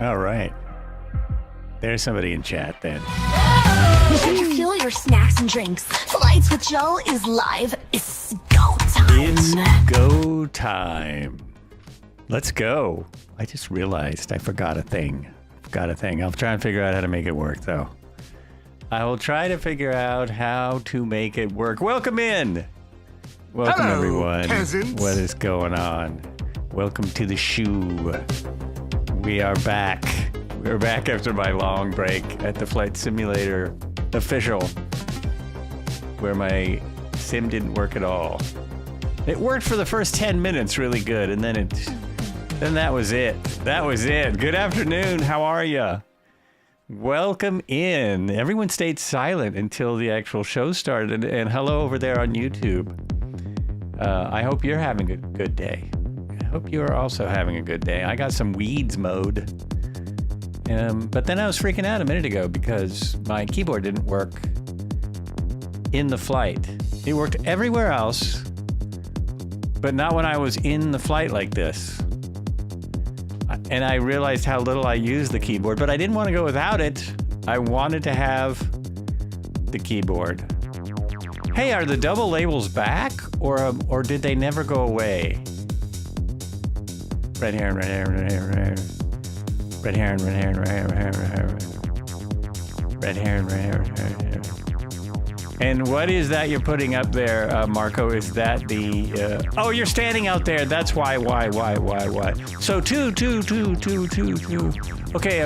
All right. There's somebody in chat then. Should you fuel your snacks and drinks? Flights with Joe is live. It's go time. It's go time. Let's go. I just realized I forgot a thing. I'll try and figure out how to make it work, though. I will try to figure out how to make it work. Welcome in. Welcome, Hello, everyone. peasants. What is going on? Welcome to the shoe. We are back. We're back after my long break at the Flight Simulator official, where my sim didn't work at all. It worked for the first 10 minutes really good, and then that was it. That was it. Good afternoon. How are you? Welcome in. Everyone stayed silent until the actual show started, and hello over there on YouTube. I hope you're having a good day. I hope you're also having a good day. I got some weeds mowed. But then I was freaking out a minute ago because my keyboard didn't work in the flight. It worked everywhere else, but not when I was in the flight like this. And I realized how little I use the keyboard, but I didn't want to go without it. I wanted to have the keyboard. Hey, are the double labels back, or did they never go away? Red hair, red hair, red hair, red hair. Red hair and red hair and red hair and red hair and red hair and red hair and red hair. And what is that you're putting up there, Marco? Is that the... oh, you're standing out there. That's why. So two. Okay.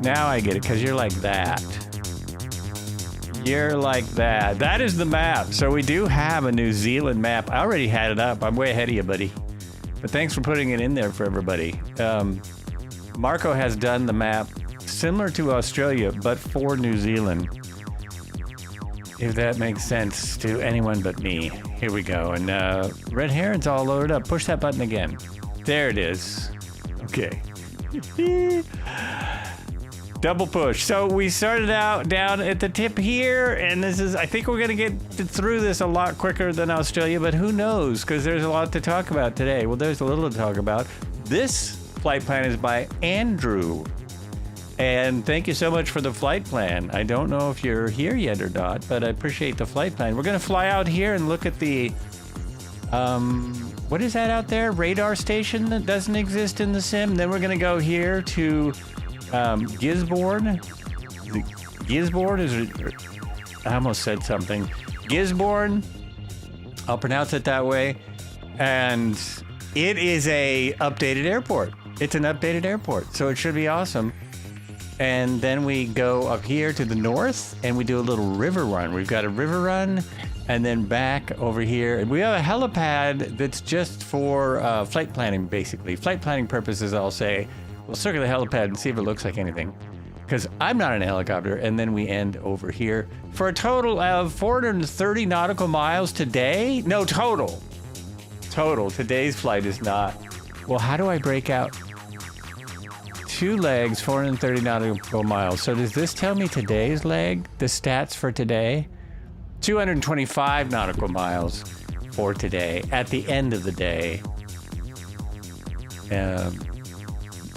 Now I get it, because you're like that. You're like that. That is the map. So we do have a New Zealand map. I already had it up. I'm way ahead of you, buddy. But thanks for putting it in there for everybody. Marco has done the map similar to Australia, but for New Zealand. If that makes sense to anyone but me. Here we go. And red heron's all loaded up. Push that button again. There it is. Okay. Double push. So we started out down at the tip here, and I think we're gonna get through this a lot quicker than Australia, but who knows, because there's a lot to talk about today. Well, there's a little to talk about. This flight plan is by Andrew, and thank you so much for the flight plan. I don't know if you're here yet or not, but I appreciate the flight plan. We're gonna fly out here and look at the, what is that out there? Radar station that doesn't exist in the sim. Then we're gonna go here to Gisborne. Gisborne is... I almost said something. Gisborne. I'll pronounce it that way. And it is a updated airport. It's an updated airport, so it should be awesome. And then we go up here to the north, and we do a little river run. We've got a river run, and then back over here. And we have a helipad that's just for flight planning, basically. Flight planning purposes, I'll say. We'll circle the helipad and see if it looks like anything, because I'm not in a helicopter. And then we end over here for a total of 430 nautical miles today. No, total. Today's flight is not. Well, how do I break out? 2 legs, 430 nautical miles. So does this tell me today's leg? The stats for today? 225 nautical miles for today at the end of the day.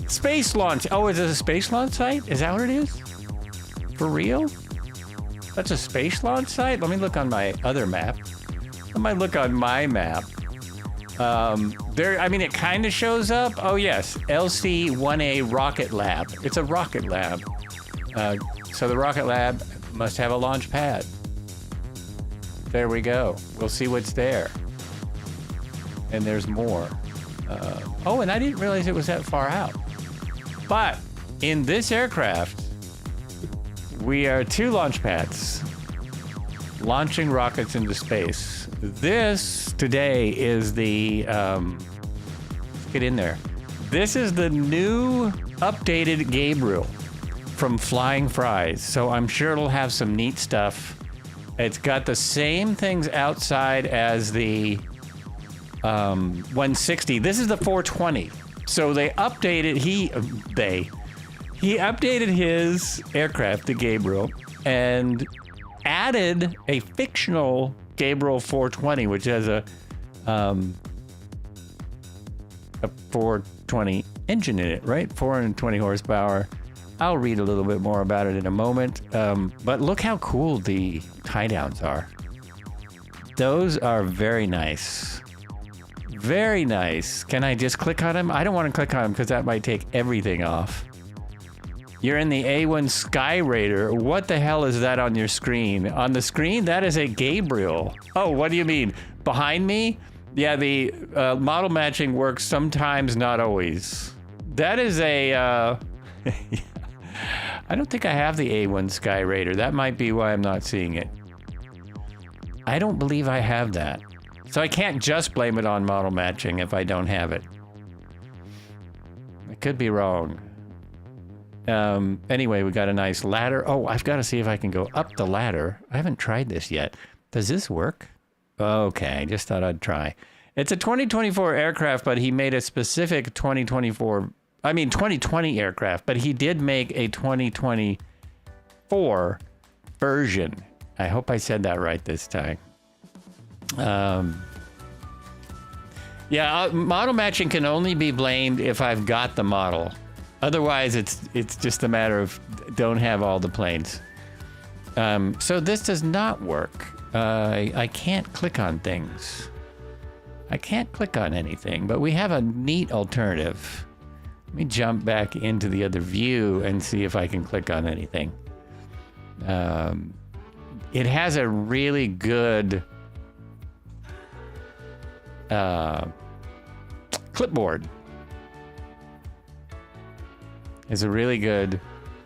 Space launch. Oh, is it a space launch site? Is that what it is? For real? That's a space launch site? Let me look on my other map. I might look on my map. It kind of shows up. Oh, yes. LC-1A Rocket Lab. It's a rocket lab. So the rocket lab must have a launch pad. There we go. We'll see what's there. And there's more. Oh, and I didn't realize it was that far out. But in this aircraft, we are 2 launch pads launching rockets into space. This today is the, let's get in there. This is the new updated Gabreil from Flying Fries. So I'm sure it'll have some neat stuff. It's got the same things outside as the 160. This is the 420. So they updated, he updated his aircraft, the Gabreil, and added a fictional Gabreil 420, which has a a 420 engine in it, right? 420 horsepower. I'll read a little bit more about it in a moment. But look how cool the tie downs are. Those are very nice. Very nice. Can I just click on them? I don't want to click on them because that might take everything off. You're in the A1 Sky Raider. What the hell is that on your screen? On the screen, that is a Gabreil. Oh, what do you mean? Behind me? Yeah, the model matching works sometimes, not always. That is a... I don't think I have the A1 Sky Raider. That might be why I'm not seeing it. I don't believe I have that. So I can't just blame it on model matching if I don't have it. I could be wrong. Anyway, we got a nice ladder. Oh, I've got to see if I can go up the ladder. I haven't tried this yet. Does this work? Okay, just thought I'd try. It's a 2024 aircraft, but he made a specific 2020 aircraft, but he did make a 2024 version. I hope I said that right this time. Yeah, model matching can only be blamed if I've got the model. Otherwise, it's just a matter of don't have all the planes. So this does not work. I can't click on things. I can't click on anything, but we have a neat alternative. Let me jump back into the other view and see if I can click on anything. It has a really good clipboard. It's a really good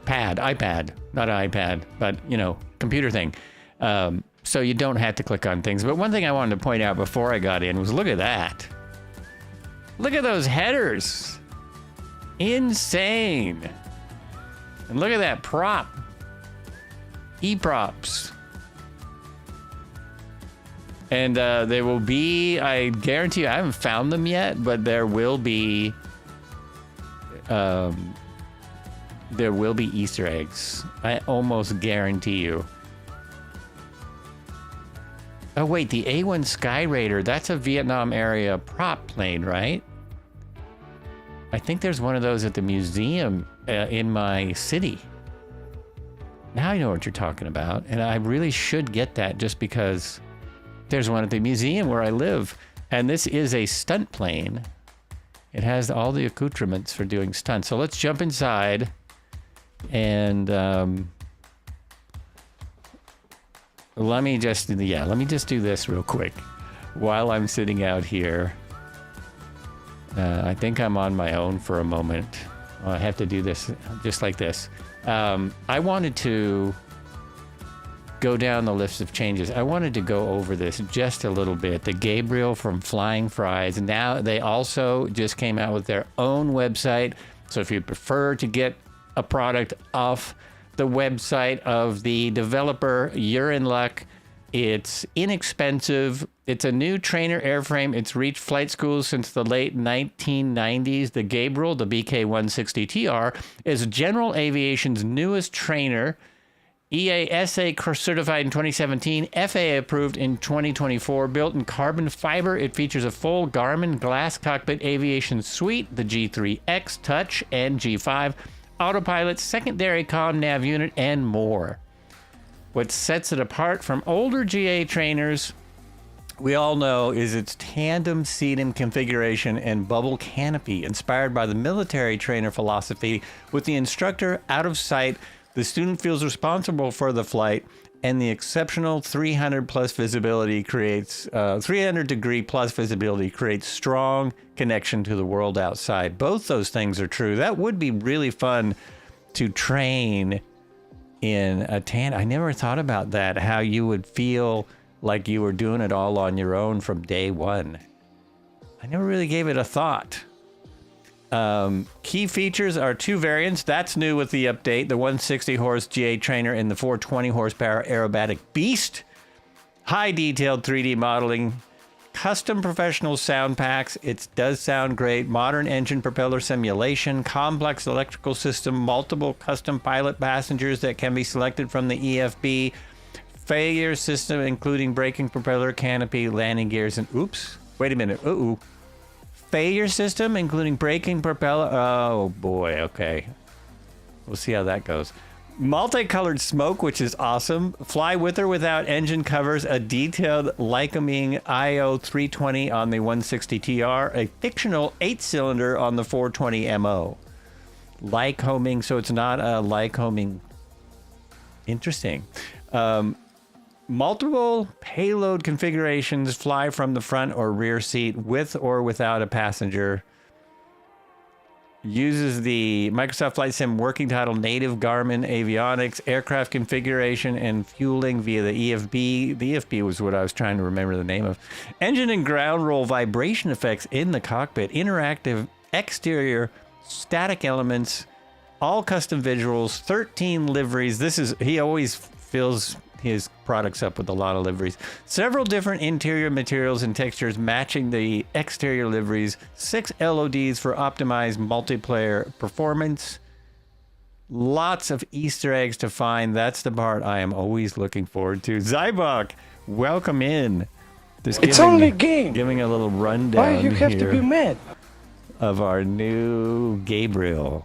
iPad, not an iPad, but, you know, computer thing. So you don't have to click on things. But one thing I wanted to point out before I got in was look at that. Look at those headers. Insane. And look at that prop. E-props. And there will be, I guarantee you, I haven't found them yet, but there will be Easter eggs. I almost guarantee you. Oh wait, the A1 Sky Raider, that's a Vietnam area prop plane, right? I think there's one of those at the museum in my city. Now I know what you're talking about, and I really should get that just because there's one at the museum where I live, and this is a stunt plane. It has all the accoutrements for doing stunts. So let's jump inside and let me just do this real quick while I'm sitting out here. I think I'm on my own for a moment. I have to do this just like this. I wanted to go down the list of changes. I wanted to go over this just a little bit. The Gabreil from Flying Fries. Now they also just came out with their own website. So if you prefer to get a product off the website of the developer, you're in luck. It's inexpensive. It's a new trainer airframe. It's reached flight schools since the late 1990s. The Gabreil, the BK-160TR, is General Aviation's newest trainer. EASA certified in 2017, FAA approved in 2024, built in carbon fiber. It features a full Garmin glass cockpit aviation suite, the G3X Touch and G5, autopilot, secondary comm nav unit, and more. What sets it apart from older GA trainers, we all know, is its tandem seating configuration and bubble canopy, inspired by the military trainer philosophy. With the instructor out of sight, the student feels responsible for the flight, and the exceptional 300 degree plus visibility creates strong connection to the world outside. Both those things are true. That would be really fun to train in a tandem. I never thought about that, how you would feel like you were doing it all on your own from day one. I never really gave it a thought. Key features are 2 variants. That's new with the update. The 160 horse GA trainer and the 420 horsepower aerobatic beast. High detailed 3D modeling. Custom professional sound packs. It does sound great. Modern engine propeller simulation. Complex electrical system. Multiple custom pilot passengers that can be selected from the EFB. Failure system including braking, propeller, canopy, landing gears, and oops. Wait a minute. failure system, including braking, propeller. Oh boy, okay. We'll see how that goes. Multicolored smoke, which is awesome. Fly with or without engine covers. A detailed Lycoming IO 320 on the 160 TR. A fictional 8-cylinder on the 420 MO. Lycoming, so it's not a Lycoming. Interesting. Multiple payload configurations. Fly from the front or rear seat with or without a passenger. Uses the Microsoft Flight Sim working title native Garmin avionics, aircraft configuration, and fueling via the EFB. The EFB was what I was trying to remember the name of. Engine and ground roll vibration effects in the cockpit. Interactive exterior static elements. All custom visuals. 13 liveries. He always fills his products up with a lot of liveries. Several different interior materials and textures matching the exterior liveries. 6 LODs for optimized multiplayer performance. Lots of Easter eggs to find. That's the part I am always looking forward to. Zybok, welcome in. It's only a game. Giving a little rundown. Why you have to be mad? Of our new Gabreil.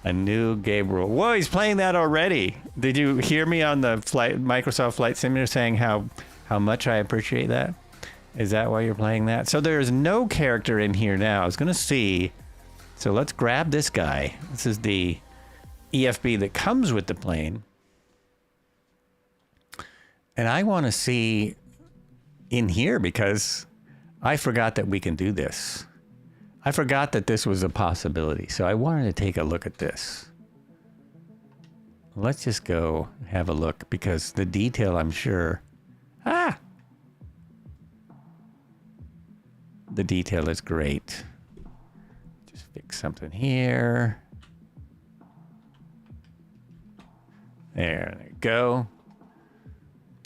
A new Gabreil. Whoa, he's playing that already. Did you hear me on the Microsoft Flight Simulator saying how much I appreciate that? Is that why you're playing that? So there's no character in here now. I was going to see. So let's grab this guy. This is the EFB that comes with the plane. And I want to see in here because I forgot that we can do this. I forgot that this was a possibility, so I wanted to take a look at this. Let's just go have a look because the detail, I'm sure... The detail is great. Just fix something here. There you go.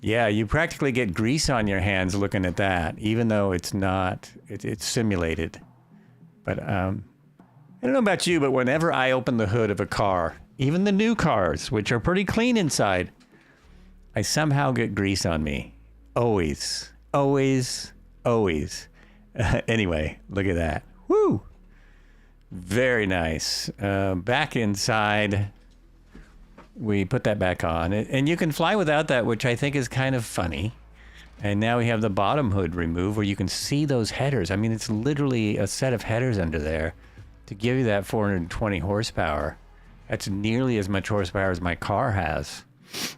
Yeah, you practically get grease on your hands looking at that, even though it's not... It's simulated. But I don't know about you, but whenever I open the hood of a car, even the new cars, which are pretty clean inside, I somehow get grease on me. Always, always, always. Anyway, look at that. Woo! Very nice. Back inside, we put that back on. And you can fly without that, which I think is kind of funny. And now we have the bottom hood removed where you can see those headers. I mean, it's literally a set of headers under there to give you that 420 horsepower. That's nearly as much horsepower as my car has.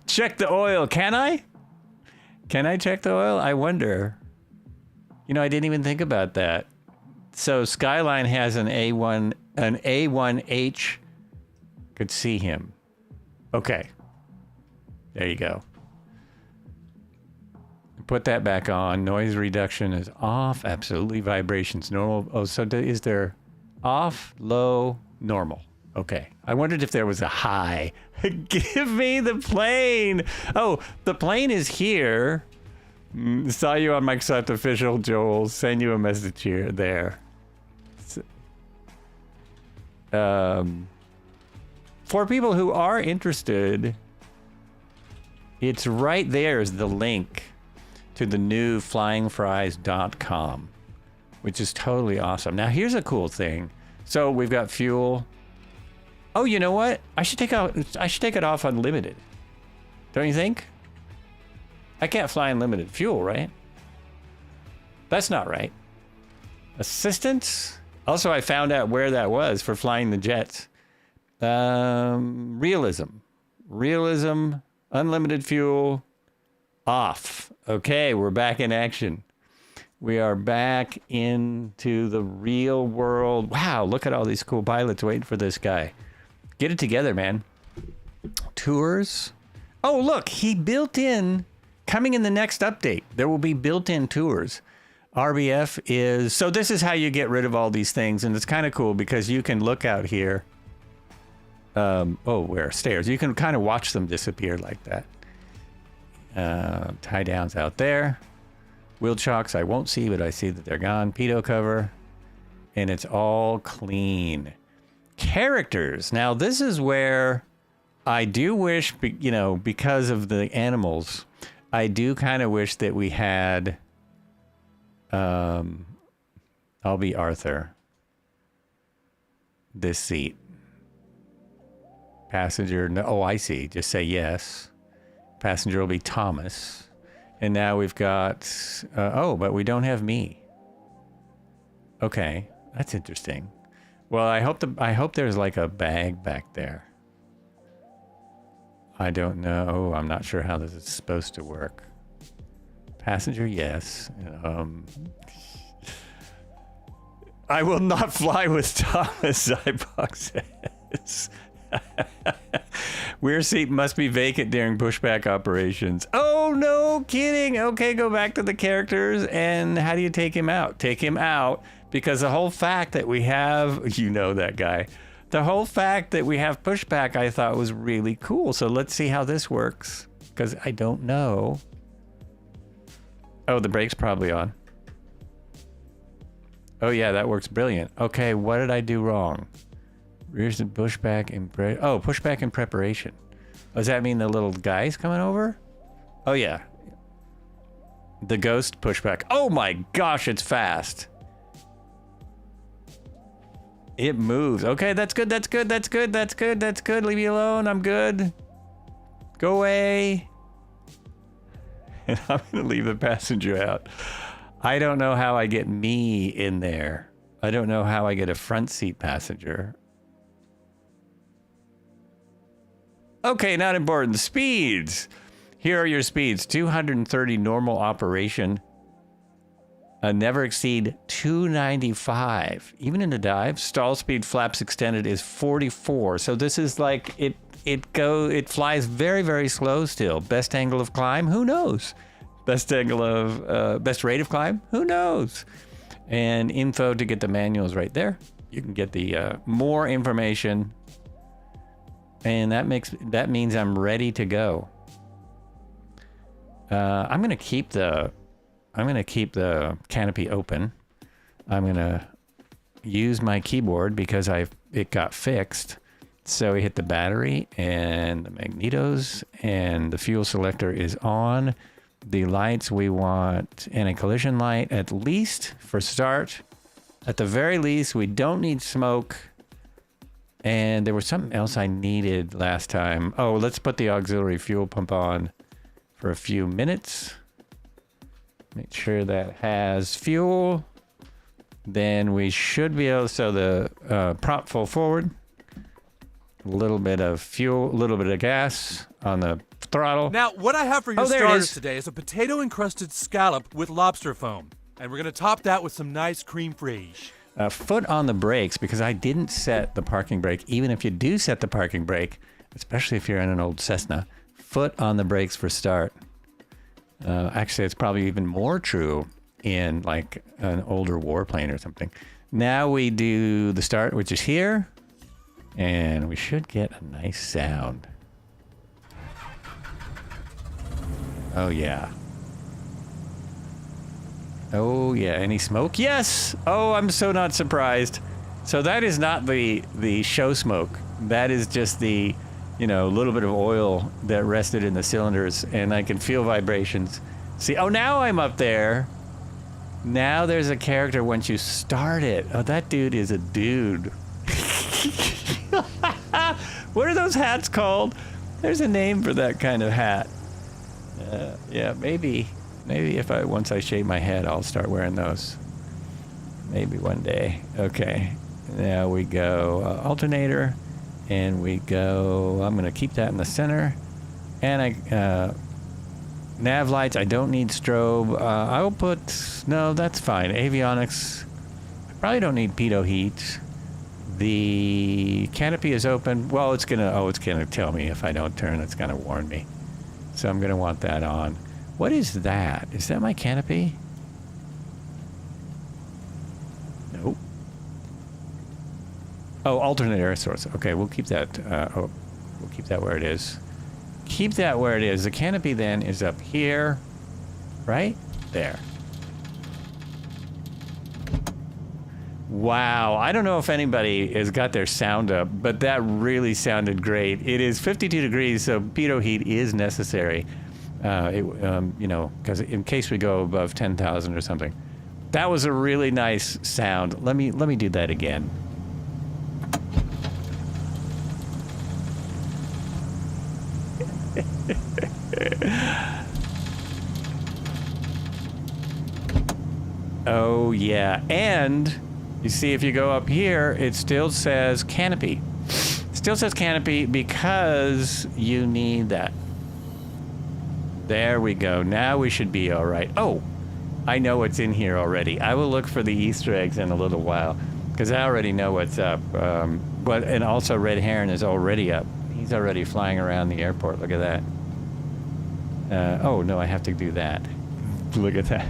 Check the oil. Can I? Can I check the oil? I wonder. You know, I didn't even think about that. So Skyline has an A1H. Could see him. Okay. There you go. Put that back on. Noise reduction is off. Absolutely. Vibrations normal. Oh, so is there off, low, normal? Okay. I wondered if there was a high. Give me the plane. Oh, the plane is here. Saw you on Microsoft Official, Joel. Send you a message here. There. For people who are interested, it's right there is the link to the new flyingfries.com, which is totally awesome. Now, here's a cool thing. So we've got fuel. Oh, you know what? I should take it off unlimited. Don't you think? I can't fly unlimited fuel, right? That's not right. Assistance. Also, I found out where that was for flying the jets. Realism, unlimited fuel. Off. Okay, we're back in action. We are back into the real world. Wow, look at all these cool pilots waiting for this guy. Get it together, man. Tours. Oh, look, he built in, coming in the next update, there will be built-in tours. RBF is, so this is how you get rid of all these things, and it's kind of cool because you can look out here. Where? Stairs. You can kind of watch them disappear like that. Tie downs out there. Wheel chocks I won't see, but I see that they're gone. Pitot cover. And it's all clean. Characters. Now, this is where I do wish, you know, because of the animals, I do kind of wish that we had I'll be Arthur. This seat. Passenger, no, oh, I see. Just say yes. Passenger will be Thomas. And now we've got, oh, but we don't have me. Okay, that's interesting. Well, I hope there's like a bag back there. I don't know. I'm not sure how this is supposed to work. Passenger, yes. I will not fly with Thomas, Zybox says. Rear seat must be vacant during pushback operations. Oh, no kidding. Okay, go back to the characters. And how do you take him out? Take him out because the whole fact that we have, you know that guy, the whole fact that we have pushback I thought was really cool. So let's see how this works because I don't know. Oh, the brake's probably on. Oh, yeah, that works brilliant. Okay, what did I do wrong? Rears and pushback and pushback in preparation. Does that mean the little guy's coming over? Oh yeah. The ghost pushback. Oh my gosh, it's fast. It moves. Okay, that's good, that's good, that's good, that's good, that's good. Leave me alone, I'm good. Go away. And I'm gonna leave the passenger out. I don't know how I get me in there. I don't know how I get a front seat passenger. Okay, not important. Speeds. Here are your speeds. 230 normal operation. Never exceed 295. Even in a dive, stall speed flaps extended is 44. So this is like it flies very, very slow still. Best angle of climb, who knows? Best angle of best rate of climb, who knows? And info to get the manuals right there. You can get the more information. And that means I'm ready to go. I'm gonna keep the canopy open. I'm gonna use my keyboard because it got fixed. So we hit the battery and the magnetos and the fuel selector is on. The lights we want anti-collision light at least for start. At the very least, we don't need smoke. And there was something else I needed last time. Oh, let's put the auxiliary fuel pump on for a few minutes. Make sure that has fuel. Then we should be able to, so the prop full forward. A little bit of fuel, a little bit of gas on the throttle. Now, what I have for your starters today is a potato-encrusted scallop with lobster foam. And we're going to top that with some nice creme fraiche. Foot on the brakes because I didn't set the parking brake. Even if you do set the parking brake, especially if you're in an old Cessna, foot on the brakes for start. Actually, it's probably even more true in like an older warplane or something. Now we do the start, which is here, and we should get a nice sound. Oh yeah. Oh yeah, any smoke? Yes! Oh, I'm so not surprised. So that is not the show smoke. That is just the, little bit of oil that rested in the cylinders and I can feel vibrations. See, oh, now I'm up there. Now there's a character once you start it. Oh, that dude is a dude. What are those hats called? There's a name for that kind of hat. Yeah, maybe once I shave my head, I'll start wearing those. Maybe one day. Okay. Now we go alternator, and we go. I'm gonna keep that in the center, and nav lights. I don't need strobe. I'll put no. That's fine. Avionics. I probably don't need pitot heat. The canopy is open. Well, it's gonna tell me if I don't turn. It's gonna warn me. So I'm gonna want that on. What is that? Is that my canopy? Nope. Oh, alternate air source. Okay, we'll keep that. We'll keep that where it is. Keep that where it is. The canopy then is up here, right there. Wow, I don't know if anybody has got their sound up, but that really sounded great. It is 52 degrees, so pitot heat is necessary. Because in case we go above 10,000 or something. That was a really nice sound. Let me do that again. Oh yeah, and you see if you go up here, it still says canopy. Still says canopy because you need that. There we go. Now we should be all right. Oh, I know what's in here already. I will look for the Easter eggs in a little while because I already know what's up. And also Red Heron is already up. He's already flying around the airport. Look at that. Oh no, I have to do that. Look at that.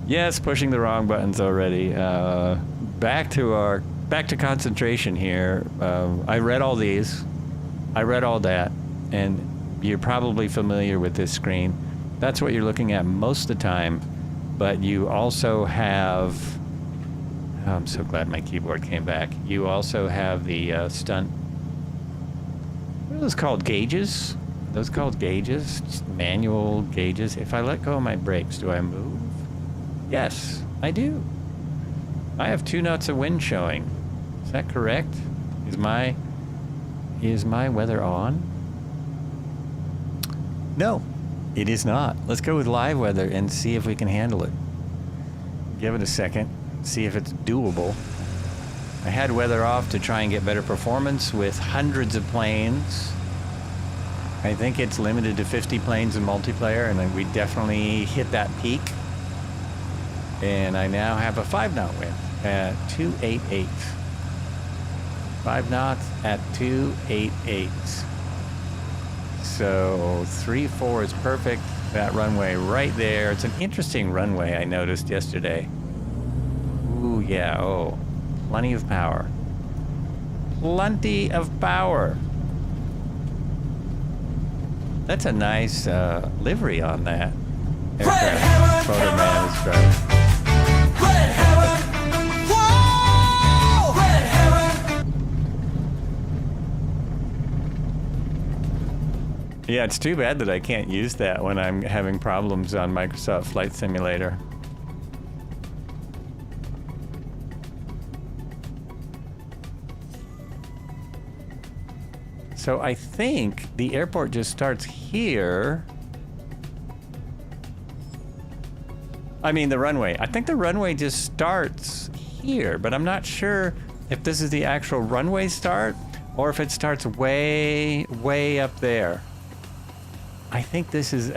Yes, pushing the wrong buttons already. Back to concentration here. I read all these. I read all that, and you're probably familiar with this screen. That's what you're looking at most of the time, but you also have, oh, I'm so glad my keyboard came back. You also have the stunt, what are those called, gauges? Are those called gauges? Just manual gauges. If I let go of my brakes, do I move? Yes, I do. I have 2 knots of wind showing. Is that correct? Is my weather on? No, it is not. Let's go with live weather and see if we can handle it. Give it a second, see if it's doable. I had weather off to try and get better performance with hundreds of planes. I think it's limited to 50 planes in multiplayer, and then we definitely hit that peak. And I now have a 5-knot wind at 288. 5 knots at 288. So 3-4 is perfect. That runway right there. It's an interesting runway I noticed yesterday. Ooh, yeah. Oh, plenty of power. Plenty of power. That's a nice livery on that aircraft. Photo man is driving. Yeah, it's too bad that I can't use that when I'm having problems on Microsoft Flight Simulator. So I think the airport just starts here. I mean, the runway. I think the runway just starts here, but I'm not sure if this is the actual runway start or if it starts way, way up there. I think this is,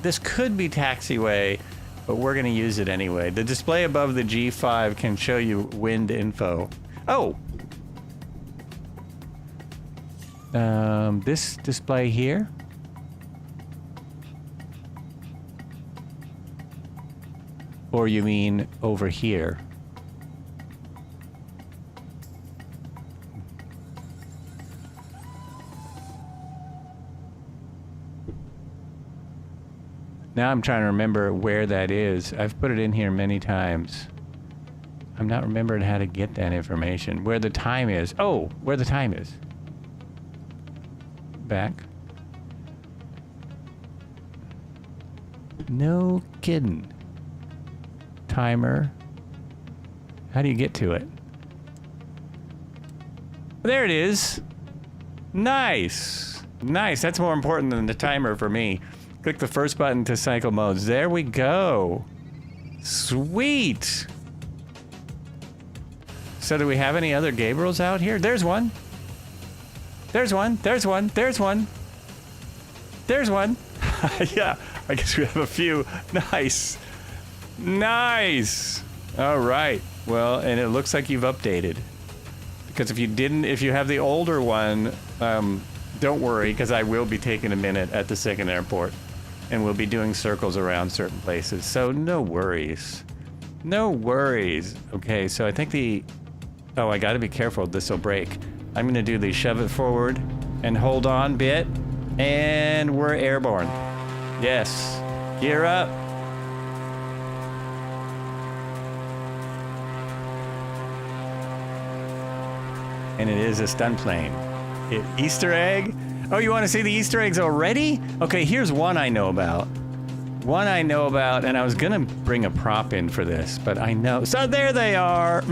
this could be taxiway, but we're gonna use it anyway. The display above the G5 can show you wind info. Oh! This display here. Or you mean over here? Now I'm trying to remember where that is. I've put it in here many times. I'm not remembering how to get that information. Where the time is. Oh, where the time is. Back. No kidding. Timer. How do you get to it? There it is. Nice. Nice. That's more important than the timer for me. Click the first button to cycle modes. There we go. Sweet. So do we have any other Gabreils out here? There's one. There's one. There's one. There's one. There's one. Yeah, I guess we have a few. Nice. Nice. All right. Well, and it looks like you've updated. Because if you didn't, if you have the older one, don't worry, because I will be taking a minute at the second airport. And we'll be doing circles around certain places. So no worries. No worries. Okay, so I think the... Oh, I gotta be careful. This will break. I'm gonna do the shove it forward and hold on bit. And we're airborne. Yes. Gear up. And it is a stunt plane. Easter egg? Oh, you want to see the Easter eggs already? Okay, here's one I know about. One I know about, and I was gonna bring a prop in for this, but I know. So there they are.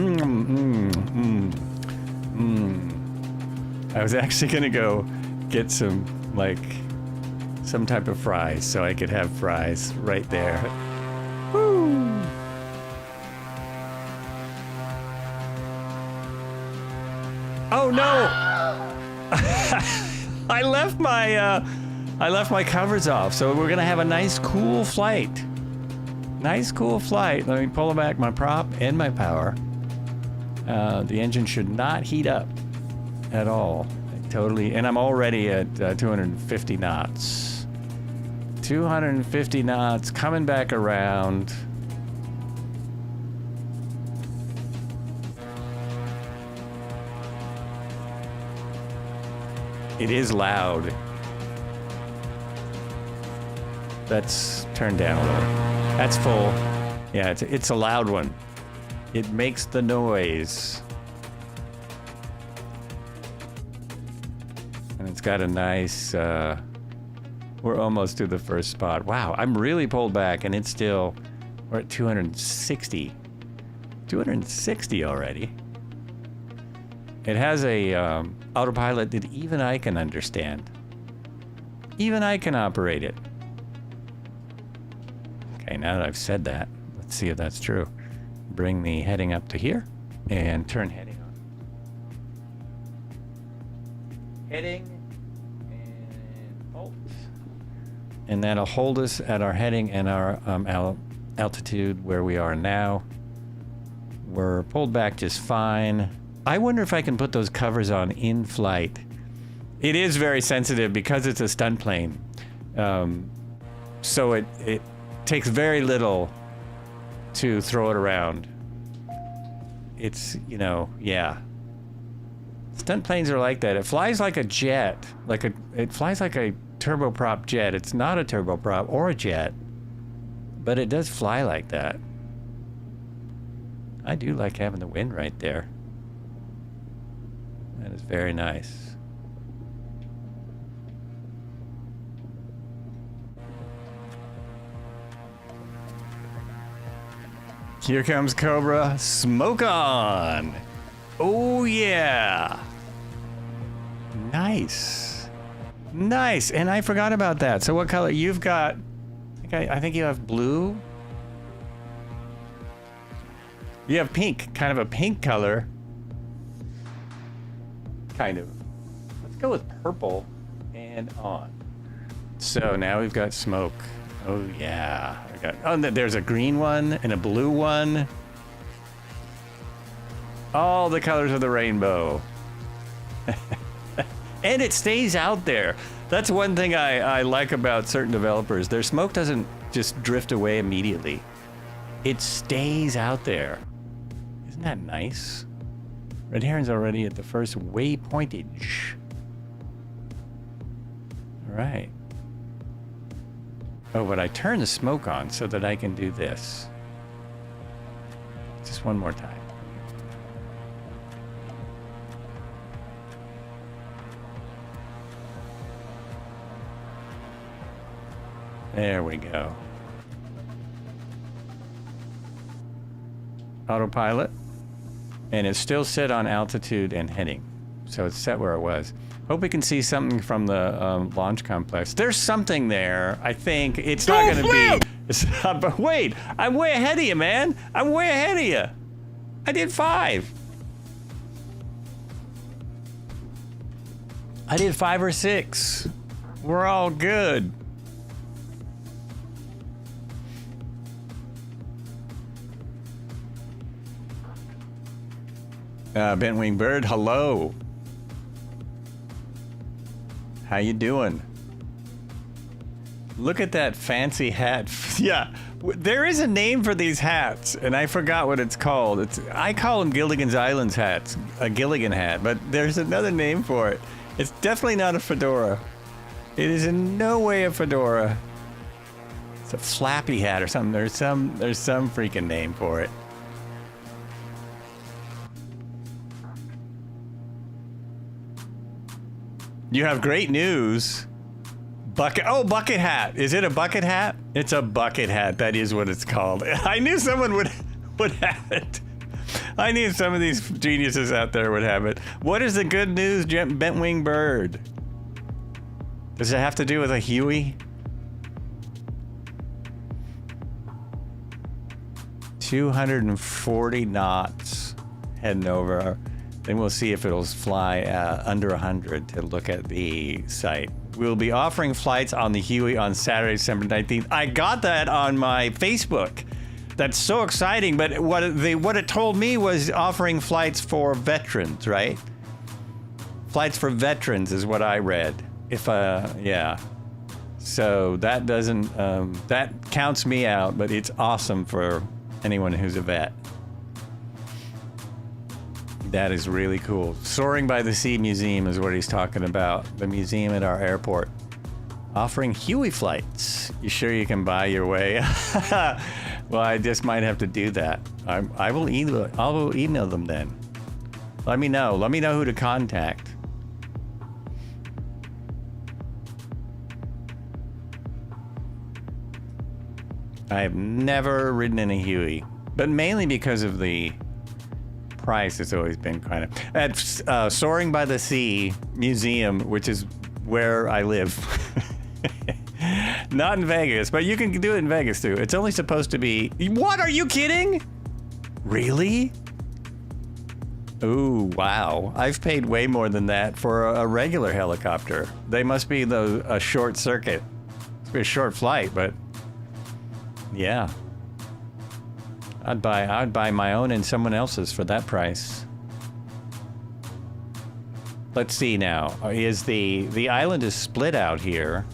I was actually gonna go get some, like, some type of fries so I could have fries right there. Woo! Oh no! I left my covers off, so we're gonna have a nice cool flight. Nice cool flight. Let me pull back my prop and my power. The engine should not heat up at all. Totally, and I'm already at 250 knots. 250 knots, coming back around. It is loud. That's turned down a little. That's full. Yeah, it's a loud one. It makes the noise. And it's got a nice, we're almost to the first spot. Wow, I'm really pulled back and it's still, we're at 260. 260 already. It has a autopilot that even I can understand. Even I can operate it. Okay, now that I've said that, let's see if that's true. Bring the heading up to here and turn heading on. Heading and halt. And that'll hold us at our heading and our altitude where we are now. We're pulled back just fine. I wonder if I can put those covers on in flight. It is very sensitive because it's a stunt plane. So it takes very little to throw it around. It's, you know, yeah. Stunt planes are like that. It flies like a jet. It flies like a turboprop jet. It's not a turboprop or a jet, but it does fly like that. I do like having the wind right there. That is very nice. Here comes Cobra. Smoke on! Oh yeah! Nice. Nice, and I forgot about that. So what color? You've got, I think you have blue? You have pink, kind of a pink color. Kind of. Let's go with purple and on. So now we've got smoke. Oh yeah. There's a green one and a blue one. All the colors of the rainbow. And it stays out there. That's one thing I like about certain developers. Their smoke doesn't just drift away immediately. It stays out there. Isn't that nice? Red Heron's already at the first waypointage. All right. Oh, but I turn the smoke on so that I can do this. Just one more time. There we go. Autopilot. And it's still set on altitude and heading. So it's set where it was. Hope we can see something from the launch complex. There's something there, I think. It's not going to be... But wait, I'm way ahead of you, man. I'm way ahead of you. I did 5. I did 5 or 6. We're all good. Bent Wing Bird, hello. How you doing? Look at that fancy hat. Yeah, there is a name for these hats, and I forgot what it's called. I call them Gilligan's Island's hats, a Gilligan hat, but there's another name for it. It's definitely not a fedora. It is in no way a fedora. It's a flappy hat or something. There's some freaking name for it. You have great news. Bucket. Oh, bucket hat. Is it a bucket hat? It's a bucket hat. That is what it's called. I knew someone would have it. I knew some of these geniuses out there would have it. What is the good news, bent-winged bird? Does it have to do with a Huey? 240 knots heading over. Then we'll see if it'll fly under 100 to look at the site. We'll be offering flights on the Huey on Saturday, December 19th. I got that on my Facebook. That's so exciting, but what it told me was offering flights for veterans, right? Flights for veterans is what I read. Yeah. So that doesn't, that counts me out, but it's awesome for anyone who's a vet. That is really cool. Soaring by the Sea Museum is what he's talking about. The museum at our airport. Offering Huey flights. You sure you can buy your way? Well, I just might have to do that. I will email them then. Let me know. Let me know who to contact. I have never ridden in a Huey, but mainly because of the price. Has always been kind of at Soaring by the Sea Museum, which is where I live. Not in Vegas, but you can do it in Vegas too. It's only supposed to be. What? Are you kidding? Really? Ooh, wow. I've paid way more than that for a regular helicopter. They must be a short circuit. It's a short flight, but yeah. I'd buy my own and someone else's for that price. Let's see now. Is the island is split out here.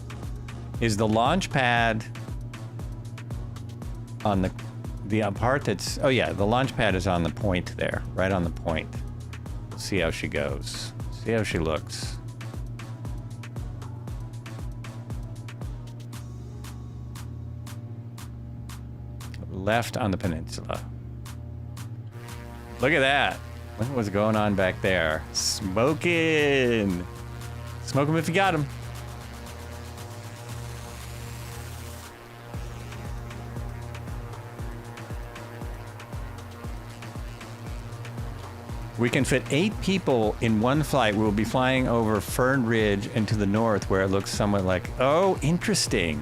Is the launch pad on the part that's... Oh yeah, the launch pad is on the point there. Right on the point. We'll see how she goes. See how she looks. Left on the peninsula. Look at that. Look at what's going on back there. Smoking. Smoke 'em if you got 'em. We can fit 8 people in one flight. We'll be flying over Fern Ridge and to the north where it looks somewhat like... Oh, interesting.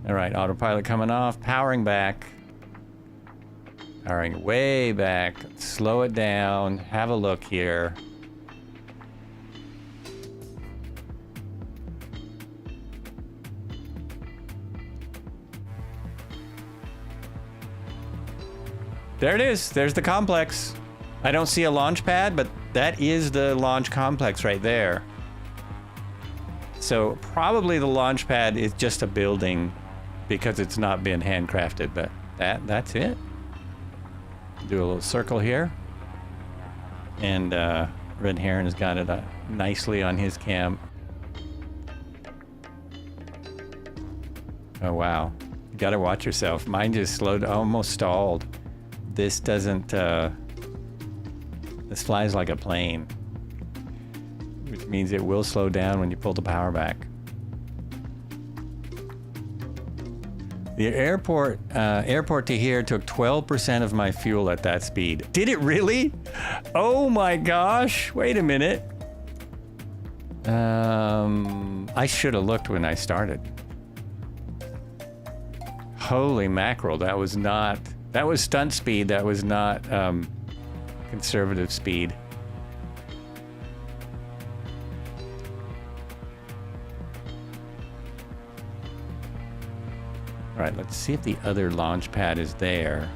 All right, autopilot coming off, powering back. Powering way back. Slow it down. Have a look here. There it is. There's the complex. I don't see a launch pad, but that is the launch complex right there. So probably the launch pad is just a building because it's not been handcrafted, but that's it. Do a little circle here. And Red Heron has got it nicely on his cam. Oh, wow. You gotta watch yourself. Mine just slowed, almost stalled. This doesn't, this flies like a plane, which means it will slow down when you pull the power back. The airport to here took 12% of my fuel at that speed. Did it really? Oh my gosh, wait a minute. I should have looked when I started. Holy mackerel, that was stunt speed, that was not conservative speed. All right, let's see if the other launch pad is there.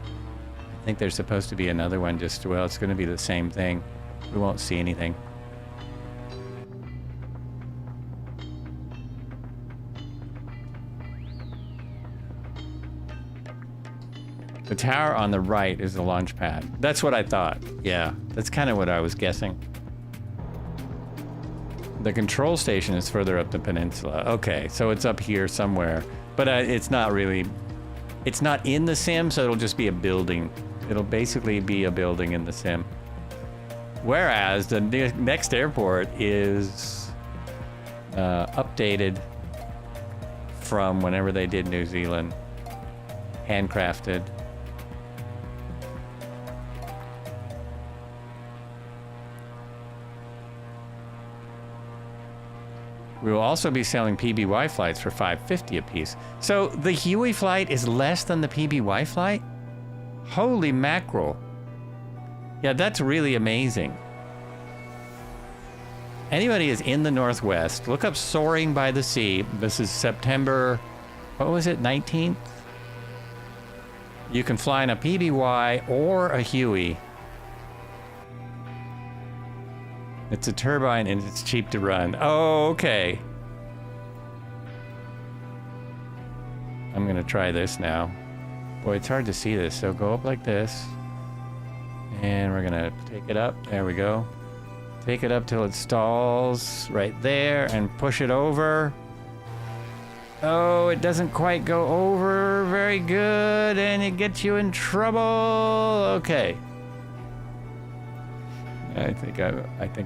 I think there's supposed to be another one just, well, it's gonna be the same thing. We won't see anything. The tower on the right is the launch pad. That's what I thought. Yeah, that's kind of what I was guessing. The control station is further up the peninsula. Okay, so it's up here somewhere. But it's not really... It's not in the sim, so it'll just be a building. It'll basically be a building in the sim. Whereas the next airport is updated from whenever they did New Zealand. Handcrafted. We will also be selling PBY flights for $5.50 a piece. So the Huey flight is less than the PBY flight? Holy mackerel. Yeah, that's really amazing. Anybody is in the Northwest, look up Soaring by the Sea. This is September, what was it, 19th? You can fly in a PBY or a Huey. It's a turbine and it's cheap to run. Oh, okay. I'm gonna try this now. Boy, it's hard to see this, so go up like this. And we're gonna take it up, there we go. Take it up till it stalls right there and push it over. Oh, it doesn't quite go over very good and it gets you in trouble. Okay. I think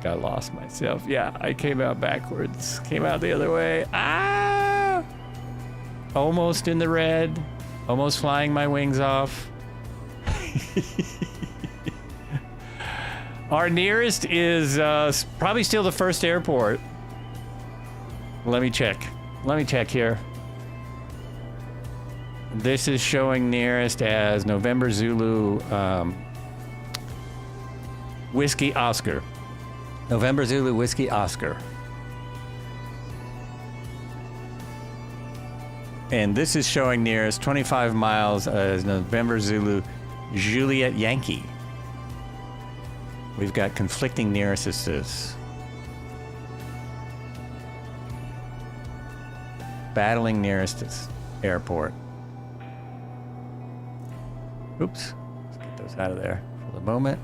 I lost myself. Yeah, I came out backwards. Came out the other way. Ah! Almost in the red. Almost flying my wings off. Our nearest is probably still the first airport. Let me check. Let me check here. This is showing nearest as November Zulu Whiskey Oscar. November Zulu Whiskey Oscar. And this is showing nearest 25 miles as November Zulu Juliet Yankee. We've got conflicting nearests. Battling nearest airport. Oops. Let's get those out of there for the moment.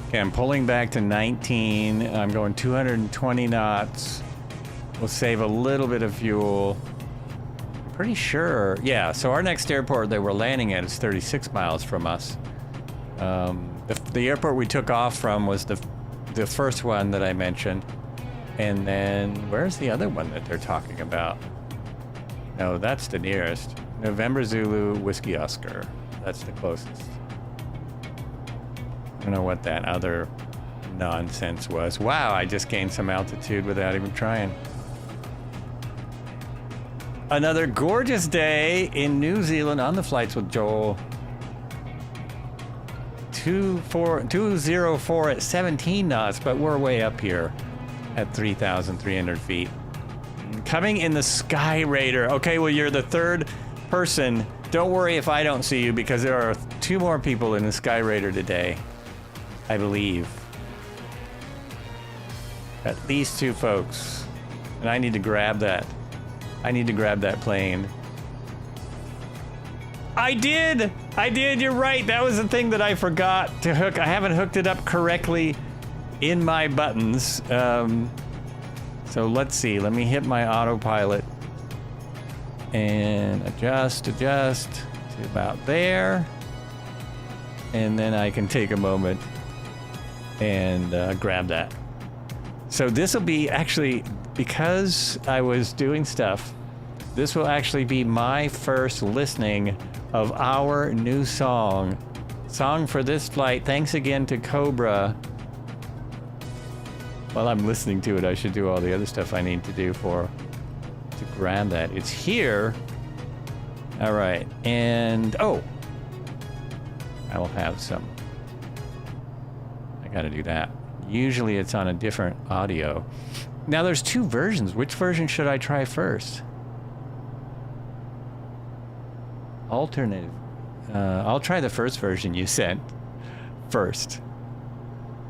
Okay, I'm pulling back to 19. I'm going 220 knots. We'll save a little bit of fuel. I'm pretty sure. Yeah, so our next airport that we're landing at is 36 miles from us. The airport we took off from was the first one that I mentioned. And then, where's the other one that they're talking about? No, that's the nearest. November Zulu Whiskey Oscar. That's the closest. I don't know what that other nonsense was. Wow, I just gained some altitude without even trying. Another gorgeous day in New Zealand on the Flights with Joel. 204 at 17 knots, but we're way up here at 3,300 feet. Coming in the Sky Raider. Okay, well, you're the third person. Don't worry if I don't see you because there are 2 more people in the Sky Raider today. I believe. At least 2 folks. And I need to grab that. I need to grab that plane. I did! I did, you're right. That was the thing that I forgot to hook. I haven't hooked it up correctly in my buttons. So let's see. Let me hit my autopilot. And adjust to about there. And then I can take a moment and grab that. So this will be actually, because I was doing stuff, this will actually be my first listening of our new song for this flight. Thanks again to Cobra. While I'm listening to it, I should do all the other stuff I need to do to grab that. It's here. All right, and oh, I will have some. Gotta do that. Usually it's on a different audio. Now there's 2 versions. Which version should I try first? Alternative. I'll try the first version you sent first.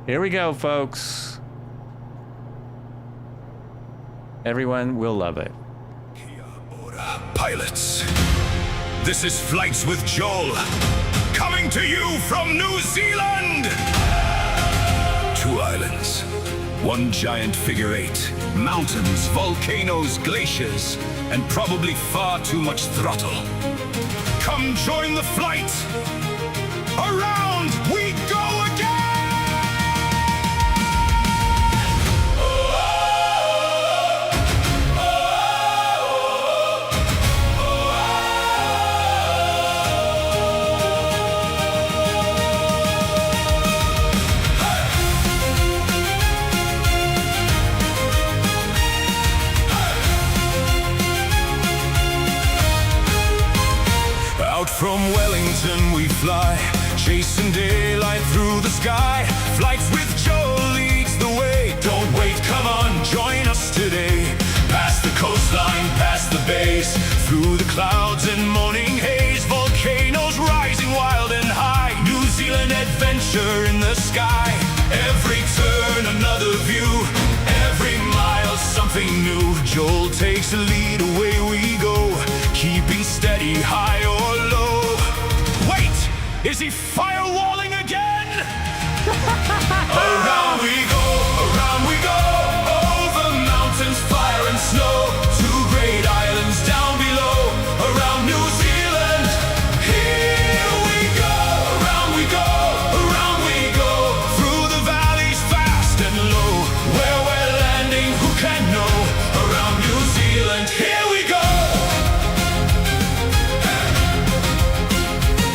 Here we go, folks. Everyone will love it. Pilots, This is Flights with Joel, coming to you from New Zealand! 2 islands, one giant figure 8, mountains, volcanoes, glaciers, and probably far too much throttle. Come join the flight! Around we go again! Out from Wellington we fly, chasing daylight through the sky. Flights with Joe leads the way. Don't wait, come on, join us today. Past the coastline, past the bays, through the clouds and morning haze. Volcanoes rising wild and high. New Zealand adventure in the sky. Every turn another view, every mile something new. Joel takes the lead, away we go, keeping steady high or low. Wait, is he firewalling again? Around we go, over mountains, fire and snow, 2 great islands down below. Around New Zealand, here we go. Around we go, through the valleys fast and low. Where we're landing, who can know? Around New Zealand, here we go.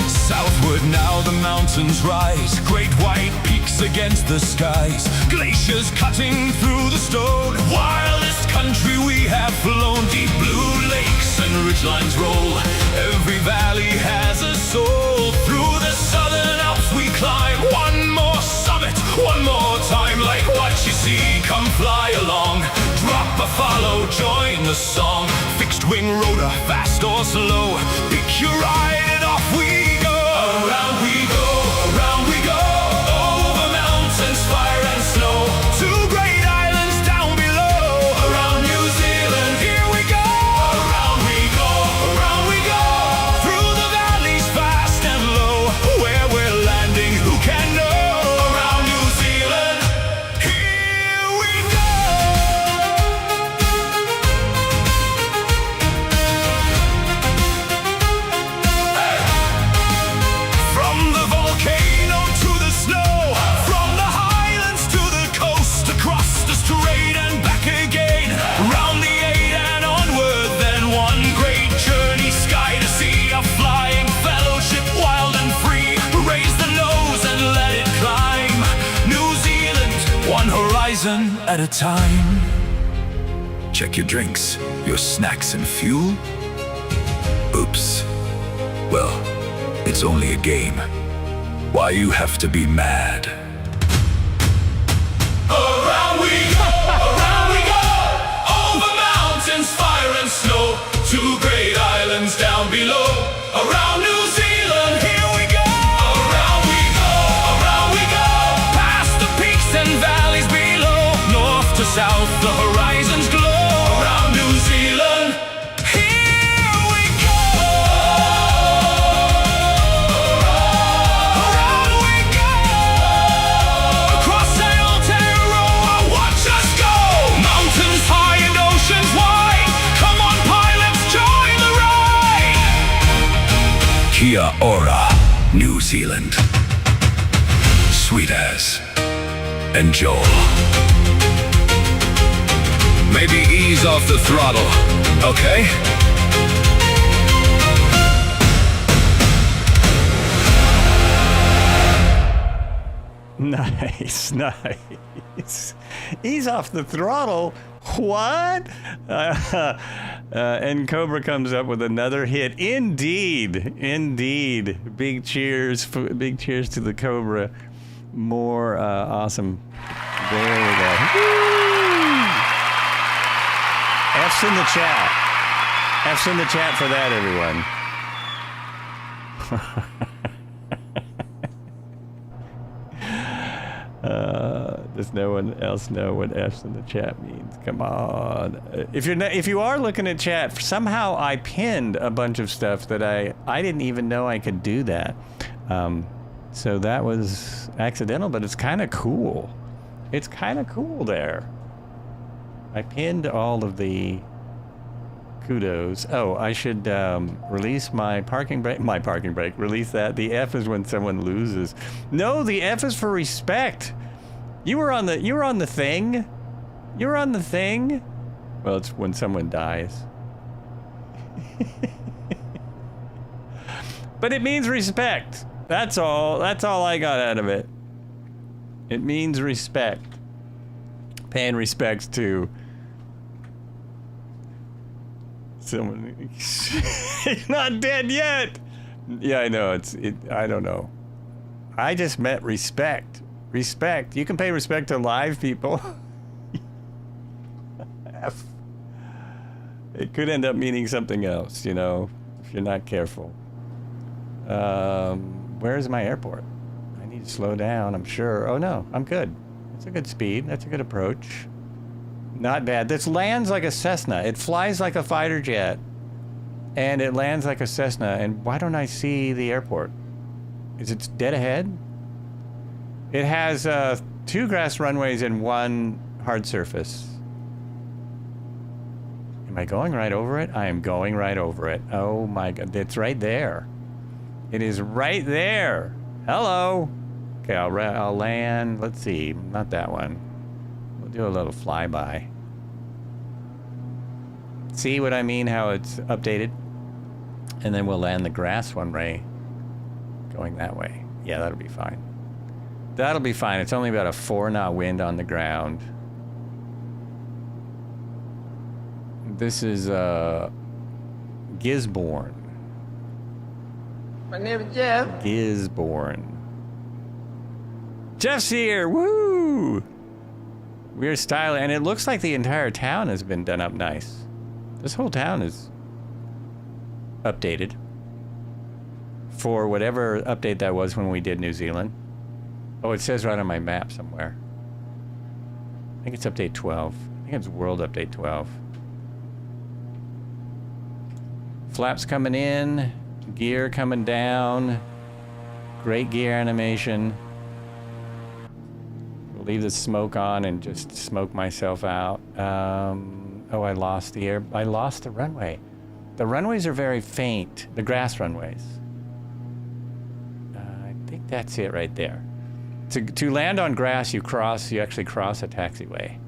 Southward now the mountains rise, great white peaks against the skies, glaciers cutting through the stone. Wildest country we have flown, deep blue lakes and ridgelines roll. Every valley has a soul. Through the Southern Alps we climb, one more summit, one more time. Like what you see, come fly along, drop a follow, join the song. Fixed wing rotor, fast or slow, pick your ride and off we go. Around we go, over mountains, fire and snow, 2 great islands down below. Around New Zealand, here we go. Around we go, through the valleys fast and low. Where we're landing, who can know? Around New Zealand, here we go. From the volcano to the snow, from the highlands to the coast, across the strait and back again, round the 8 and onward, then one great journey, sky to sea, a flying fellowship, wild and free. Raise the nose and let it climb. New Zealand, one horizon at a time. Check your drinks, your snacks and fuel. Oops. Well, it's only a game. Why you have to be mad? Around we go, over mountains, fire and snow, 2 great islands down below. Around New Zealand, here we go. Around we go, past the peaks and valleys below. North to south, the horizons glow. Around New Zealand, here we go. Around we go, across Aotearoa, watch us go. Mountains high and oceans wide, come on pilots, join the ride. Kia ora, New Zealand. Sweet as and Joel. Maybe ease off the throttle, okay? Nice. Ease off the throttle. What? And Cobra comes up with another hit. Indeed. Big cheers to the Cobra. More awesome. There we go. Woo! F's in the chat. F's in the chat for that, everyone. Does no one else know what F's in the chat means? Come on. If you are looking at chat, somehow I pinned a bunch of stuff that I didn't even know I could do that. So that was accidental, but it's kind of cool. It's kind of cool there. I pinned all of the kudos. Oh, I should release my parking brake. My parking brake. Release that. The F is when someone loses. No, the F is for respect. You were on the thing. You were on the thing. Well, it's when someone dies. But it means respect. That's all. That's all I got out of it. It means respect. Paying respects to someone. He's not dead yet. Yeah, I know. I don't know. I just meant respect. Respect. You can pay respect to live people. F. It could end up meaning something else, you know, if you're not careful. Where's my airport? I need to slow down, I'm sure. Oh no, I'm good. That's a good speed. That's a good approach. Not bad. This lands like a Cessna. It flies like a fighter jet. And it lands like a Cessna. And why don't I see the airport? Is it dead ahead? It has 2 grass runways and 1 hard surface. Am I going right over it? I am going right over it. Oh my God, it's right there. It is right there. Hello. Okay, I'll land. Let's see, not that one. We'll do a little flyby. See what I mean, how it's updated? And then we'll land the grass runway going that way. Yeah, that'll be fine. That'll be fine. It's only about a 4-knot wind on the ground. This is Gisborne. My name is Jeff. Gisborne. Jeff's here! Woo! We're styling, and it looks like the entire town has been done up nice. This whole town is updated for whatever update that was when we did New Zealand. Oh, it says right on my map somewhere. I think it's update 12. I think it's World Update 12. Flaps coming in, gear coming down. Great gear animation. We'll leave the smoke on and just smoke myself out. Oh, I lost the runway. The runways are very faint, the grass runways. I think that's it right there. To land on grass, you actually cross a taxiway.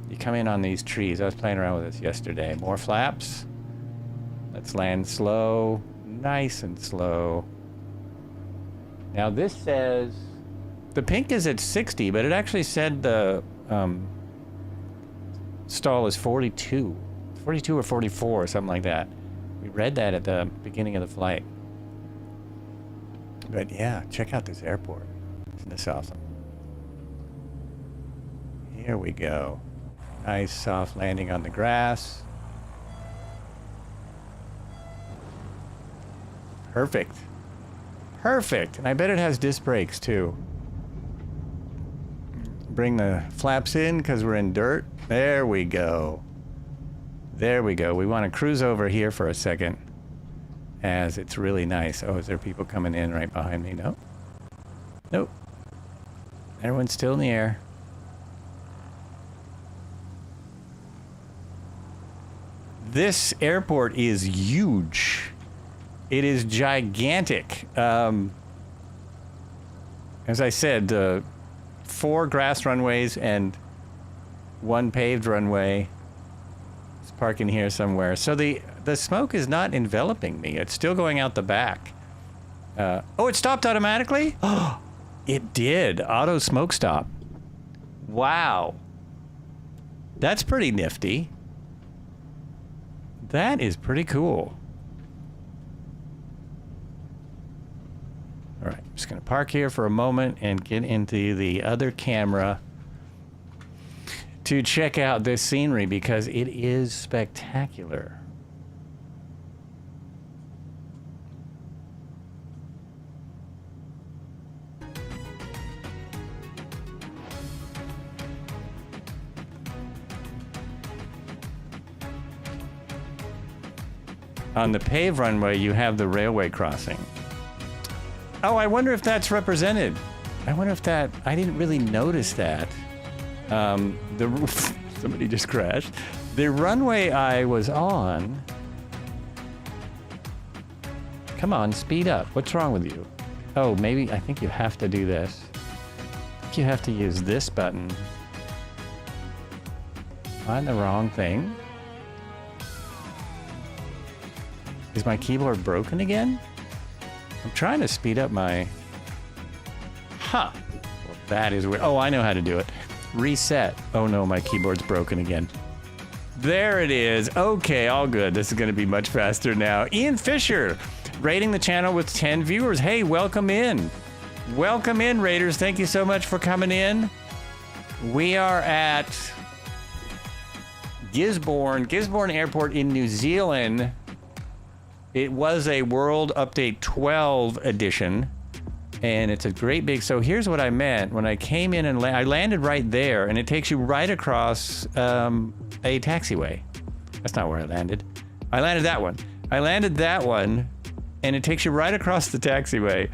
You come in on these trees. I was playing around with this yesterday. More flaps. Let's land slow, nice and slow. Now this says, the pink is at 60, but it actually said the stall is 42. 42 or 44 or something like that. We read that at the beginning of the flight. But yeah, check out this airport. Isn't this awesome? Here we go. Nice soft landing on the grass. Perfect. Perfect. And I bet it has disc brakes too. Bring the flaps in because we're in dirt. There we go. There we go. We want to cruise over here for a second as it's really nice. Oh, is there people coming in right behind me? Nope. Nope. Everyone's still in the air. This airport is huge. It is gigantic. As I said, 4 grass runways and 1 paved runway. It's parking here somewhere. So the smoke is not enveloping me. It's still going out the back. Oh, it stopped automatically? Oh, it did. Auto smoke stop. Wow. That's pretty nifty. That is pretty cool. All right, I'm just gonna park here for a moment and get into the other camera to check out this scenery because it is spectacular. On the paved runway, you have the railway crossing. Oh, I wonder if that's represented. I wonder if that... I didn't really notice that. Somebody just crashed. The runway I was on... Come on, speed up. What's wrong with you? Oh, maybe... I think you have to do this. I think you have to use this button. On the wrong thing. Is my keyboard broken again? I'm trying to speed up my... Huh. Well, that is weird. Oh, I know how to do it. Reset. Oh no, my keyboard's broken again. There it is. Okay, all good. This is going to be much faster now. Ian Fisher, rating the channel with 10 viewers. Hey, welcome in. Welcome in, Raiders. Thank you so much for coming in. We are at Gisborne Airport in New Zealand. It was a World Update 12 edition, and it's a great big... So here's what I meant. When I came in and I landed right there, and it takes you right across a taxiway. That's not where I landed. I landed that one. I landed that one, and it takes you right across the taxiway.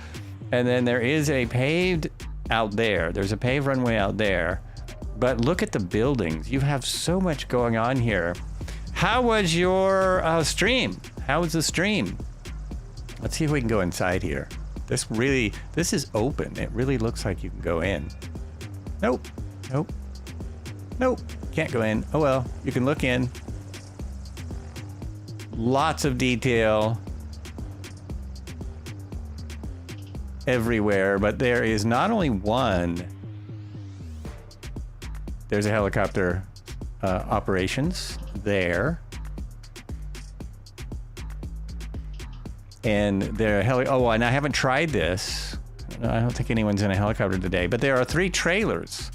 And then there is a paved out there. There's a paved runway out there. But look at the buildings. You have so much going on here. How was your stream? How was the stream? Let's see if we can go inside here. This is open. It really looks like you can go in. Nope. Nope. Nope. Can't go in. Oh well, you can look in. Lots of detail everywhere, but there is not only one. There's a helicopter operations there. And and I haven't tried this. I don't think anyone's in a helicopter today, but there are 3 trailers.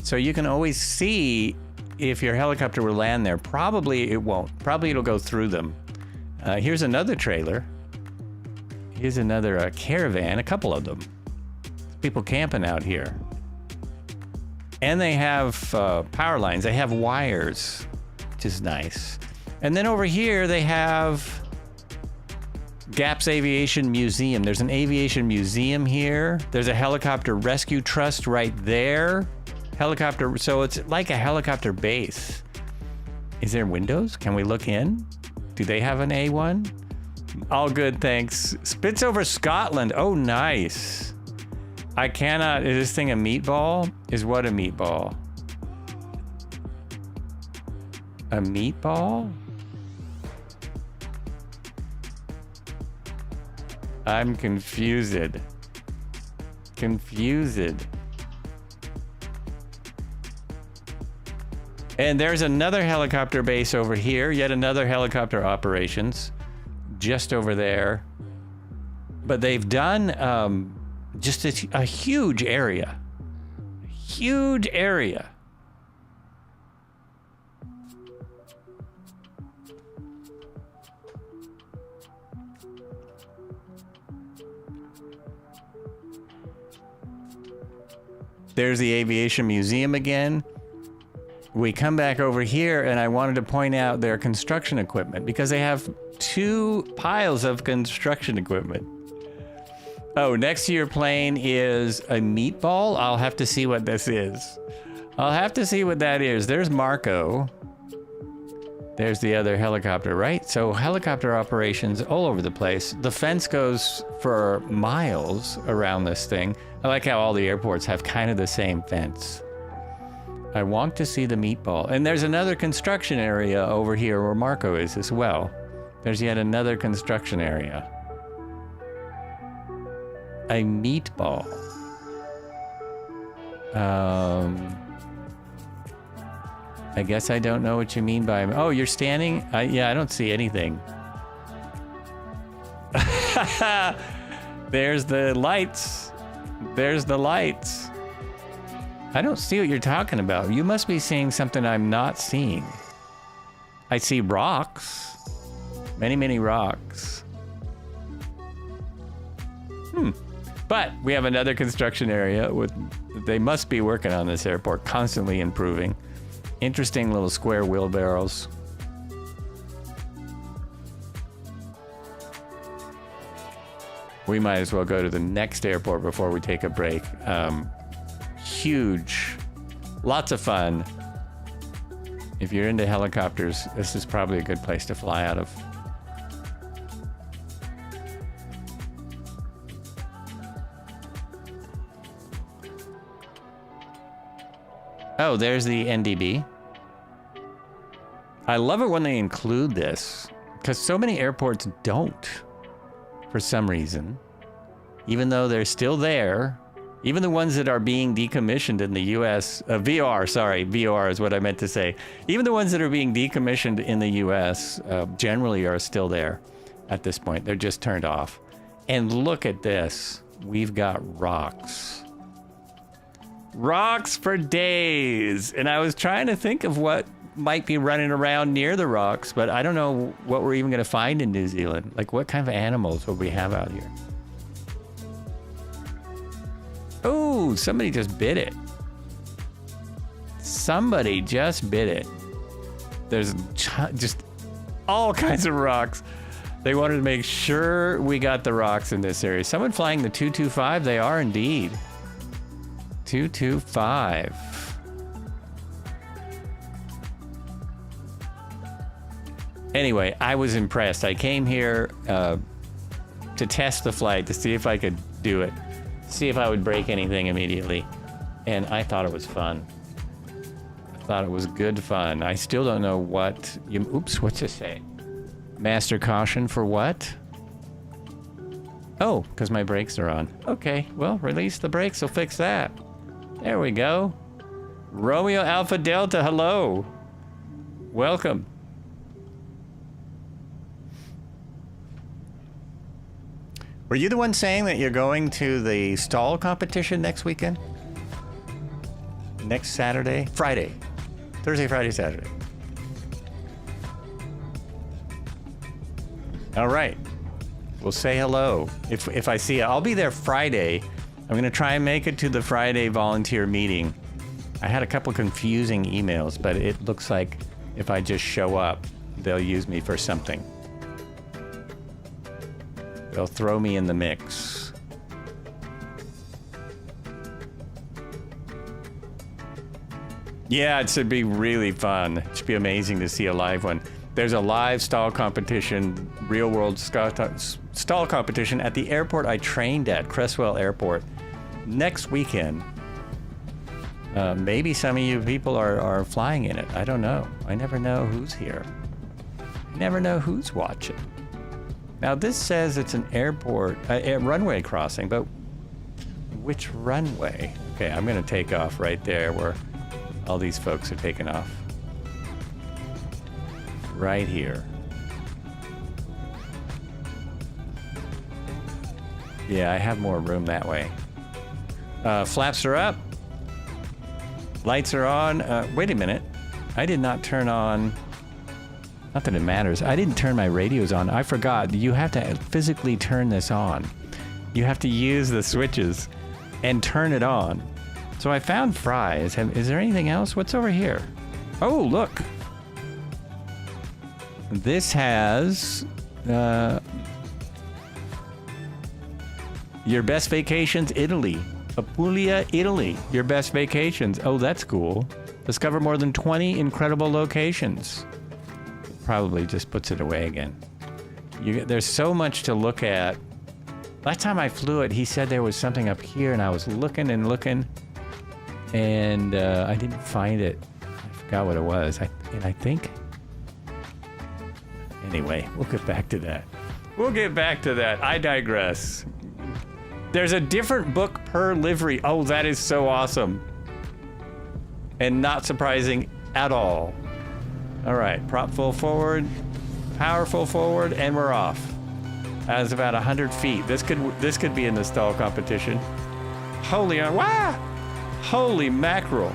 So you can always see if your helicopter will land there. Probably it won't. Probably it'll go through them. Here's another trailer. Here's another caravan, a couple of them. People camping out here. And they have power lines. They have wires, which is nice. And then over here they have GAP's Aviation Museum. There's an aviation museum here. There's a helicopter rescue trust right there. Helicopter, so it's like a helicopter base. Is there windows? Can we look in? Do they have an A1? All good, thanks. Spits over Scotland. Oh, nice. I cannot, is this thing a meatball? Is what a meatball? A meatball? I'm confused. Confused. And there's another helicopter base over here. Yet another helicopter operations. Just over there. But they've done just a huge area. Huge area. There's the Aviation Museum again. We come back over here, and I wanted to point out their construction equipment because they have 2 piles of construction equipment. Oh, next to your plane is a meatball. I'll have to see what this is. I'll have to see what that is. There's Marco. There's the other helicopter, right? So helicopter operations all over the place. The fence goes for miles around this thing. I like how all the airports have kind of the same fence. I want to see the meatball. And there's another construction area over here where Marco is as well. There's yet another construction area. A meatball. I guess I don't know what you mean by... Oh, you're standing? Yeah, I don't see anything. There's the lights. There's the lights. I don't see what you're talking about. You must be seeing something I'm not seeing. I see rocks. Many, many rocks. But we have another construction area with... They must be working on this airport, constantly improving. Interesting little square wheelbarrows. we might as well go to the next airport before we take a break. Huge, lots of fun. If you're into helicopters, this is probably a good place to fly out of. Oh, there's the NDB. I love it when they include this, because so many airports don't, for some reason. Even though they're still there, even the ones that are being decommissioned in the US, VOR is what I meant to say. Even the ones that are being decommissioned in the US generally are still there at this point. They're just turned off. And look at this. We've got rocks. Rocks for days. And I was trying to think of what might be running around near the rocks, but I don't know what we're even going to find in New Zealand. Like, what kind of animals will we have out here? Oh, somebody just bit it. Somebody just bit it. There's just all kinds of rocks. They wanted to make sure we got the rocks in this area. Someone flying the 225, they are indeed. 225. Anyway, I was impressed. I came here to test the flight to see if I could do it, see if I would break anything immediately, and I thought it was fun. I thought it was good fun. I still don't know what you... Oops, what's this say? Master caution for what? Oh, because my brakes are on. Okay, well, release the brakes, will fix that. There we go. Romeo Alpha Delta, hello. Welcome. Were you the one saying that you're going to the stall competition next weekend? Next Saturday? Friday. Thursday, Friday, Saturday. All right. We'll say hello. If I see it, I'll be there Friday. I'm going to try and make it to the Friday volunteer meeting. I had a couple confusing emails, but it looks like if I just show up, they'll use me for something. They'll throw me in the mix. Yeah, it should be really fun. It should be amazing to see a live one. There's a live stall competition, real-world stall competition at the airport I trained at, Cresswell Airport, next weekend. Maybe some of you people are flying in it. I don't know. I never know who's here. I never know who's watching. Now this says it's an airport, a runway crossing, but which runway? Okay, I'm gonna take off right there where all these folks are taking off. Right here. Yeah, I have more room that way. Flaps are up. Lights are on. Wait a minute. I did not turn on... Not that it matters. I didn't turn my radios on. I forgot. You have to physically turn this on. You have to use the switches and turn it on. So I found fries. Is there anything else? What's over here? Oh, look. This has your best vacations, Italy. Apulia, Italy. Your best vacations. Oh, that's cool. Discover more than 20 incredible locations. Probably just puts it away again. There's so much to look at. Last time I flew it, he said there was something up here, and I was looking and looking, and I didn't find it. I forgot what it was. I think... Anyway, we'll get back to that. We'll get back to that. I digress. There's a different book per livery. Oh, that is so awesome. And not surprising at all. All right, prop full forward, power full forward, and we're off. That is about 100 feet. This could be in the stall competition. Holy mackerel.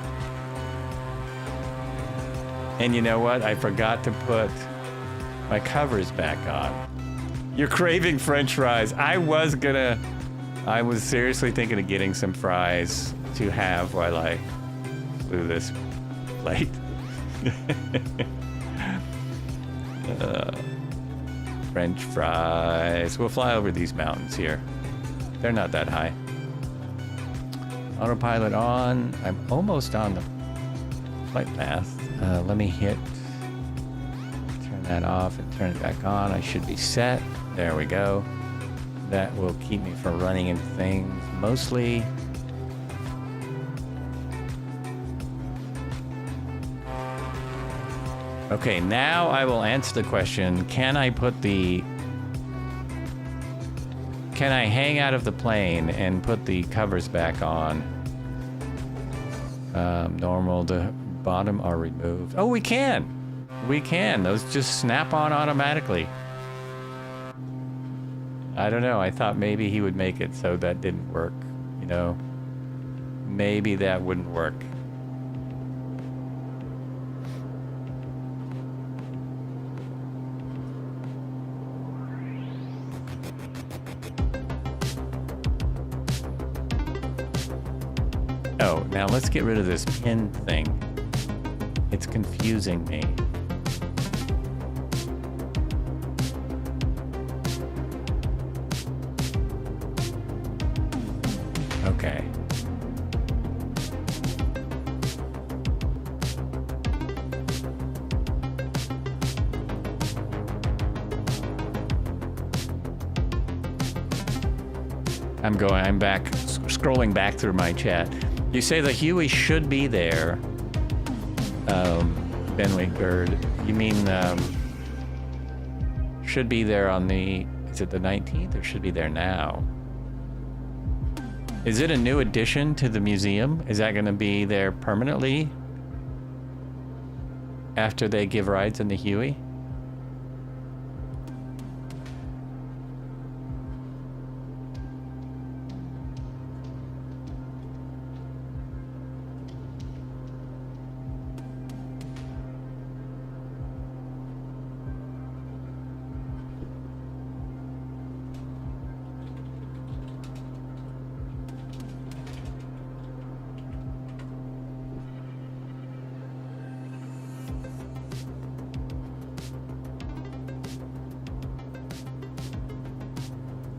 And you know what? I forgot to put my covers back on. You're craving French fries. I was seriously thinking of getting some fries to have while I flew this flight. French fries. We'll fly over these mountains here. They're not that high. Autopilot on. I'm almost on the flight path. Let me turn that off and turn it back on. I should be set. There we go. That will keep me from running into things mostly. Okay, now I will answer the question, can I hang out of the plane and put the covers back on? Normal, the bottom are removed. Oh, we can! We can. Those just snap on automatically. I don't know. I thought maybe he would make it so that didn't work. You know, maybe that wouldn't work. Oh, now let's get rid of this pin thing. It's confusing me. Okay. I'm back, scrolling back through my chat. You say the Huey should be there, Benwick Bird. You mean, should be there on is it the 19th or should be there now? Is it a new addition to the museum? Is that gonna be there permanently after they give rides in the Huey?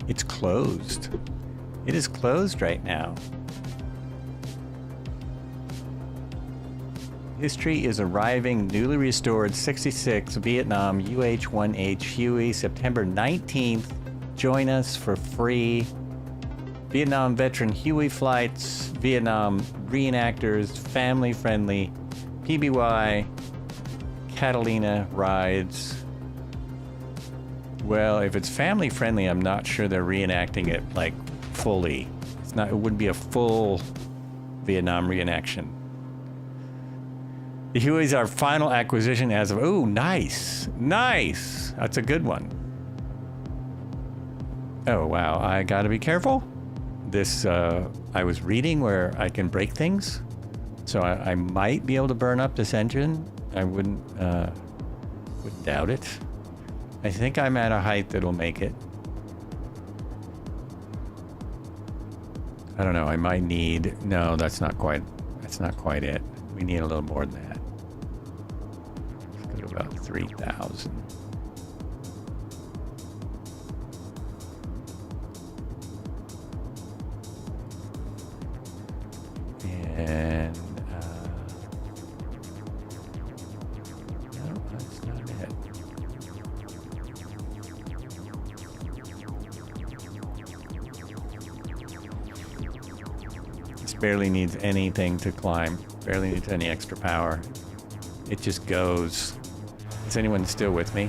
It's closed. It is closed right now. History is arriving, newly restored 66 Vietnam UH-1H Huey, September 19th. Join us for free. Vietnam veteran Huey flights, Vietnam reenactors, family friendly, PBY, Catalina rides. Well, if it's family friendly, I'm not sure they're reenacting it like fully. It wouldn't be a full Vietnam reenaction. The Huey's our final acquisition as of, oh, nice. Nice. That's a good one. Oh, wow. I gotta be careful. This, I was reading where I can break things. So I might be able to burn up this engine. I wouldn't doubt it. I think I'm at a height that'll make it. I don't know, I might need, no, that's not quite it. We need a little more than that. Let's go to about 3,000. And, no, that's not it. Barely needs anything to climb. Barely needs any extra power. It just goes. Is anyone still with me?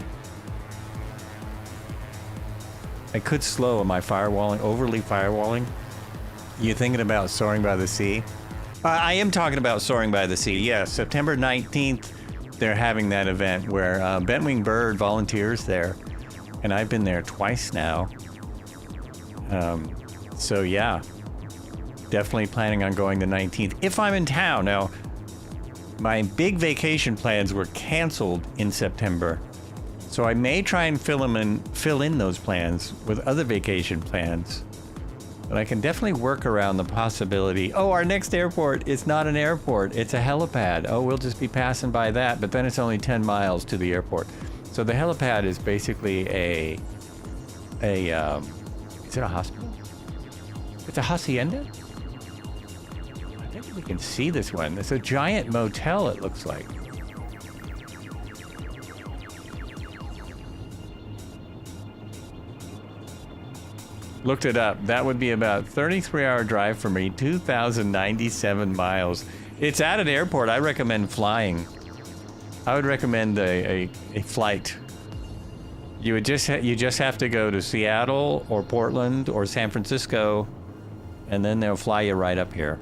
I could slow my firewalling, overly firewalling. You thinking about Soaring by the Sea? I am talking about Soaring by the Sea. Yes, September 19th, they're having that event where Bentwing Bird volunteers there. And I've been there twice now. So yeah. Definitely planning on going the 19th if I'm in town. Now, my big vacation plans were canceled in September, so I may try and fill in those plans with other vacation plans. But I can definitely work around the possibility. Oh, our next airport is not an airport; it's a helipad. Oh, we'll just be passing by that, but then it's only 10 miles to the airport. So the helipad is basically is it a hospital? It's a hacienda? I think we can see this one. It's a giant motel, it looks like. Looked it up. That would be about 33-hour drive for me, 2,097 miles. It's at an airport. I recommend flying. I would recommend a flight. You just have to go to Seattle or Portland or San Francisco, and then they'll fly you right up here.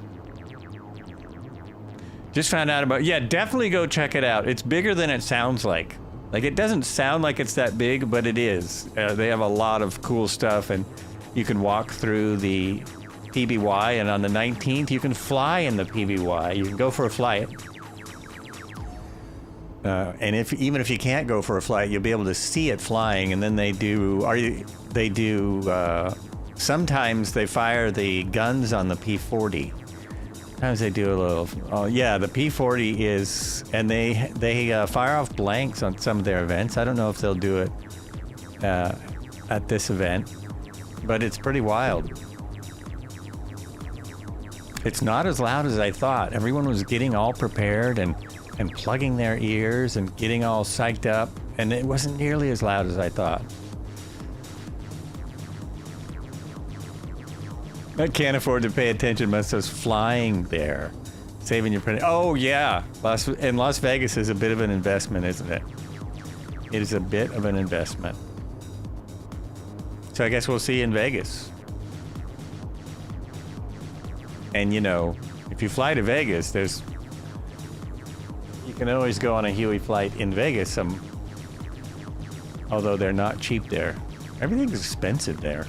Just found out about, yeah, definitely go check it out. It's bigger than it sounds like. Like, it doesn't sound like it's that big, but it is. They have a lot of cool stuff, and you can walk through the PBY, and on the 19th, you can fly in the PBY. You can go for a flight. And even if you can't go for a flight, you'll be able to see it flying, and then sometimes they fire the guns on the P-40. Sometimes they do a little, oh yeah, the P-40 is, and they fire off blanks on some of their events. I don't know if they'll do it at this event, but it's pretty wild. It's not as loud as I thought. Everyone was getting all prepared and plugging their ears and getting all psyched up, and it wasn't nearly as loud as I thought. I can't afford to pay attention unless I was flying there. Saving your penny. Oh yeah, Las Vegas is a bit of an investment, isn't it? It is a bit of an investment. So I guess we'll see you in Vegas. And you know, if you fly to Vegas, you can always go on a Huey flight in Vegas, although they're not cheap there. Everything's expensive there.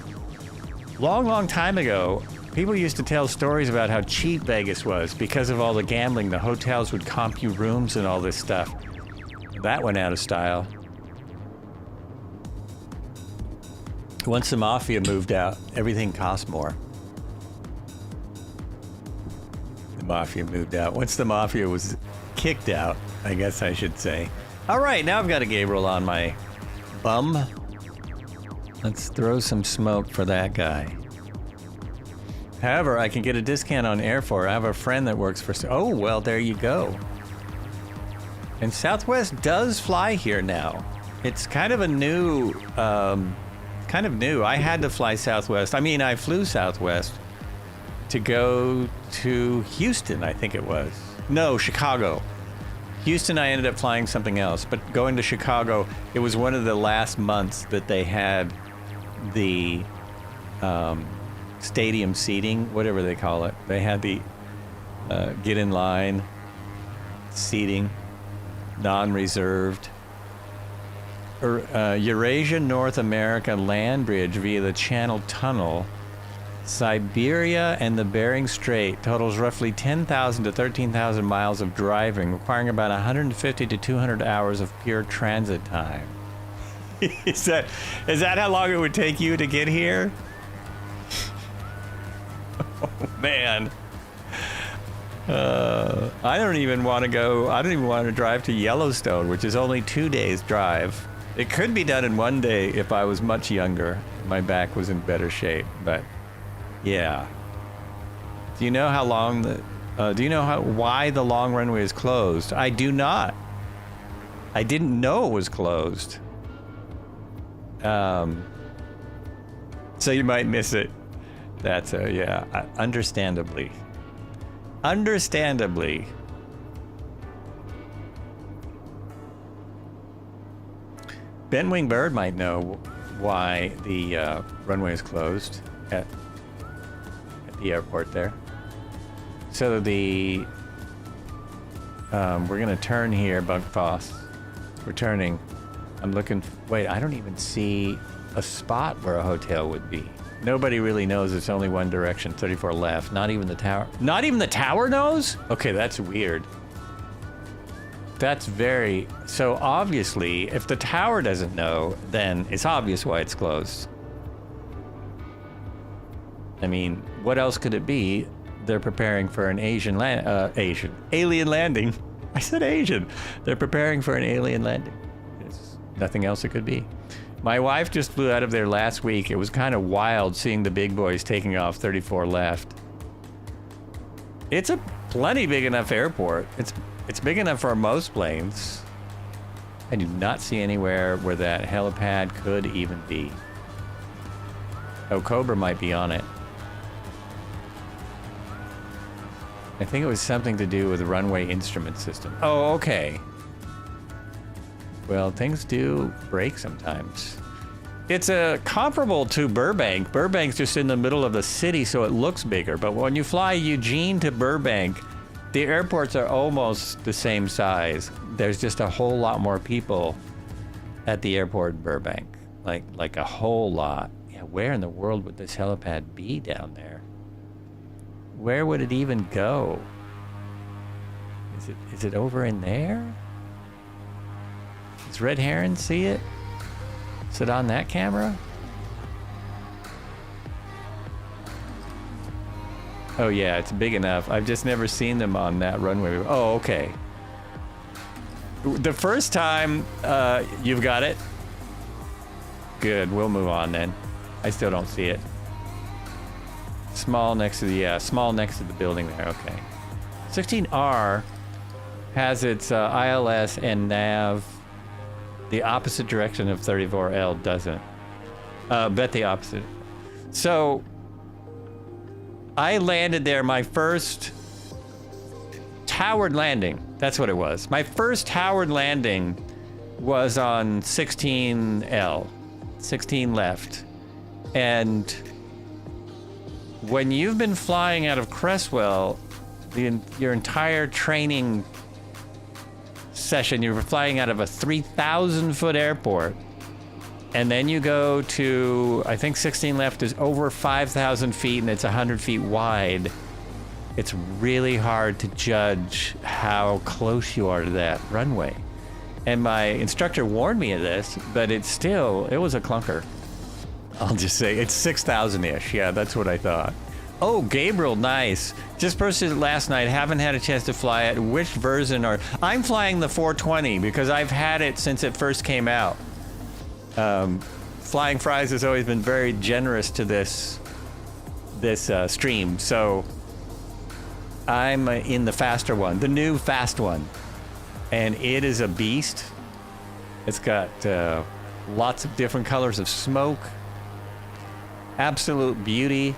Long time ago, people used to tell stories about how cheap Vegas was because of all the gambling. The hotels would comp you rooms and all this stuff. That went out of style. Once the mafia moved out, everything cost more. The mafia moved out. Once the mafia was kicked out, I guess I should say. All right, now I've got a Gabreil on my bum. Let's throw some smoke for that guy. However, I can get a discount on Airfare. I have a friend that works for... Oh, well, there you go. And Southwest does fly here now. It's kind of a new... kind of new. I had to fly Southwest. I mean, I flew Southwest to go to Houston, I think it was. No, Chicago. Houston, I ended up flying something else. But going to Chicago, it was one of the last months that they had the stadium seating, whatever they call it. They had the get in line seating, non-reserved. Eurasia North America land bridge via the Channel Tunnel, Siberia and the Bering Strait totals roughly 10,000 to 13,000 miles of driving, requiring about 150 to 200 hours of pure transit time. Is that how long it would take you to get here? Oh man. I don't even want to drive to Yellowstone, which is only 2 days drive. It could be done in 1 day if I was much younger. My back was in better shape, but yeah. Do you know how long why the long runway is closed? I do not. I didn't know it was closed. So you might miss it. That's understandably. Understandably. Ben Wing Bird might know why the runway is closed at the airport there. So we're gonna turn here, Bunk Foss. We're turning. I'm looking, wait, I don't even see a spot where a hotel would be. Nobody really knows it's only one direction, 34 left. Not even the tower. Not even the tower knows? Okay, that's weird. That's so obviously, if the tower doesn't know, then it's obvious why it's closed. I mean, what else could it be? They're preparing for an alien landing. I said Asian. They're preparing for an alien landing. There's nothing else it could be. My wife just flew out of there last week. It was kind of wild seeing the big boys taking off 34 left. It's a plenty big enough airport. It's big enough for most planes. I do not see anywhere where that helipad could even be. Oh, Cobra might be on it. I think it was something to do with the runway instrument system. Oh, okay. Well, things do break sometimes. It's comparable to Burbank. Burbank's just in the middle of the city, so it looks bigger. But when you fly Eugene to Burbank, the airports are almost the same size. There's just a whole lot more people at the airport in Burbank. Like a whole lot. Yeah, where in the world would this helipad be down there? Where would it even go? Is it over in there? Does Red Heron see it? Is it on that camera? Oh yeah, it's big enough. I've just never seen them on that runway. Oh, okay. The first time, you've got it? Good, we'll move on then. I still don't see it. Small next to the building there, okay. 16R has its ILS and nav the opposite direction of 34L doesn't. Bet the opposite. So, I landed there, my first towered landing. That's what it was. My first towered landing was on 16L, 16 left. And when you've been flying out of Cresswell, your entire training session, you're flying out of a 3,000-foot airport, and then you go to, I think 16 left is over 5,000 feet and it's 100 feet wide. It's really hard to judge how close you are to that runway. And my instructor warned me of this, but it was a clunker. I'll just say it's 6,000-ish. Yeah, that's what I thought. Oh, Gabreil, nice. Just posted it last night. Haven't had a chance to fly it. Which version are... I'm flying the 420 because I've had it since it first came out. Flying Fries has always been very generous to this stream, so I'm in the faster one, the new fast one. And it is a beast. It's got lots of different colors of smoke. Absolute beauty.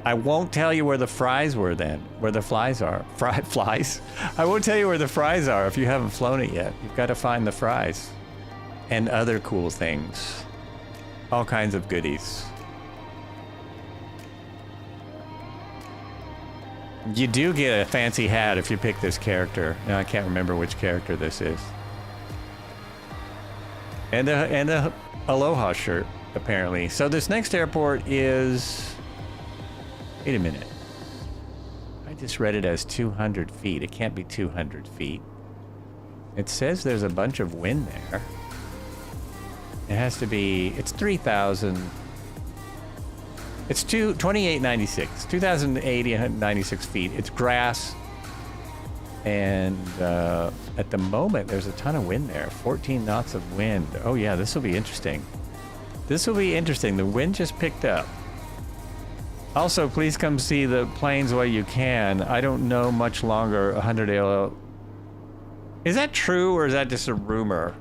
I won't tell you where the fries were then, where the flies are. Flies? I won't tell you where the fries are if you haven't flown it yet. You've got to find the fries. And other cool things. All kinds of goodies. You do get a fancy hat if you pick this character. Now I can't remember which character this is. And a Aloha shirt, apparently. So this next airport is... Wait a minute. I just read it as 200 feet. It can't be 200 feet. It says there's a bunch of wind there. It has to be... It's 3,000... It's 2896. 2,096 feet. It's grass. And at the moment, there's a ton of wind there. 14 knots of wind. Oh yeah, this will be interesting. This will be interesting. The wind just picked up. Also, please come see the planes while you can. I don't know much longer. 100 AL. Is that true or is that just a rumor?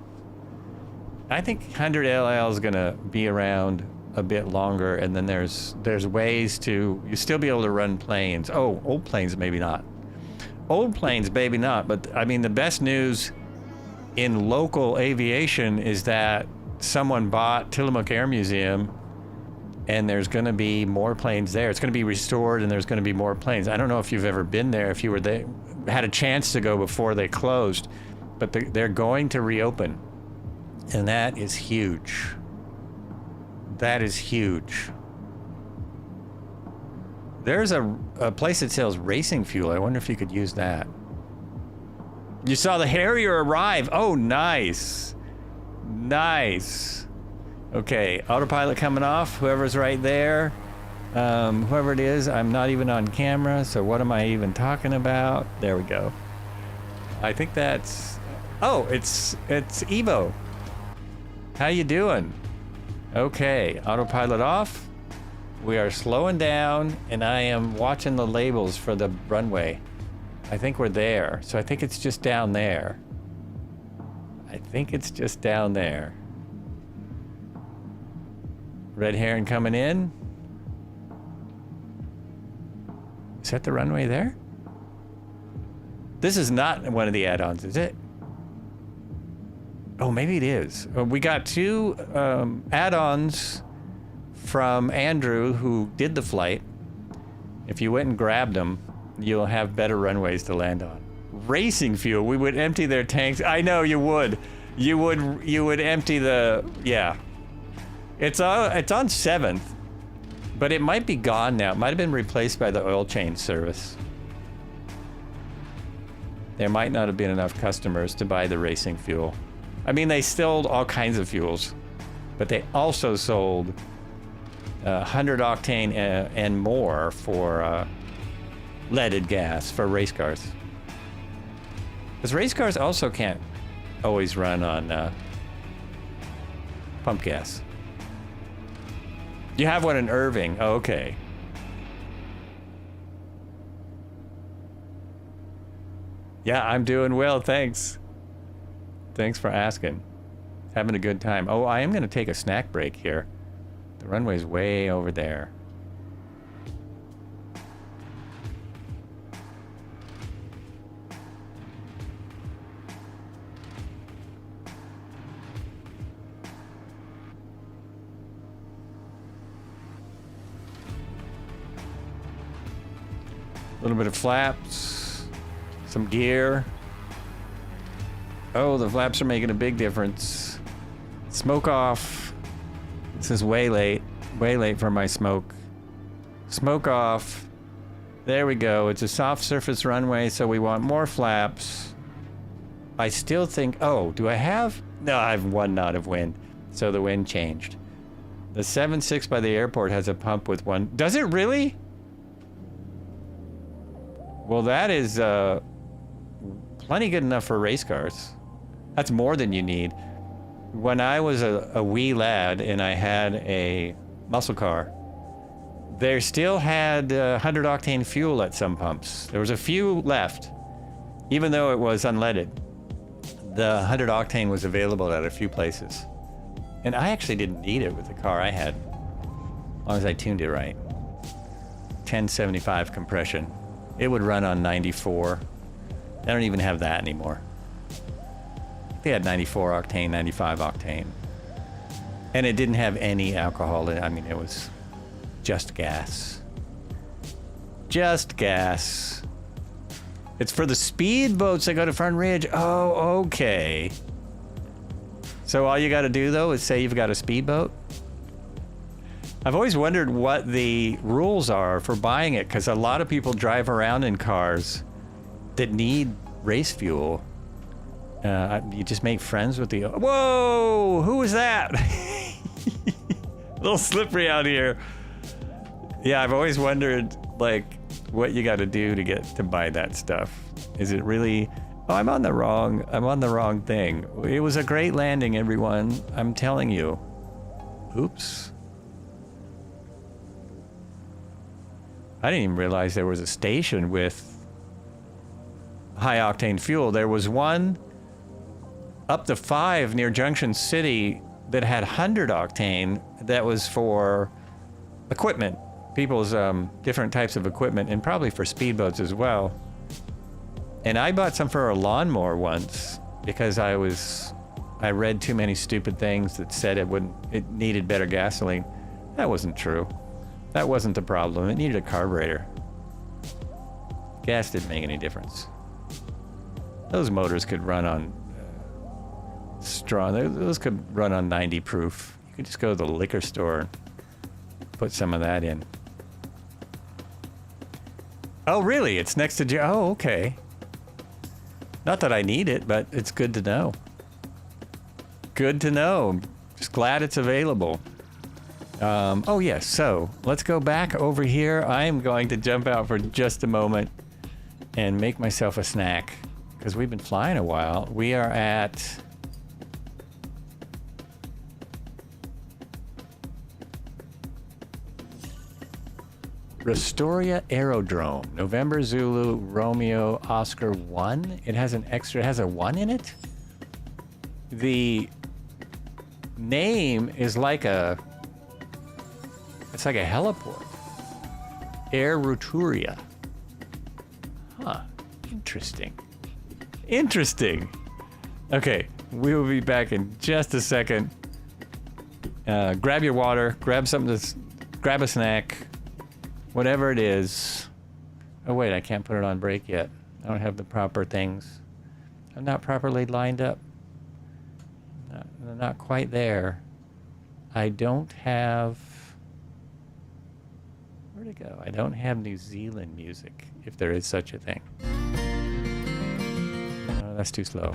I think 100 LL is gonna be around a bit longer, and then there's ways to you still be able to run planes. Oh, old planes maybe not. Old planes maybe not. But I mean, the best news in local aviation is that someone bought Tillamook Air Museum, and there's going to be more planes there. It's going to be restored, and there's going to be more planes. I don't know if you've ever been there, if you were there, had a chance to go before they closed, but they're going to reopen. And that is huge. That is huge. There's a place that sells racing fuel. I wonder if you could use that. You saw the Harrier arrive. Oh, nice. Nice. Okay, autopilot coming off. Whoever's right there. Whoever it is, I'm not even on camera, so what am I even talking about? There we go. I think that's... Oh, it's Evo. How you doing? Okay, autopilot off. We are slowing down, and I am watching the labels for the runway. I think we're there, so I think it's just down there. I think it's just down there. Red heron coming in. Is that the runway there? This is not one of the add-ons, is it? Oh, maybe it is. We got two add-ons from Andrew, who did the flight. If you went and grabbed them, you'll have better runways to land on. Racing fuel, we would empty their tanks. I know you would. You would empty the, yeah. It's on 7th, but it might be gone now. It might have been replaced by the oil change service. There might not have been enough customers to buy the racing fuel. I mean, they sold all kinds of fuels, but they also sold 100 octane and more for leaded gas for race cars. Because race cars also can't always run on pump gas. You have one in Irving. Oh, okay. Yeah, I'm doing well, thanks. Thanks for asking. Having a good time. Oh, I am going to take a snack break here. The runway's way over there. A little bit of flaps, some gear. Oh, the flaps are making a big difference. Smoke off. This is way late for my smoke. Smoke off. There we go. It's a soft surface runway, so we want more flaps. I still think, oh, do I have? No, I have 1 knot of wind, so the wind changed. The 7.6 by the airport has a pump with 1. Does it really? Well, that is plenty good enough for race cars. That's more than you need. When I was a wee lad and I had a muscle car, they still had 100 octane fuel at some pumps. There was a few left, even though it was unleaded. The 100 octane was available at a few places. And I actually didn't need it with the car I had, as long as I tuned it right. 1075 compression. It would run on 94. I don't even have that anymore. They had 94 octane, 95 octane. And it didn't have any alcohol in it. I mean, it was just gas. Just gas. It's for the speedboats that go to Front Ridge. Oh, okay. So all you got to do, though, is say you've got a speedboat? I've always wondered what the rules are for buying it, because a lot of people drive around in cars that need race fuel. You just make friends with the... Whoa! Who was that? A little slippery out here. Yeah, I've always wondered, like, what you got to do to get to buy that stuff. Is it really... Oh, I'm on the wrong thing. It was a great landing, everyone. I'm telling you. Oops. I didn't even realize there was a station with high octane fuel. There was one up to 5 near Junction City that had 100 octane that was for equipment, people's different types of equipment, and probably for speedboats as well. And I bought some for a lawnmower once because I read too many stupid things that said it needed better gasoline. That wasn't true. That wasn't the problem. It needed a carburetor. Gas didn't make any difference. Those motors could run on strong. Those could run on 90 proof. You could just go to the liquor store and put some of that in. Oh, really? It's next to... Oh, okay. Not that I need it, but it's good to know. Good to know. Just glad it's available. Oh yes, so let's go back over here. I am going to jump out for just a moment and make myself a snack because we've been flying a while. We are at Restoria Aerodrome, November Zulu Romeo Oscar 1. It has a 1 in it? The name is like it's like a heliport. Air Ruturia. Huh. Interesting. Okay, we will be back in just a second. Grab your water, grab a snack, whatever it is. Oh wait, I can't put it on break yet. I don't have the proper things. I'm not properly lined up. Not quite there. I don't have... Where'd it go? I don't have New Zealand music, if there is such a thing. No, that's too slow.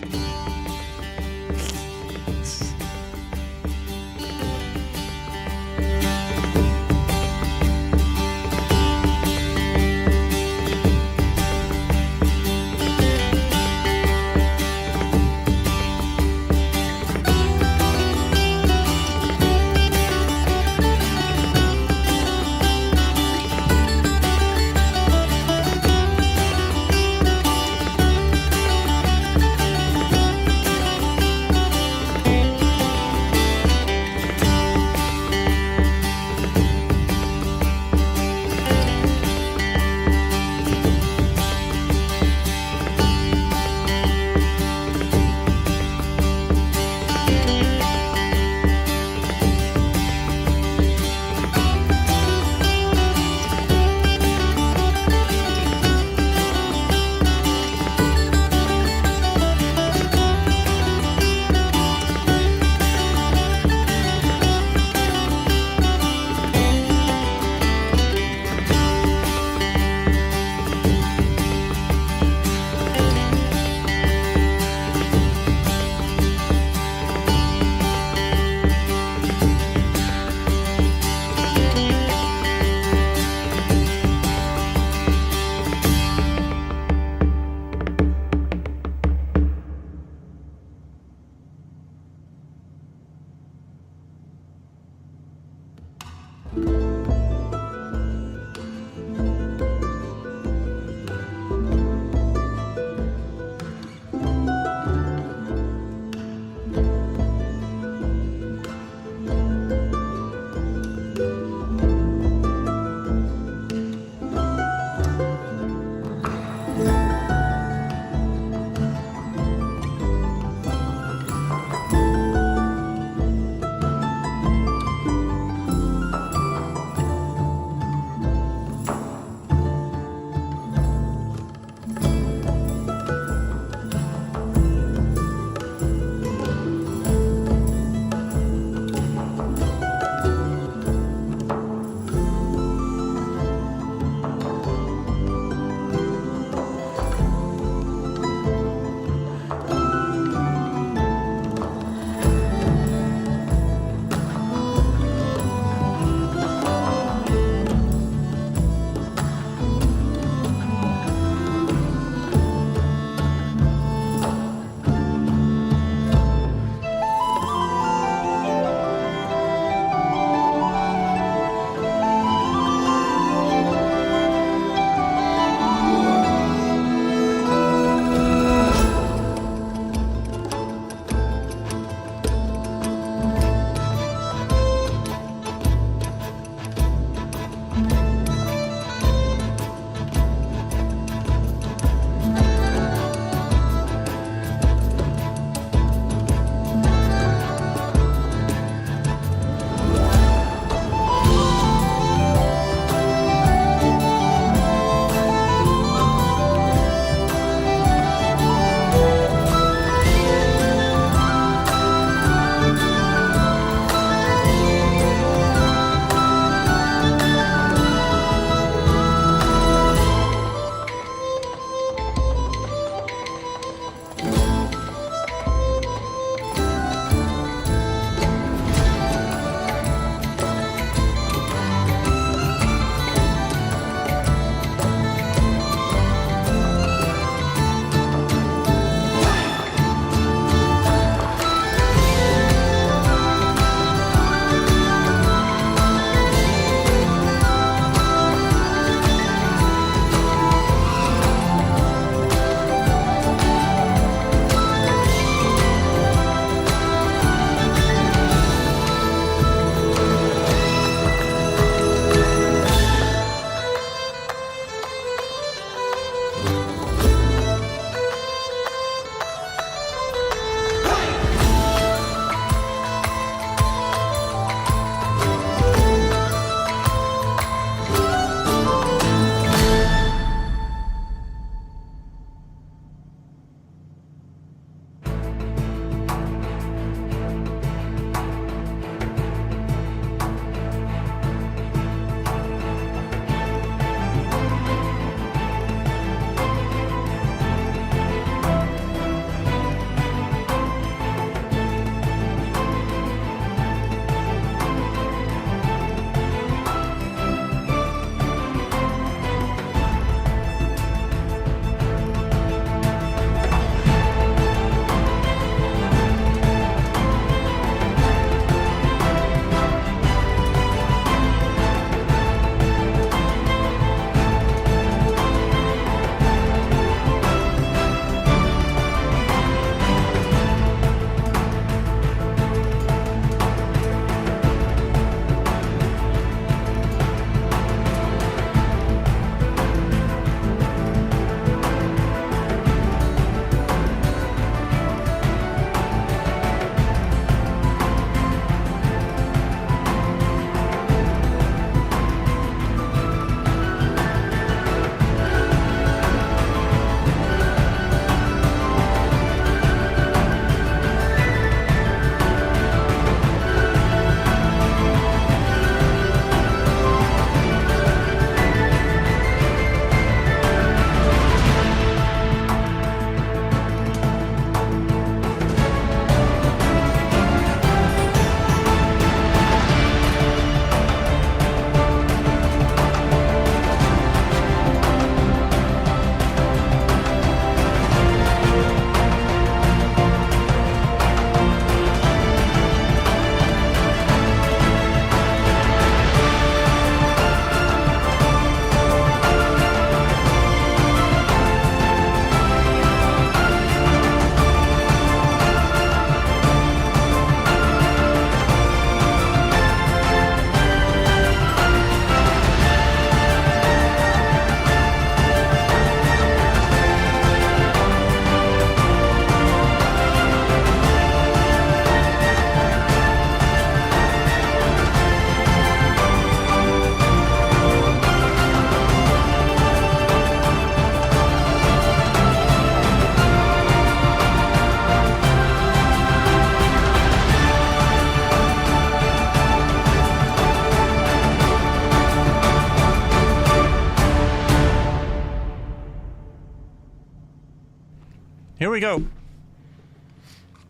Here we go.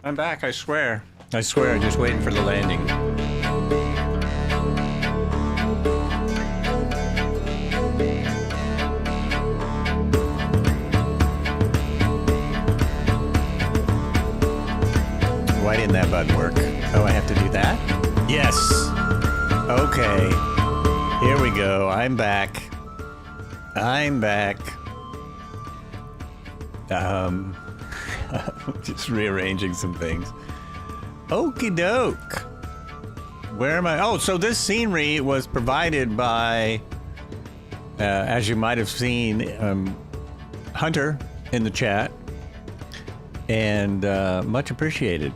I'm back, I swear. I swear, just waiting for the landing. Why didn't that button work? Oh, I have to do that? Yes. Okay. Here we go. I'm back. I'm back. Just rearranging some things. Okie doke. Where am I? Oh, so this scenery was provided by, as you might have seen, Hunter in the chat, and much appreciated.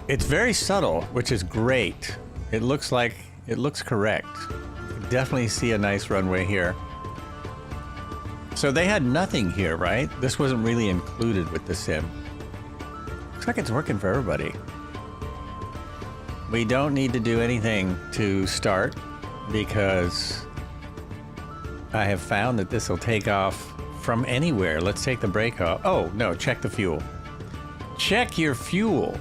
It's very subtle, which is great. It looks correct. You can definitely see a nice runway here. So they had nothing here, right? This wasn't really included with the sim. Looks like it's working for everybody. We don't need to do anything to start because I have found that this will take off from anywhere. Let's take the brake off. Oh, no, check the fuel. Check your fuel.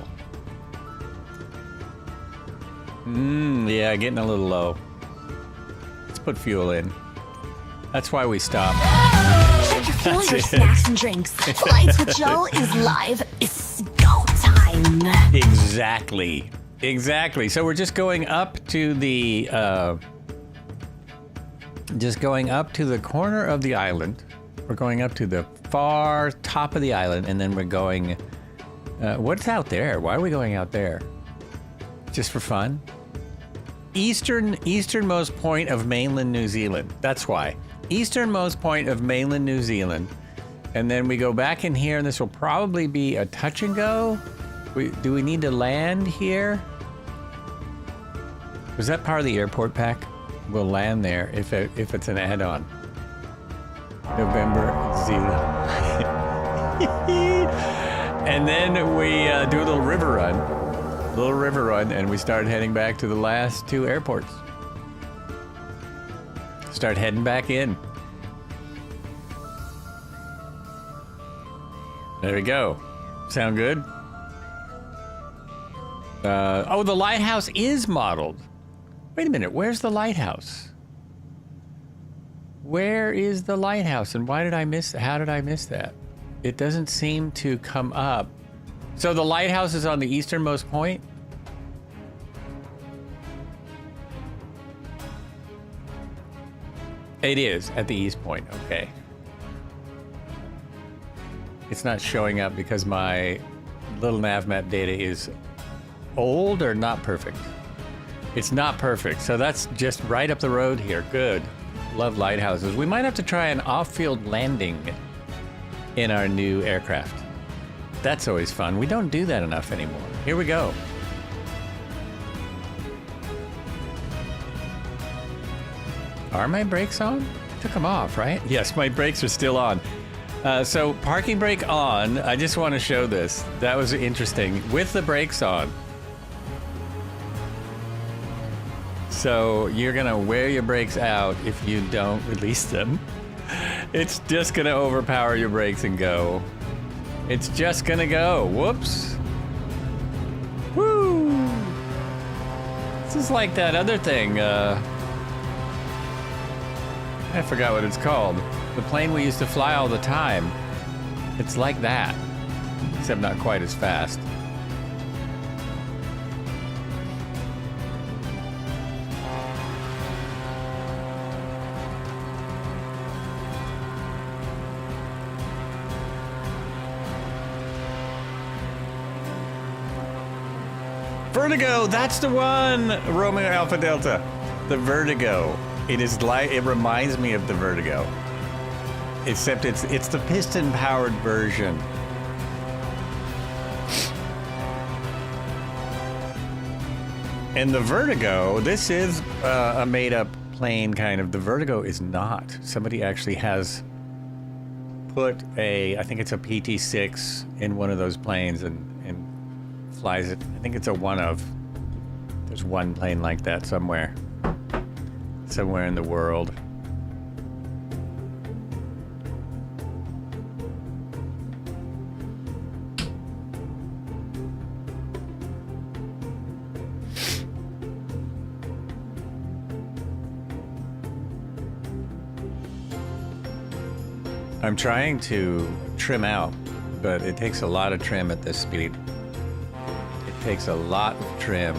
Yeah, getting a little low. Let's put fuel in. That's why we stopped. Check your fuel, your snacks and drinks. Flights with Joe is live. It's go time. Exactly. Exactly. So we're just going up to the corner of the island. We're going up to the far top of the island, and then we're going. What's out there? Why are we going out there? Just for fun? Easternmost point of mainland New Zealand. That's why. Easternmost point of mainland New Zealand. And then we go back in here, and this will probably be a touch and go. Do we need to land here? Was that part of the airport pack? We'll land there if it's an add-on. November, Zealand. And then we do a little river run, and we start heading back to the last two airports. Start heading back in. There we go. Sound good? Oh, the lighthouse is modeled. Wait a minute, where's the lighthouse? Where is the lighthouse, and how did I miss that? It doesn't seem to come up. So the lighthouse is on the easternmost point? It is at the east point, okay. It's not showing up because my little nav map data is old or not perfect. It's not perfect, so that's just right up the road here. Good. Love lighthouses. We might have to try an off-field landing in our new aircraft. That's always fun. We don't do that enough anymore. Here we go. Are my brakes on? Took them off, right? Yes, my brakes are still on. So parking brake on. I just want to show this. That was interesting. With the brakes on. So you're gonna wear your brakes out if you don't release them. It's just gonna overpower your brakes and go. It's just gonna go. Whoops. Woo! This is like that other thing. I forgot what it's called. The plane we used to fly all the time. It's like that, except not quite as fast. Vertigo, that's the one! Romeo Alpha Delta. The Vertigo. It reminds me of the Vertigo. Except it's the piston-powered version. And the Vertigo, this is a made-up plane, kind of. The Vertigo is not. Somebody actually has put I think it's a PT-6 in one of those planes and flies it. I think it's there's one plane like that somewhere in the world. I'm trying to trim out, but it takes a lot of trim at this speed. It takes a lot of trim.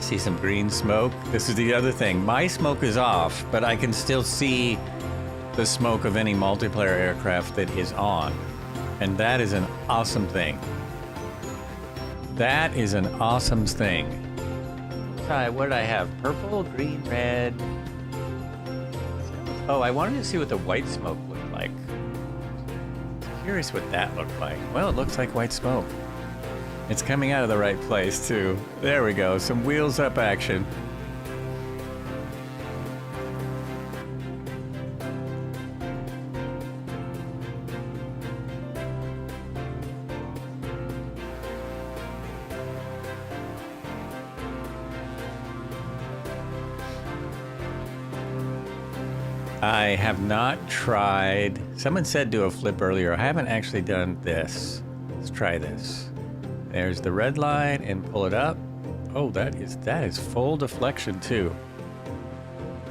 See some green smoke? This is the other thing. My smoke is off, but I can still see the smoke of any multiplayer aircraft that is on. And that is an awesome thing. That is an awesome thing. What did I have? Purple, green, red. Oh, I wanted to see what the white smoke looked like. Curious what that looked like. Well, it looks like white smoke. It's coming out of the right place, too. There we go. Some wheels up action. I have not tried. Someone said do a flip earlier. I haven't actually done this. Let's try this. There's the red line and pull it up. Oh, that is full deflection too.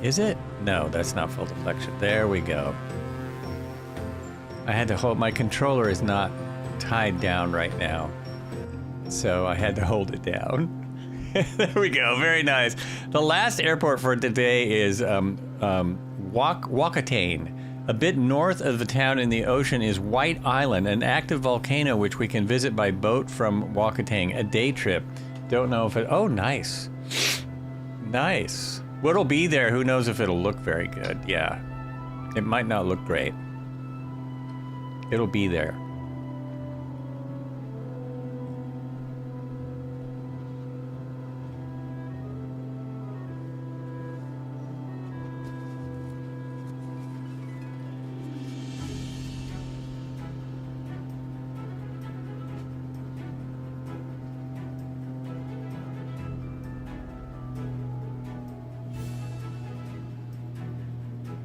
Is it? No, that's not full deflection. There we go. I had to hold, my controller is not tied down right now, so I had to hold it down. There we go, very nice. The last airport for today is Wellington. A bit north of the town in the ocean is White Island, an active volcano which we can visit by boat from Wellington. A day trip. Don't know if it... Oh, nice. Nice. What'll be there, who knows if it'll look very good. Yeah. It might not look great. It'll be there.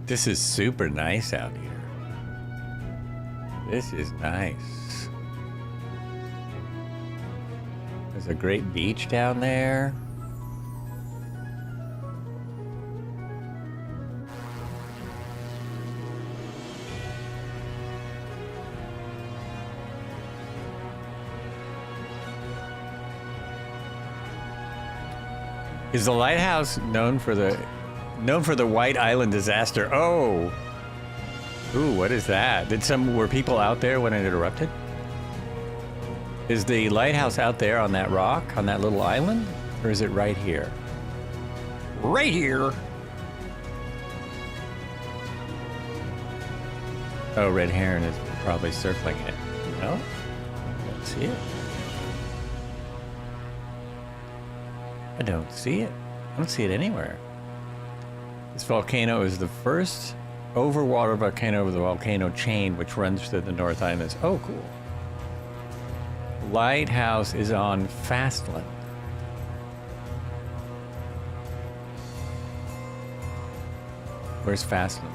This is super nice out here. This is nice. There's a great beach down there. Is the lighthouse known for the White Island disaster? Oh. Ooh, what is that? Were people out there when it erupted? Is the lighthouse out there on that rock, on that little island? Or is it right here? Right here! Oh, Red Heron is probably circling it. No? I don't see it. I don't see it. I don't see it anywhere. This volcano is the first overwater volcano of the volcano chain, which runs through the North Islands. Oh, cool. Lighthouse is on Fastland. Where's Fastland?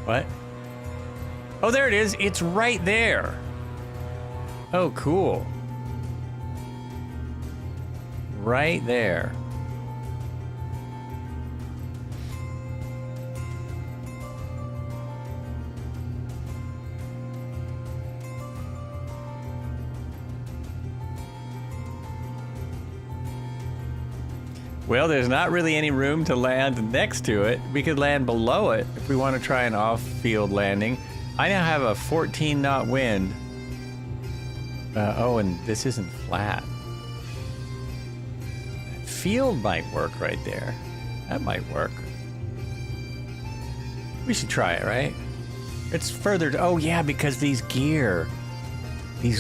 What? Oh, there it is. It's right there. Oh, cool. Right there. Well, there's not really any room to land next to it. We could land below it if we want to try an off-field landing. I now have a 14-knot wind. Oh, and this isn't flat. Field might work right there. That might work. We should try it, right? It's further to, oh yeah, because these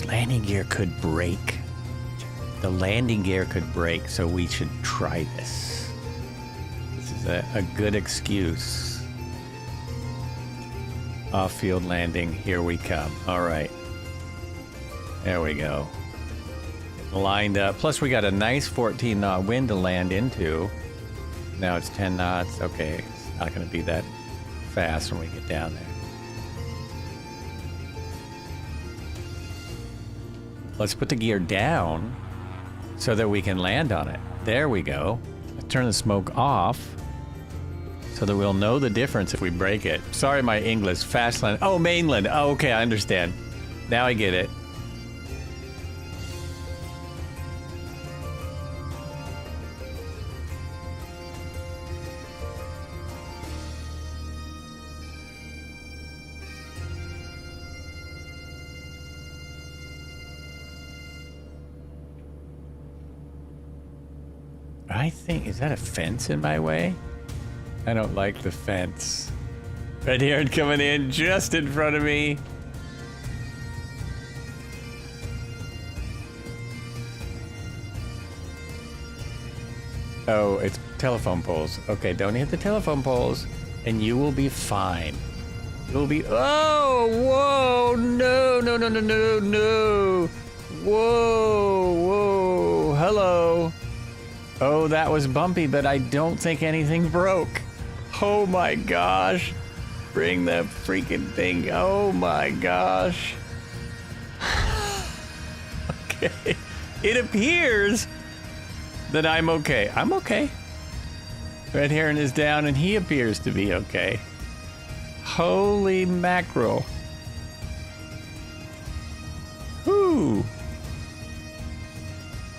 landing gear could break. The landing gear could break, so we should try this. This is a good excuse. Off-field landing, here we come. All right. There we go. Lined up. Plus, we got a nice 14-knot wind to land into. Now it's 10 knots. Okay, it's not going to be that fast when we get down there. Let's put the gear down so that we can land on it. There we go. Let's turn the smoke off. so that we'll know the difference if we break it. Sorry, my English. Fastland. Oh, mainland. Oh, okay, I understand. Now I get it. I think, is that a fence in my way? I don't like the fence. Red heron coming in just in front of me. Oh, it's telephone poles. Okay, don't hit the telephone poles and you will be fine. You'll be, oh, whoa, no, no, no, no, no, no. Whoa, whoa, hello. Oh, that was bumpy, but I don't think anything broke. Oh my gosh. Bring that freaking thing. Oh my gosh. Okay. It appears that I'm okay. I'm okay. Red heron is down and he appears to be okay. Holy mackerel. Whew.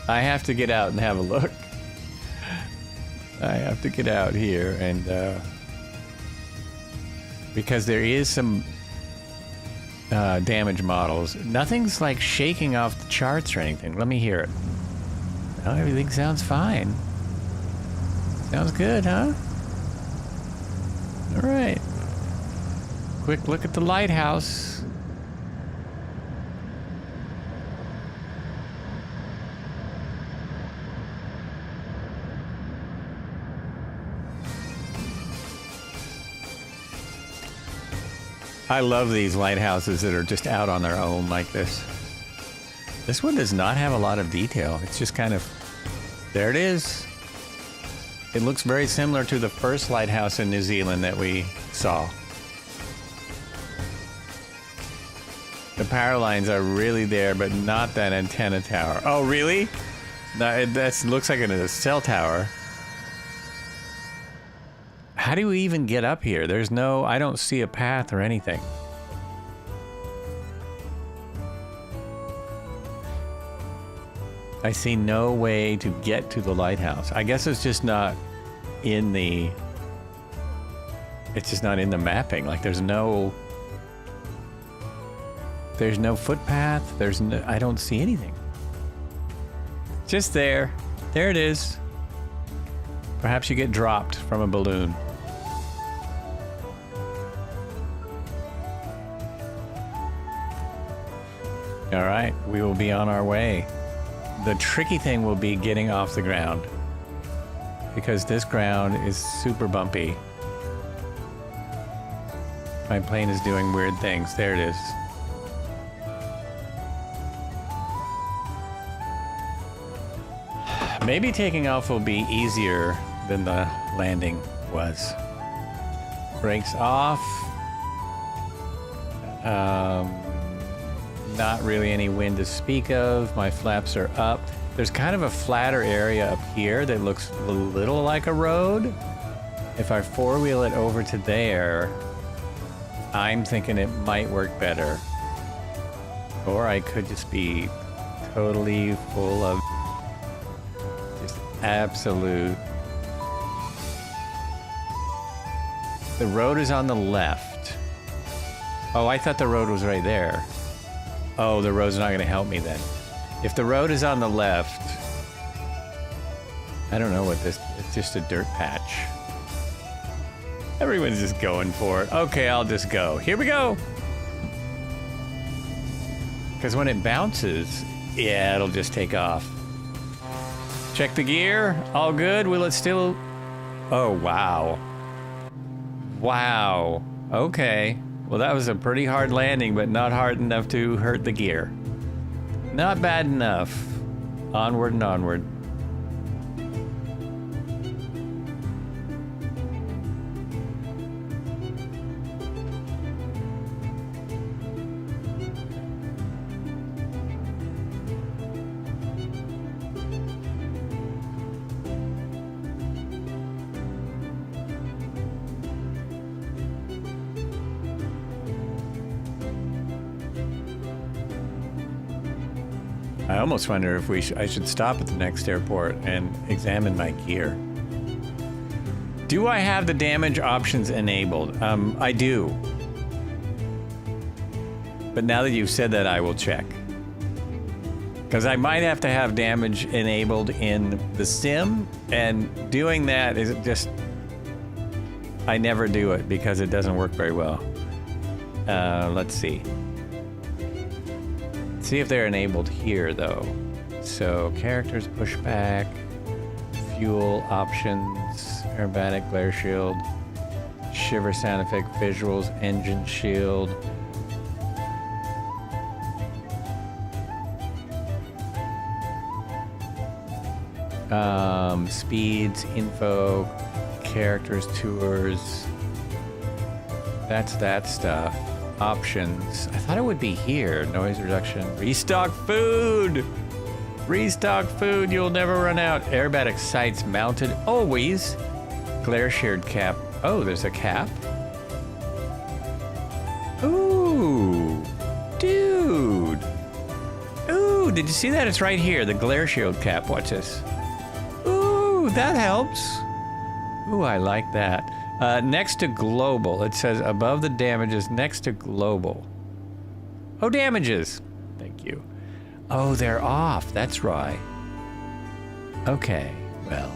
I have to get out and have a look. I have to get out here and because there is some damage models. Nothing's like shaking off the charts or anything. Let me hear it. No, everything sounds fine. Sounds good, huh? All right. Quick look at the lighthouse. I love these lighthouses that are just out on their own like this. This one does not have a lot of detail. It's just kind of, there it is. It looks very similar to the first lighthouse in New Zealand that we saw. The power lines are really there, but not that antenna tower. Oh, really? That looks like a cell tower. How do we even get up here? There's no, I don't see a path or anything. I see no way to get to the lighthouse. I guess it's just not in the, it's just not in the mapping. Like there's no footpath. There's no, I don't see anything. Just there. There it is. Perhaps you get dropped from a balloon. All right, we will be on our way. The tricky thing will be getting off the ground because this ground is super bumpy. My plane is doing weird things. There it is. Maybe taking off will be easier than the landing was. Brakes off. Not really any wind to speak of. My flaps are up. There's kind of a flatter area up here that looks a little like a road. If I four-wheel it over to there, I'm thinking it might work better. Or I could just be totally full of just absolute. The road is on the left. Oh, I thought the road was right there. Oh, the road's not going to help me then. If the road is on the left, I don't know what this, it's just a dirt patch. Everyone's just going for it. Okay, I'll just go. Here we go. Because when it bounces, yeah, it'll just take off. Check the gear. All good. Will it still? Oh, wow. Wow. Okay. Well, that was a pretty hard landing, but not hard enough to hurt the gear. Not bad enough. Onward and onward. I almost wonder if I should stop at the next airport and examine my gear. Do I have the damage options enabled? I do. But now that you've said that, I will check. Because I might have to have damage enabled in the sim, and doing that is just... I never do it because it doesn't work very well. Let's see. See if they're enabled here, though. So, characters, pushback, fuel options, aerobatic, glare shield, shiver sound effect, visuals, engine shield. Speeds, info, characters, tours. That's that stuff. Options. I thought it would be here. Noise reduction. Restock food! Restock food. You'll never run out. Aerobatic sights mounted always. Glare shared cap. Oh, there's a cap. Ooh. Dude. Ooh, did you see that? It's right here. The glare shield cap. Watch this. Ooh, that helps. Ooh, I like that. Next to global, it says above the damages, next to global. Oh, damages. Thank you. Oh, they're off. That's right. Okay. Well,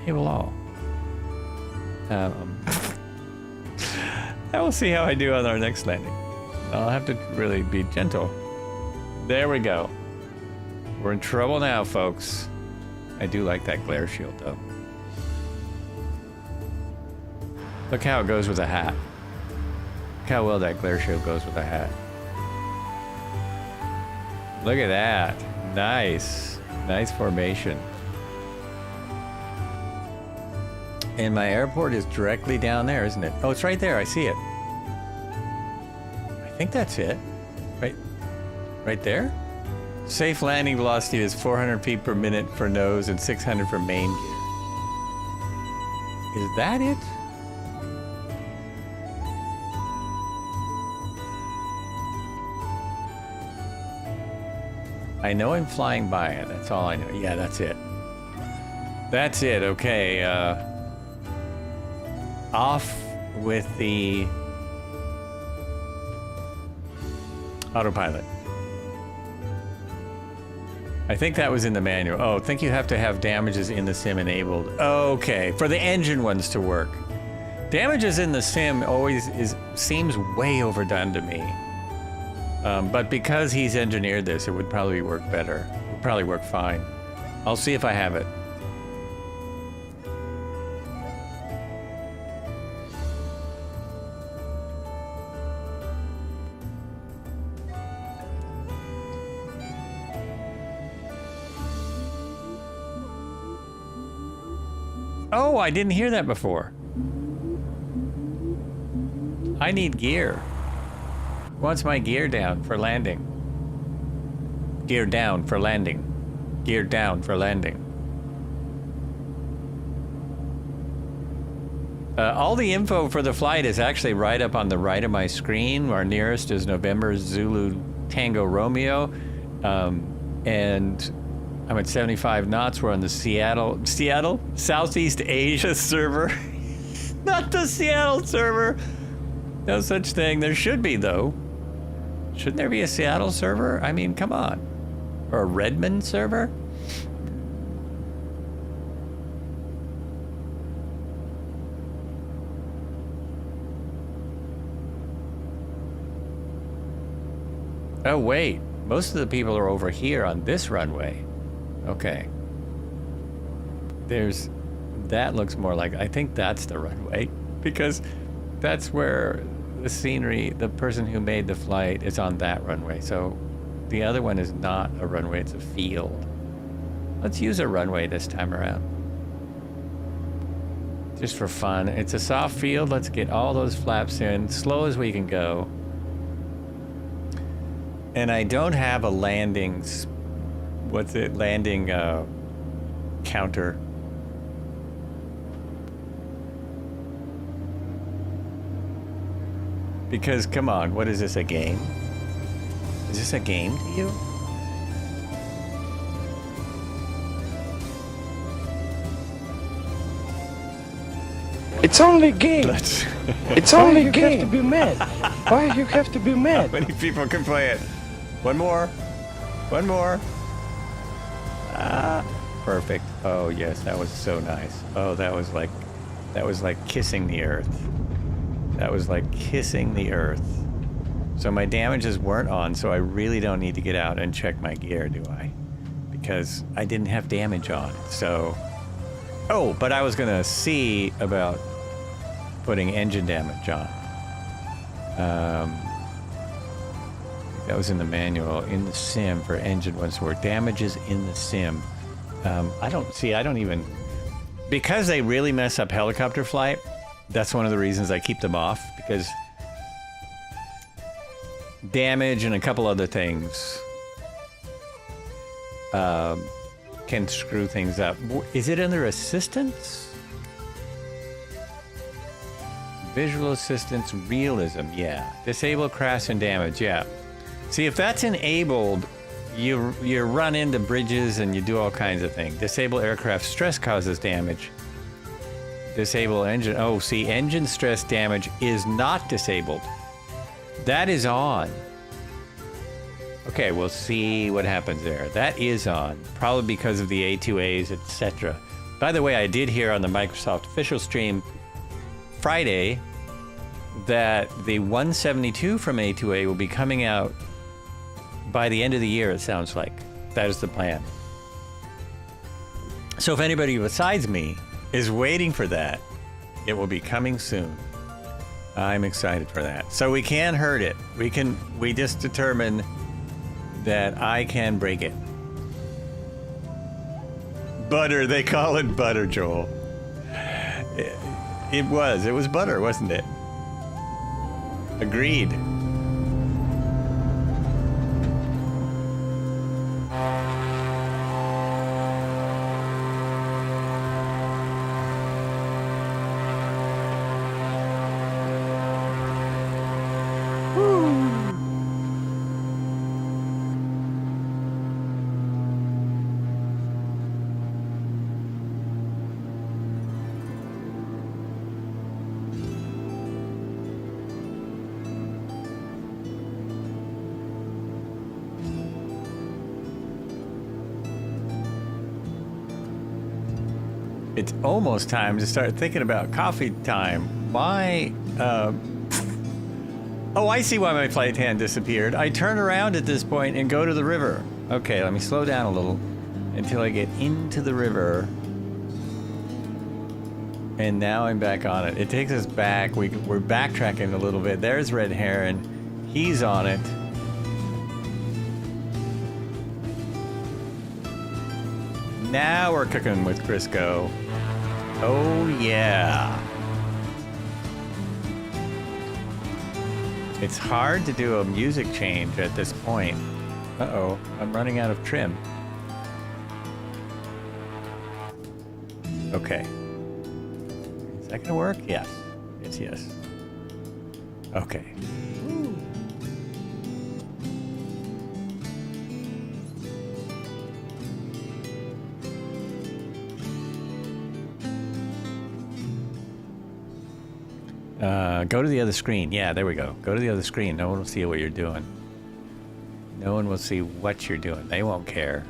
enable all. I will see how I do on our next landing. I'll have to really be gentle. There we go. We're in trouble now, folks. I do like that glare shield, though. Look how it goes with a hat. Look how well that glare shield goes with a hat. Look at that. Nice. Nice formation. And my airport is directly down there, isn't it? Oh, it's right there. I see it. I think that's it. Right there? Safe landing velocity is 400 feet per minute for nose and 600 for main gear. Is that it? I know I'm flying by it. That's all I know. Yeah, that's it. That's it. Okay. Off with the autopilot. I think that was in the manual. Oh, I think you have to have damages in the sim enabled. Okay, for the engine ones to work. Damages in the sim always seems way overdone to me. But because he's engineered this, it would probably work better. It would probably work fine. I'll see if I have it. Oh, I didn't hear that before. I need gear. What's my gear down for landing? Gear down for landing. Gear down for landing. All the info for the flight is actually right up on the right of my screen. Our nearest is November Zulu Tango Romeo. And I'm at 75 knots. We're on the Seattle, Southeast Asia server. Not the Seattle server. No such thing. There should be, though. Shouldn't there be a Seattle server? I mean, come on. Or a Redmond server? Oh, wait. Most of the people are over here on this runway. Okay. That looks more like, I think that's the runway. Because that's where the scenery, the person who made the flight is on that runway. So the other one is not a runway, it's a field. Let's use a runway this time around. Just for fun. It's a soft field. Let's get all those flaps in, slow as we can go. And I don't have a landing, landing counter. Because, come on, what is this, a game? Is this a game to you? It's only a game. Let's. It's only a game. You have to be mad. Why you have to be mad? How many people can play it? One more. One more. Ah, perfect. Oh yes, that was so nice. Oh, that was like kissing the earth. That was like kissing the earth. So my damages weren't on, so I really don't need to get out and check my gear, do I? Because I didn't have damage on. So, oh, but I was gonna see about putting engine damage on. That was in the manual. In the sim for engine ones were damages in the sim. I don't even, because they really mess up helicopter flight. That's one of the reasons I keep them off, because damage and a couple other things can screw things up. Is it under assistance? Visual assistance, realism, yeah. Disable crash and damage, yeah. See, if that's enabled, you run into bridges and you do all kinds of things. Disable aircraft stress causes damage. Disable engine. Oh, see, engine stress damage is not disabled. That is on. Okay, we'll see what happens there. That is on, probably because of the A2As, etc. By the way, I did hear on the Microsoft official stream Friday that the 172 from A2A will be coming out by the end of the year, it sounds like. That is the plan. So if anybody besides me is waiting for that, it will be coming soon. I'm excited for that. So we can hurt it. We just determined that I can break it. Butter, they call it butter, Joel. It was butter, wasn't it? Agreed. It's almost time to start thinking about coffee time. Oh, I see why my flight hand disappeared. I turn around at this point and go to the river. Okay, let me slow down a little until I get into the river. And now I'm back on it. It takes us back. We're backtracking a little bit. There's Red Heron. He's on it. Now we're cooking with Crisco. Oh, yeah. It's hard to do a music change at this point. Uh-oh, I'm running out of trim. Okay. Is that gonna work? Yes. Yes. Okay. Go to the other screen. Yeah, there we go. Go to the other screen. No one will see what you're doing. No one will see what you're doing. They won't care.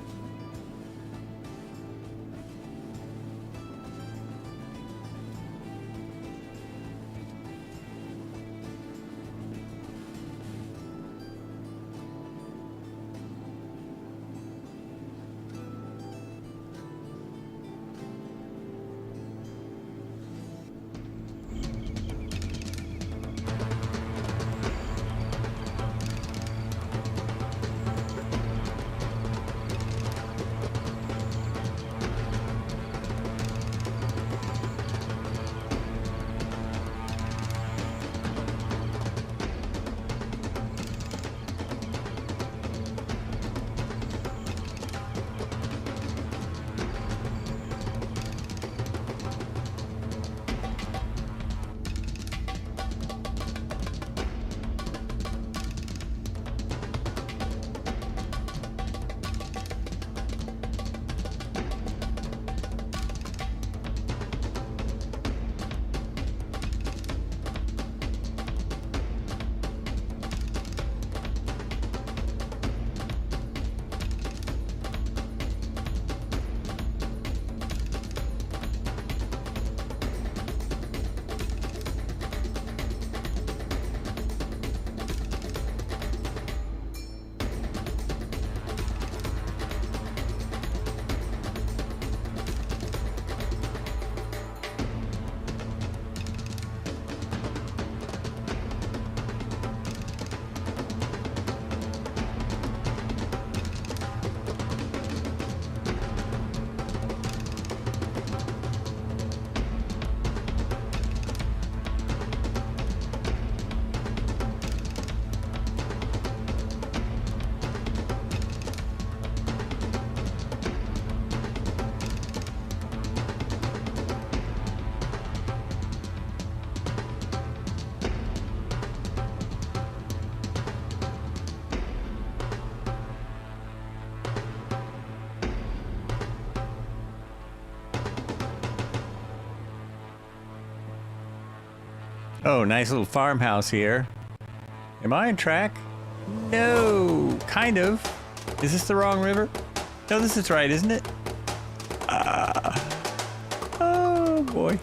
Oh, nice little farmhouse here. Am I on track? No, kind of. Is this the wrong river? No, this is right, isn't it? Oh boy.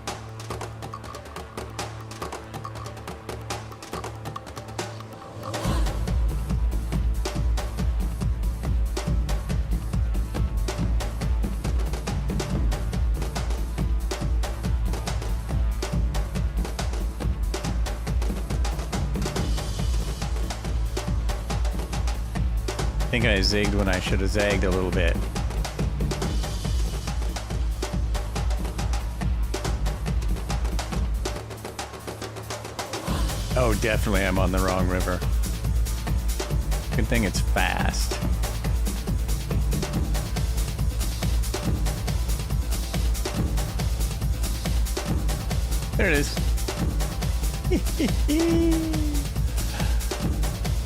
I think I zigged when I should have zagged a little bit. Oh, definitely I'm on the wrong river. Good thing it's fast. There it is.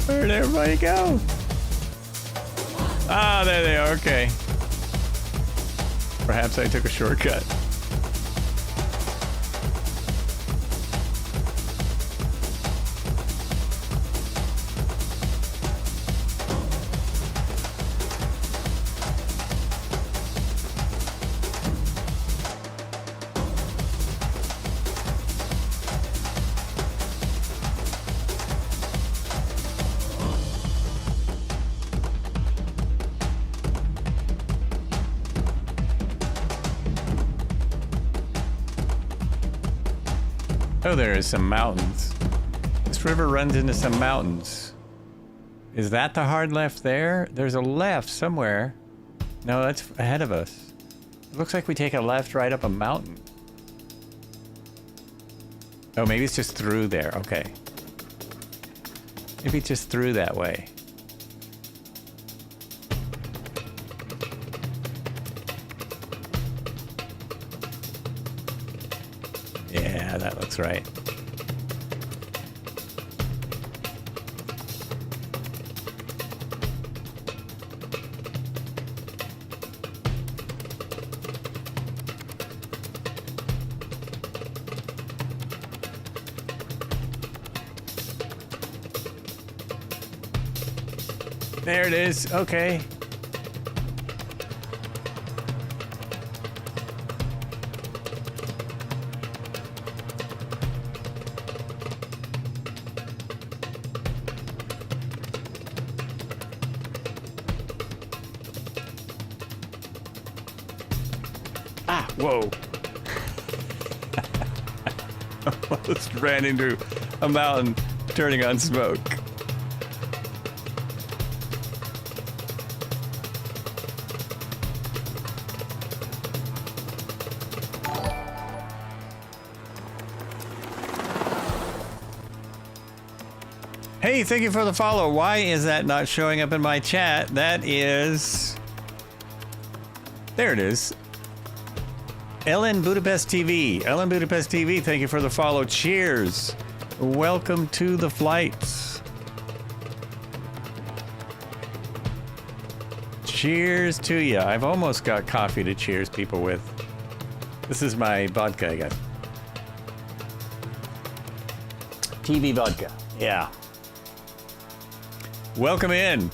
Where'd everybody go? Ah, there they are, okay. Perhaps I took a shortcut. Oh, there is some mountains. This river runs into some mountains. Is that the hard left there? There's a left somewhere. No, that's ahead of us. It looks like we take a left right up a mountain. Oh, maybe it's just through there. Okay. Maybe it's just through that way. Yeah, that looks right. There it is. Okay. Whoa. Almost ran into a mountain turning on smoke. Hey, thank you for the follow. Why is that not showing up in my chat? That is... There it is. Ellen Budapest TV. Ellen Budapest TV, thank you for the follow. Cheers. Welcome to the flights. Cheers to you. I've almost got coffee to cheers people with. This is my vodka, I got. TV vodka. Yeah. Welcome in.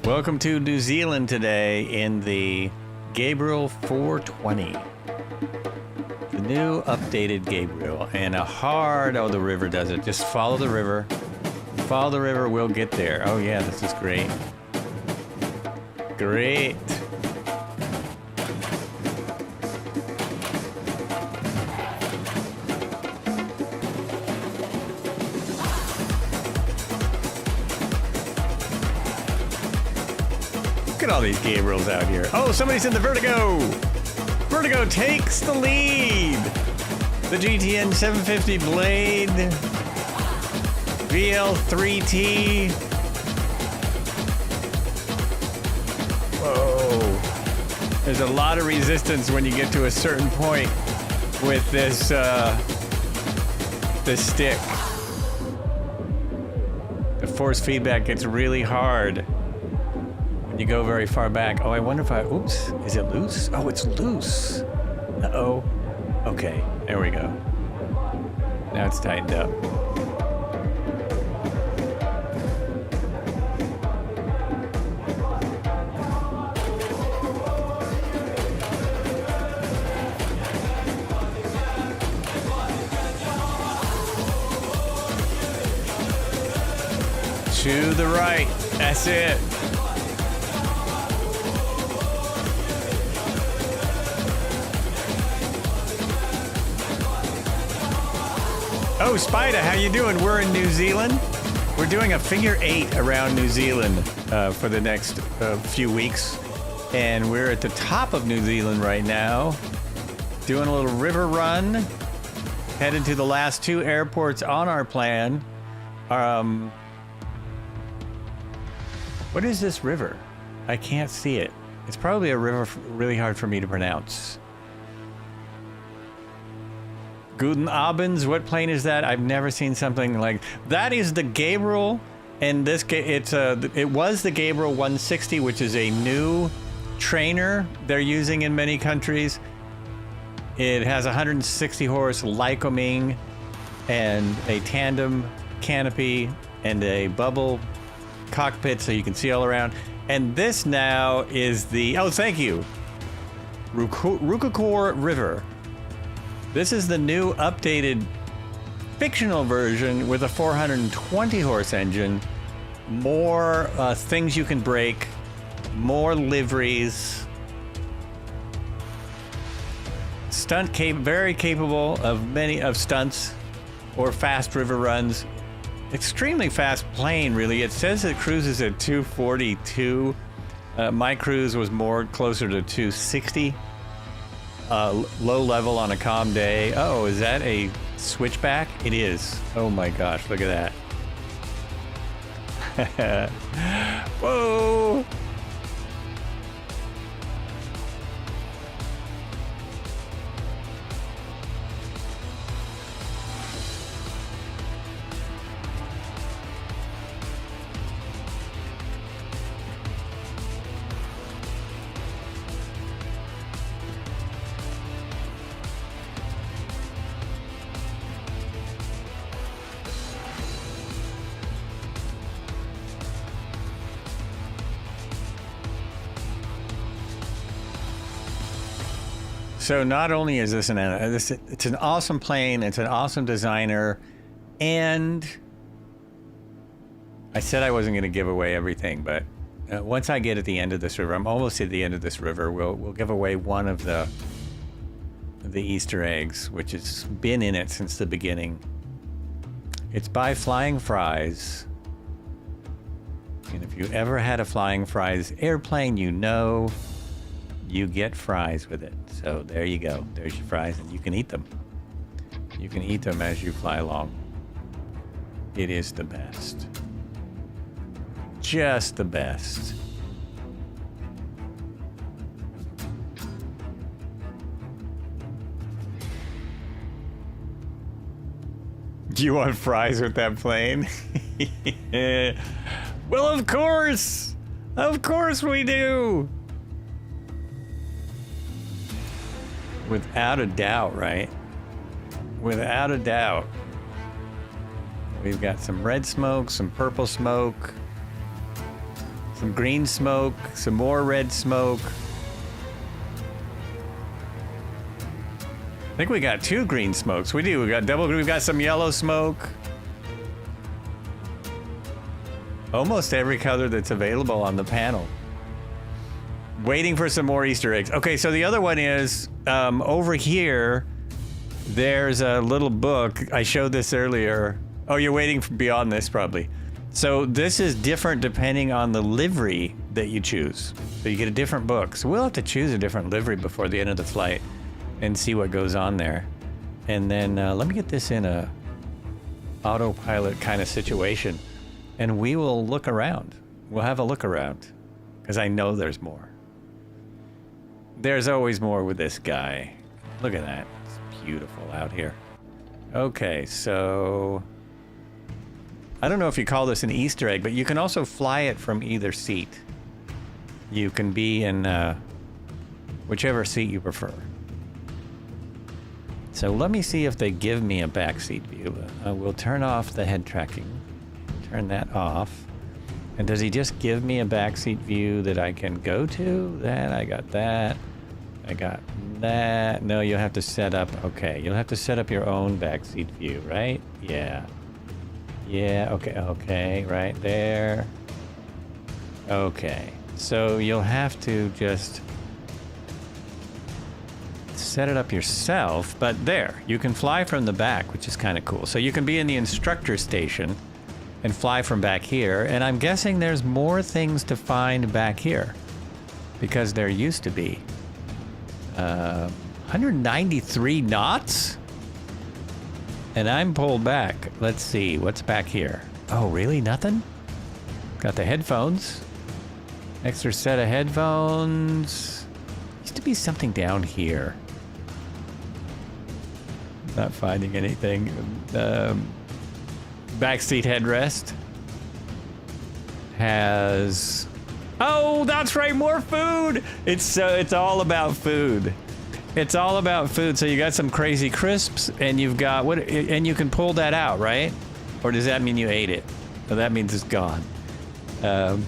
Welcome to New Zealand today in the Gabreil 420. The new updated Gabreil. And a hard, oh, the river does it. Just follow the river. Follow the river, we'll get there. Oh yeah, this is great. Great. Look at all these Gabreils out here. Oh, somebody's in the Vertigo. Vertigo takes the lead. The GTN 750 Blade. VL3T. Whoa. There's a lot of resistance when you get to a certain point with this, this stick. The force feedback gets really hard. You go very far back. Oh, I wonder if oops, is it loose? Oh, it's loose. Uh-oh. Okay, there we go. Now it's tightened up. To the right. That's it. Oh, Spider, how you doing? We're in New Zealand. We're doing a figure 8 around New Zealand for the next few weeks. And we're at the top of New Zealand right now, doing a little river run, headed to the last 2 airports on our plan. What is this river? I can't see it. It's probably a river really hard for me to pronounce. Guten Abends, what plane is that? I've never seen something like that. Is the Gabreil, and this it was the Gabreil 160, which is a new trainer they're using in many countries. It has 160 horse Lycoming and a tandem canopy and a bubble cockpit so you can see all around. And this now is the, oh, thank you, Rukakor River. This is the new updated fictional version with a 420 horse engine, more things you can break, more liveries, very capable of many of stunts or fast river runs. Extremely fast plane, really. It says it cruises at 242. My cruise was more closer to 260. Low level on a calm day. Oh, is that a switchback? It is. Oh my gosh, look at that. Whoa! So not only is this it's an awesome plane, it's an awesome designer, and I said I wasn't going to give away everything, but once I get at the end of this river, I'm almost at the end of this river, we'll give away one of the Easter eggs, which has been in it since the beginning. It's by Flying Fries, and if you ever had a Flying Fries airplane, you know you get fries with it. So there you go. There's your fries, and you can eat them. You can eat them as you fly along. It is the best. Just the best. Do you want fries with that plane? Well, of course! Of course we do! Without a doubt, right? Without a doubt. We've got some red smoke, some purple smoke, some green smoke, some more red smoke. I think we got 2 green smokes. We do. We got double. We've got some yellow smoke. Almost every color that's available on the panel. Waiting for some more Easter eggs. Okay, so the other one is over here. There's a little book. I showed this earlier. Oh, you're waiting for beyond this, probably. So this is different depending on the livery that you choose. So you get a different book. So we'll have to choose a different livery before the end of the flight and see what goes on there. And then let me get this in a autopilot kind of situation, and we will look around. We'll have a look around, because I know there's more. There's always more with this guy. Look at that. It's beautiful out here. Okay, so I don't know if you call this an Easter egg, but you can also fly it from either seat. You can be in whichever seat you prefer. So let me see if they give me a backseat view. We'll turn off the head tracking. Turn that off. And does he just give me a backseat view that I can go to? That, I got that. I got that. No, you'll have to set up, okay. You'll have to set up your own backseat view, right? Yeah. Yeah, okay, right there. Okay. So you'll have to just set it up yourself, but there, you can fly from the back, which is kind of cool. So you can be in the instructor station and fly from back here, and I'm guessing there's more things to find back here because there used to be 193 knots, and I'm pulled back. Let's see, what's back here? Oh, really? Nothing? Got the headphones. Extra set of headphones. Used to be something down here. Not finding anything. Backseat headrest has. Oh, that's right, more food. It's all about food. It's all about food. So you got some crazy crisps, and you've got what? And you can pull that out, right? Or does that mean you ate it? Well, that means it's gone. Then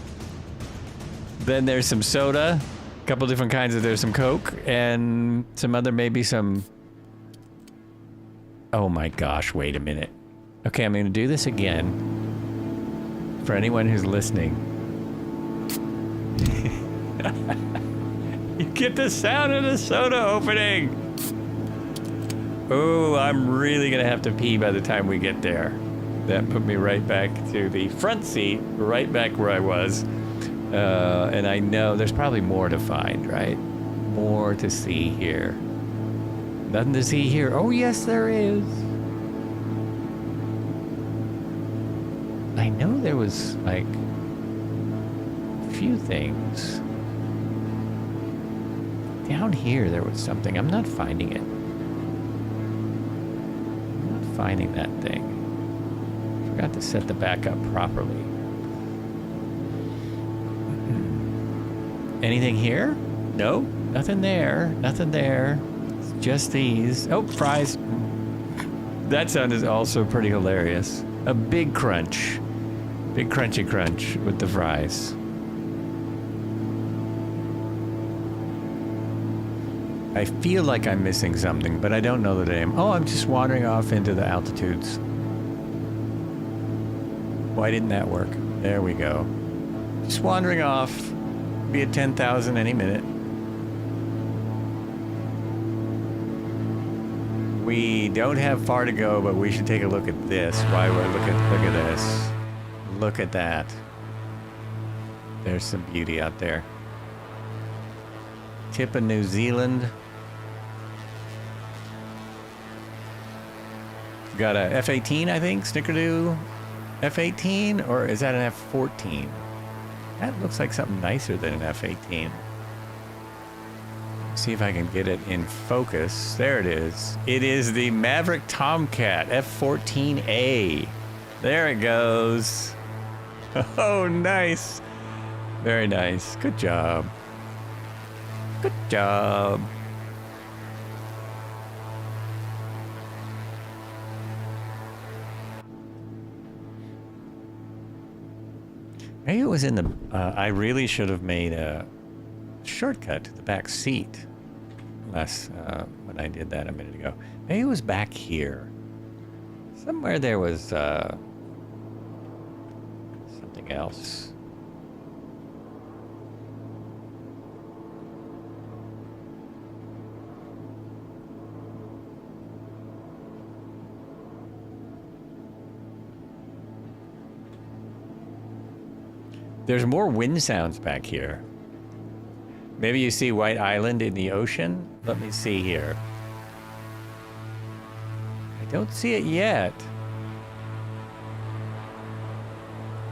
there's some soda, a couple different kinds of. There's some Coke and some other, maybe some. Oh my gosh, wait a minute. Okay, I'm gonna do this again. For anyone who's listening. You get the sound of the soda opening. Oh, I'm really gonna have to pee by the time we get there. That put me right back to the front seat, right back where I was. And I know there's probably more to find, right? More to see here. Nothing to see here. Oh, yes, there is. I know there was, like, a few things. Down here, there was something. I'm not finding it. I'm not finding that thing. Forgot to set the back up properly. Anything here? Nope. Nothing there. Nothing there. Just these. Oh, fries. That sound is also pretty hilarious. A big crunch. Big crunchy crunch with the fries. I feel like I'm missing something, but I don't know that I am. Oh, I'm just wandering off into the altitudes. Why didn't that work? There we go. Just wandering off. Be at 10,000 any minute. We don't have far to go, but we should take a look at this. Why would look at this? Look at that. There's some beauty out there. Tip of New Zealand. Got a F-18, I think. Snickerdoodle F-18, or is that an F-14? That looks like something nicer than an F-18. See if I can get it in focus. There it is. It is the Maverick Tomcat F-14A. There it goes. Oh, nice. Very nice. Good job. Good job. Maybe it was in the... I really should have made a shortcut to the back seat when I did that a minute ago. Maybe it was back here. Somewhere there was something else. There's more wind sounds back here. Maybe you see White Island in the ocean? Let me see here. I don't see it yet.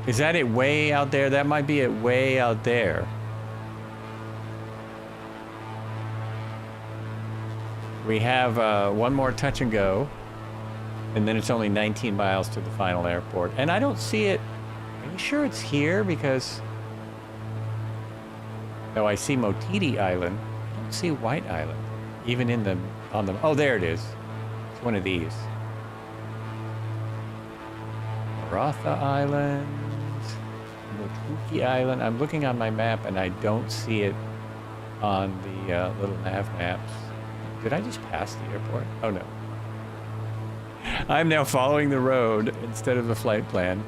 Is that it way out there? That might be it way out there. We have one more touch and go. And then it's only 19 miles to the final airport. And I don't see it. Are you sure it's here? Because... Oh, I see Motiti Island. I don't see White Island. Even in the... on the... Oh, there it is. It's one of these. Rotha Island, Motuki Island. I'm looking on my map and I don't see it on the little nav maps. Did I just pass the airport? Oh no. I'm now following the road instead of the flight plan.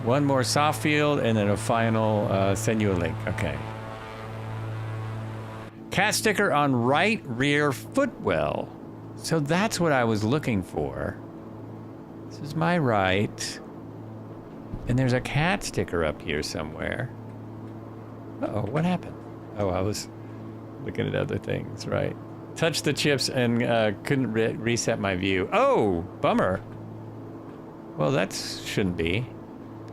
One more soft field and then a final send you a link. Okay. Cat sticker on right rear footwell. So that's what I was looking for. This is my right. And there's a cat sticker up here somewhere. Uh-oh, what happened? Oh, I was looking at other things, right? Touched the chips and couldn't reset my view. Oh, bummer. Well, that shouldn't be.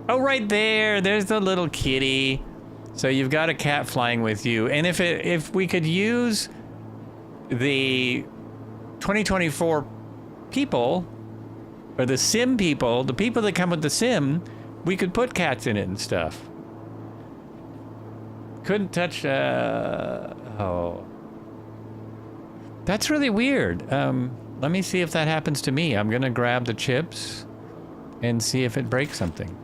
Oh, right there. There's the little kitty. So you've got a cat flying with you. And if we could use the 2024 people, or the sim people, the people that come with the sim, we could put cats in it and stuff. Couldn't touch, oh. That's really weird. Let me see if that happens to me. I'm gonna grab the chips and see if it breaks something.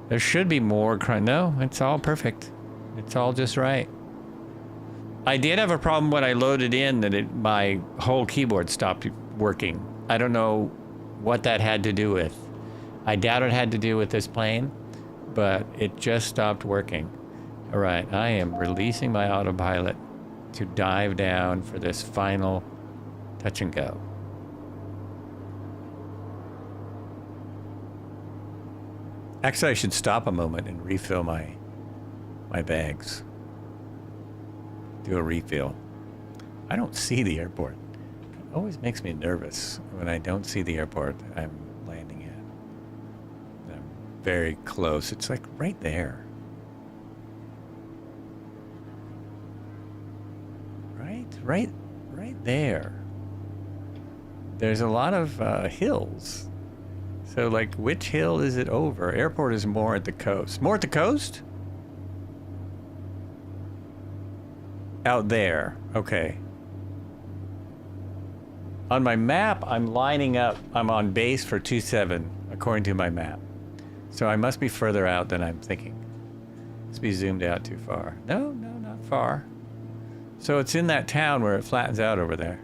There should be more no, it's all perfect. It's all just right. I did have a problem when I loaded in that my whole keyboard stopped working. I don't know what that had to do with. I doubt it had to do with this plane, but it just stopped working. All right, I am releasing my autopilot to dive down for this final touch and go. Actually, I should stop a moment and refill my bags. Do a refill. I don't see the airport. It always makes me nervous when I don't see the airport I'm landing at. I'm very close. It's like right there. Right there. There's a lot of hills. So, like, which hill is it over? Airport is more at the coast. More at the coast? Out there. Okay. On my map, I'm lining up. I'm on base for 27, according to my map. So I must be further out than I'm thinking. Let's be zoomed out too far. No, not far. So it's in that town where it flattens out over there.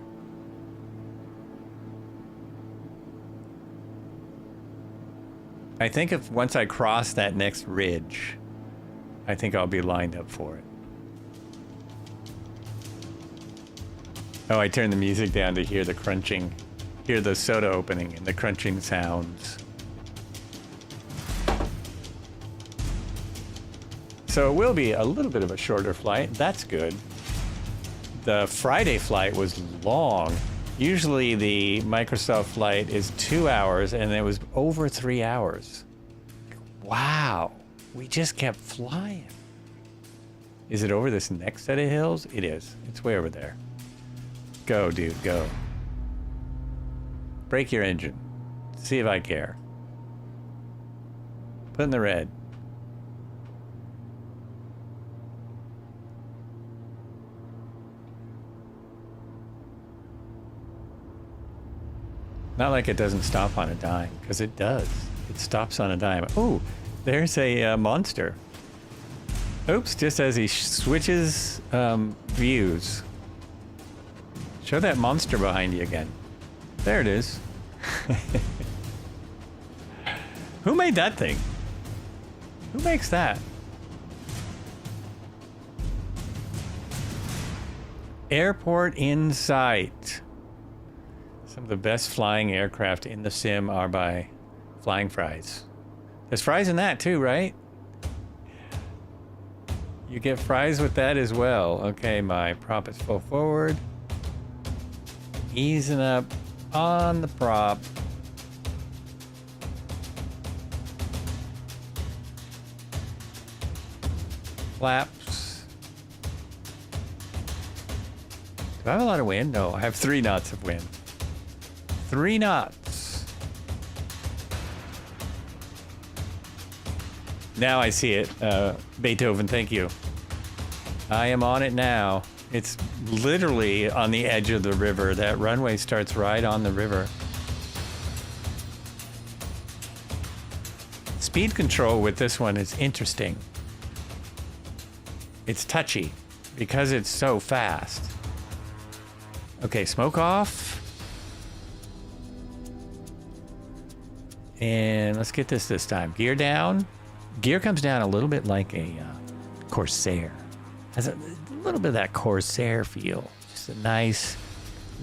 I think if once I cross that next ridge, I think I'll be lined up for it. Oh, I turned the music down to hear the crunching, hear the soda opening and the crunching sounds. So it will be a little bit of a shorter flight. That's good. The Friday flight was long. Usually the Microsoft flight is 2 hours and it was over 3 hours. Wow, we just kept flying. Is it over this next set of hills? It is, it's way over there. Go, dude, go. Break your engine. See if I care. Put in the red. Not like it doesn't stop on a dime, because it does. It stops on a dime. Oh, there's a monster. Oops, just as he switches views. Show that monster behind you again. There it is. Who made that thing? Who makes that? Airport in sight. Some of the best flying aircraft in the sim are by Flying Fries. There's fries in that too, right? You get fries with that as well. Okay, my prop is full forward. Easing up on the prop. Flaps. Do I have a lot of wind? No, I have 3 knots of wind. 3 knots. Now I see it. Beethoven, thank you. I am on it now. It's literally on the edge of the river. That runway starts right on the river. Speed control with this one is interesting. It's touchy because it's so fast. Okay, smoke off. And let's get this time. Gear down. Gear comes down a little bit like a Corsair. Has a little bit of that Corsair feel. Just a nice,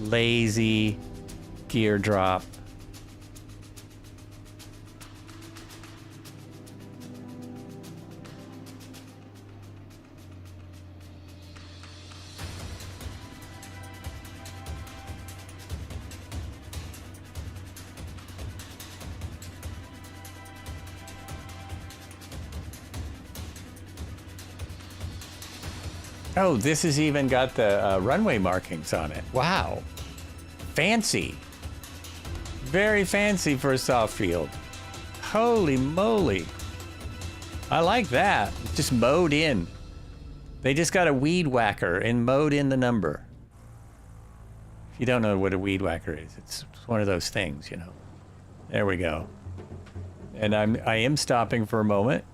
lazy gear drop. Oh, this has even got the runway markings on it. Wow. Fancy. Very fancy for a soft field. Holy moly. I like that. Just mowed in. They just got a weed whacker and mowed in the number. If you don't know what a weed whacker is, it's one of those things, you know. There we go. And I am stopping for a moment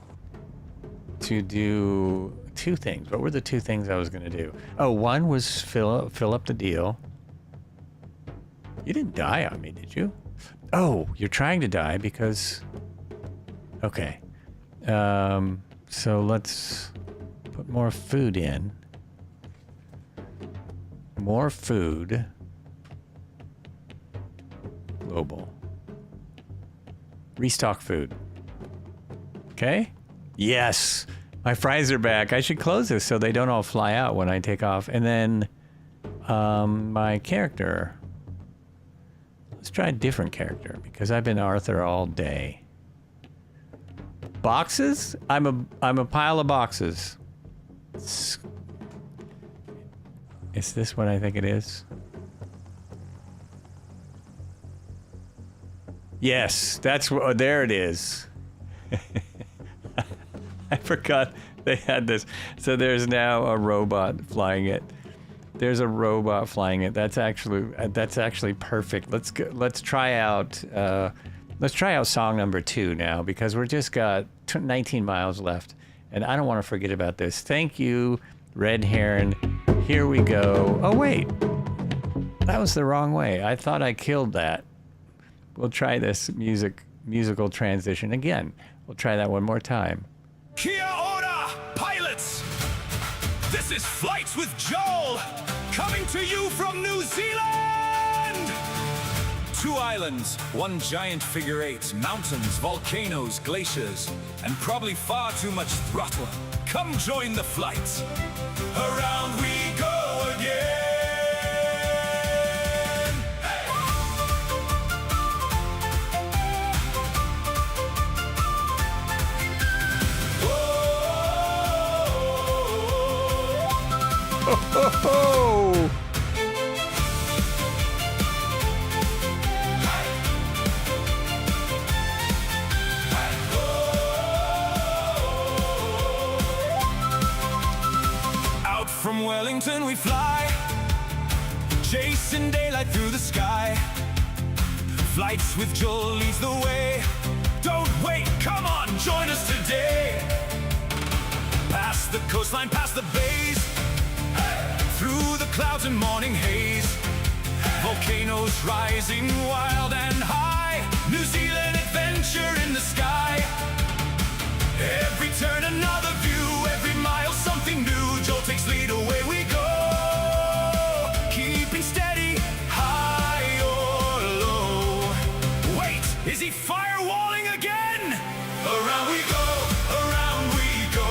to do two things. What were the two things I was going to do? Oh, one was fill up the deal. You didn't die on me, did you? Oh, you're trying to die because... Okay. So let's put more food in. More food. Global. Restock food. Okay? Yes! My fries are back. I should close this so they don't all fly out when I take off. And then my character. Let's try a different character because I've been Arthur all day. Boxes? I'm a pile of boxes. Is this what I think it is? Yes, that's what. There it is. I forgot they had this. So there's now a robot flying it. There's a robot flying it. That's actually perfect. Let's try out song number 2 now because we're just got 19 miles left, and I don't want to forget about this. Thank you, Red Heron. Here we go. Oh wait, that was the wrong way. I thought I killed that. We'll try this musical transition again. We'll try that one more time. Kia ora, pilots! This is Flights with Joel, coming to you from New Zealand! 2 islands, 1 giant figure 8, mountains, volcanoes, glaciers, and probably far too much throttle. Come join the flight. Around we go again! Oh! Out from Wellington we fly, chasing daylight through the sky. Flights with Joel leads the way. Don't wait, come on, join us today. Past the coastline, past the bays, through the clouds and morning haze. Volcanoes rising wild and high. New Zealand adventure in the sky. Every turn another view, every mile something new. Joel takes lead, away we go. Keeping steady, high or low. Wait, is he firewalling again? Around we go, around we go.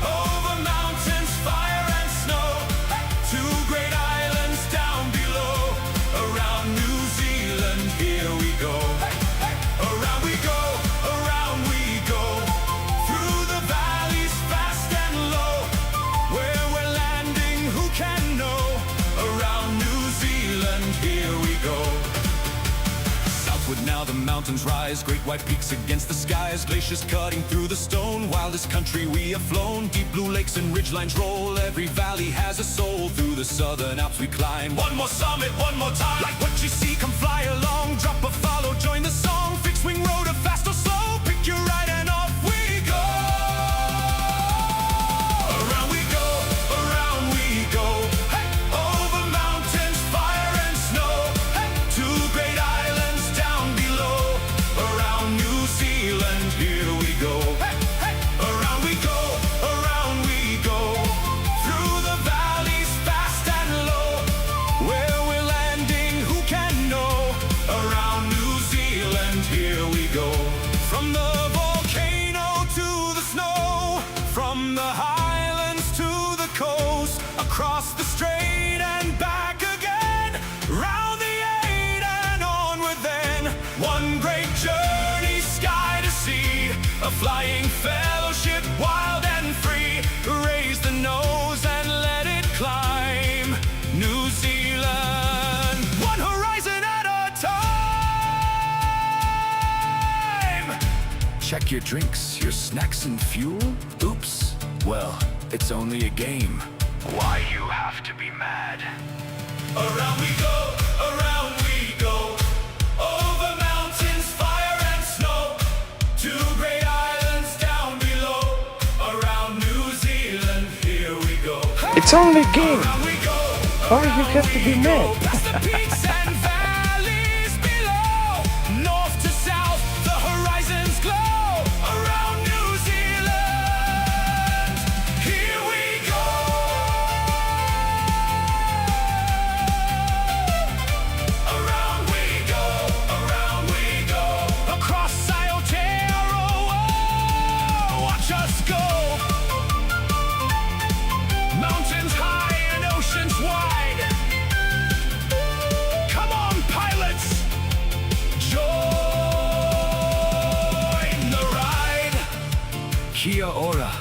Over mountains, fire and snow. 2 great islands down below. Around New Zealand, here we go. Around we go, around we go. Through the valleys, northward now the mountains rise, great white peaks against the skies, glaciers cutting through the stone. Wildest country we have flown, deep blue lakes and ridgelines roll. Every valley has a soul, through the Southern Alps we climb. One more summit, one more time, like what you see, come fly along. Drop a follow, join the song, fixed wing road, or fast or slow, pick your ride and off we go. Around we go, around we go, hey! Over mountains, fire and snow, hey! To great islands down below. Around New Zealand, here we go, hey! Hey! Around we go, through the valleys fast and low. Where we're landing, who can know? Around New Zealand, here we go. From the volcano to the snow, from the highlands to the coast, across the strait and back again, round the eight and onward then. One great journey, sky to sea, a flying fellowship, wild and free. Raise the nose and let it climb. New Zealand, one horizon at a time. Check your drinks, your snacks and fuel. Oops, well, it's only a game. Why you have to be mad? Around we go, over mountains, fire and snow, to great islands down below. Around New Zealand, here we go. It's only a game. Around we go, Why you have to be mad? past the peaks and valleys below. North to south, the horizons glow. Around New Zealand, here we go. Around we go, across Aotearoa. Watch us go. Mountains high and oceans wide. Come on, pilots, join the ride. Kia ora,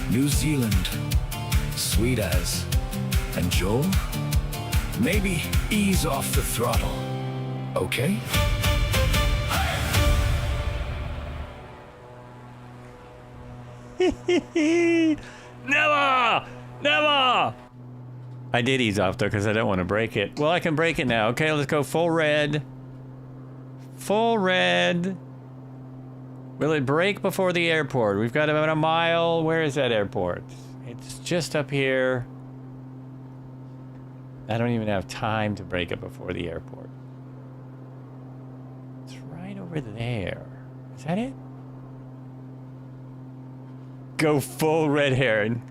New Zealand, sweet as. And Joel, maybe ease off the throttle, okay? Never! Never! I did ease off though because I don't want to break it. Well, I can break it now. Okay, let's go full red. Full red. Will it break before the airport? We've got about a mile. Where is that airport? It's just up here. I don't even have time to break it before the airport. It's right over there. Is that it? Go full red heron.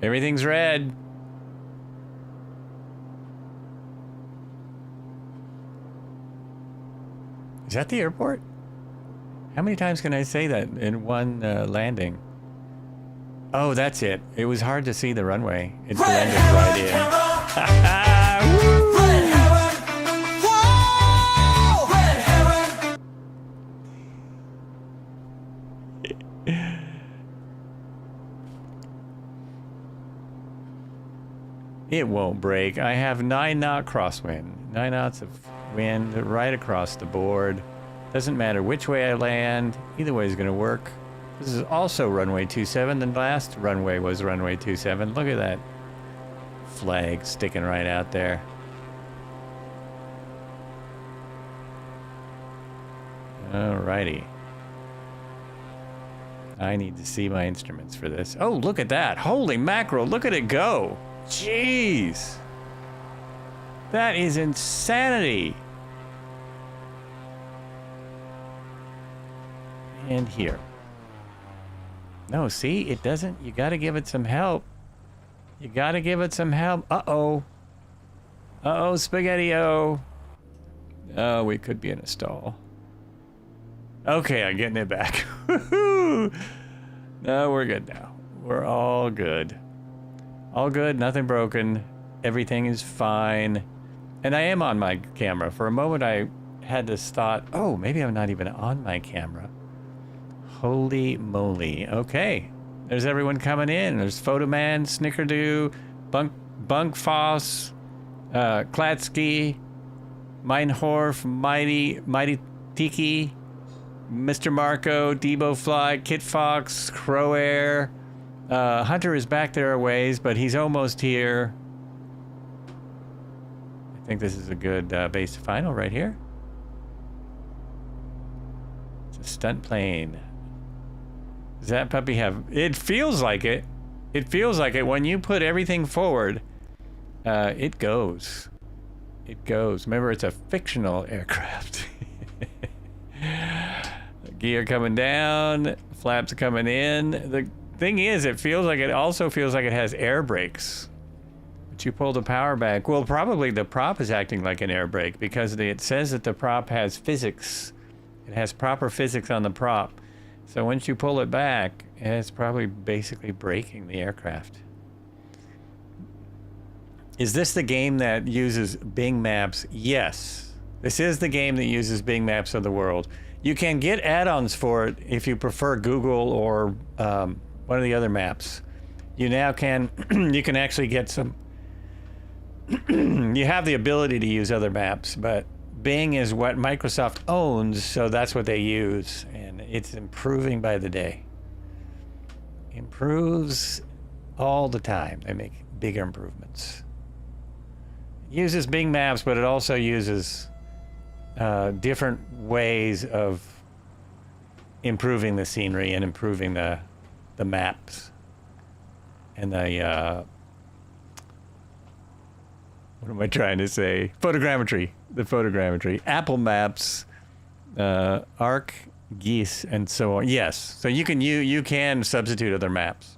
Everything's red. Is that the airport? How many times can I say that in one landing? Oh, that's it. It was hard to see the runway. It blended right in. Woo! It won't break. I have 9-knot crosswind. 9 knots of wind right across the board. Doesn't matter which way I land. Either way is going to work. This is also runway 27. The last runway was runway 27. Look at that flag sticking right out there. Alrighty. I need to see my instruments for this. Oh, look at that. Holy mackerel. Look at it go. Jeez. That is insanity. And here. No, see, it doesn't. You got to give it some help. You got to give it some help. Uh-oh. Uh-oh, spaghetti-o. Oh, we could be in a stall. Okay, I'm getting it back. No, we're good now. We're all good. All good, nothing broken. Everything is fine. And I am on my camera. For a moment, I had this thought, oh, maybe I'm not even on my camera. Holy moly. Okay. There's everyone coming in. There's Photoman, Snickerdo, Bunk Foss, Kladsky, Meinhorf, Mighty Tiki, Mr. Marco, Debo Fly, Kit Fox, Crow Air. Hunter is back there a ways, but he's almost here. I think this is a good base to final right here. It's a stunt plane. Does that puppy have... It feels like it. It feels like it. When you put everything forward, it goes. It goes. Remember, it's a fictional aircraft. Gear coming down. Flaps coming in. The thing is, it also feels like it has air brakes. But you pull the power back. Well, probably the prop is acting like an air brake because it says that the prop has physics. It has proper physics on the prop. So once you pull it back, it's probably basically braking the aircraft. Is this the game that uses Bing Maps? Yes. This is the game that uses Bing Maps of the world. You can get add-ons for it if you prefer Google or one of the other maps. You now can, you can actually get some, you have the ability to use other maps, but Bing is what Microsoft owns, so that's what they use, and it's improving by the day. Improves all the time. They make bigger improvements. It uses Bing Maps, but it also uses different ways of improving the scenery and improving the maps and the what am I trying to say? Photogrammetry. The photogrammetry. Apple Maps, Arc, Geese, and so on. Yes. So you can substitute other maps.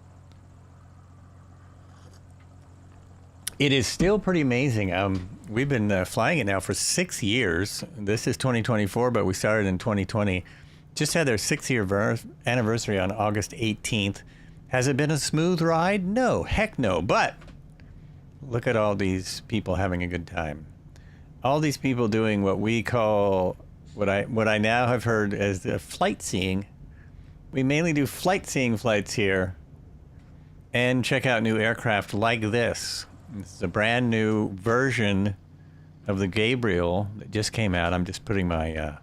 It is still pretty amazing. We've been flying it now for 6 years. This is 2024, but we started in 2020. Just had their 6-year anniversary on August 18th. Has it been a smooth ride? No, heck no. But look at all these people having a good time. All these people doing what we call, what I now have heard as the flight seeing. We mainly do flight seeing flights here and check out new aircraft like this. This is a brand new version of the Gabreil that just came out. I'm just putting my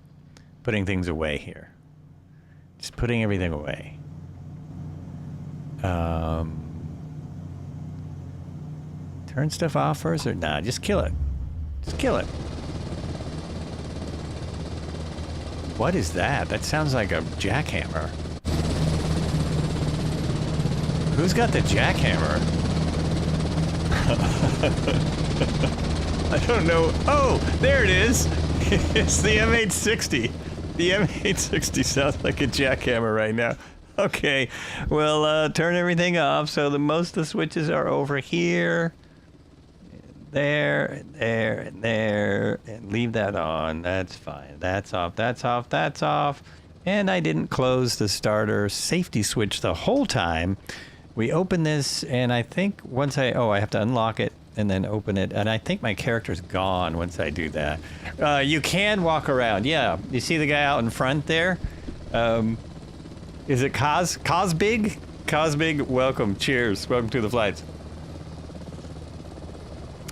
putting things away here. Just putting everything away. Turn stuff off first, or nah? Just kill it. Just kill it. What is that? That sounds like a jackhammer. Who's got the jackhammer? I don't know. Oh, there it is. It's the M860. The M860 sounds like a jackhammer right now. Okay, well, turn everything off. So most of the switches are over here. There, and there, and there. And leave that on. That's fine. That's off, that's off, that's off. And I didn't close the starter safety switch the whole time. We open this, and I think once I have to unlock it and then open it. And I think my character's gone once I do that. You can walk around. Yeah, you see the guy out in front there? Is it Cosbig? Cosbig, welcome. Cheers. Welcome to the flights.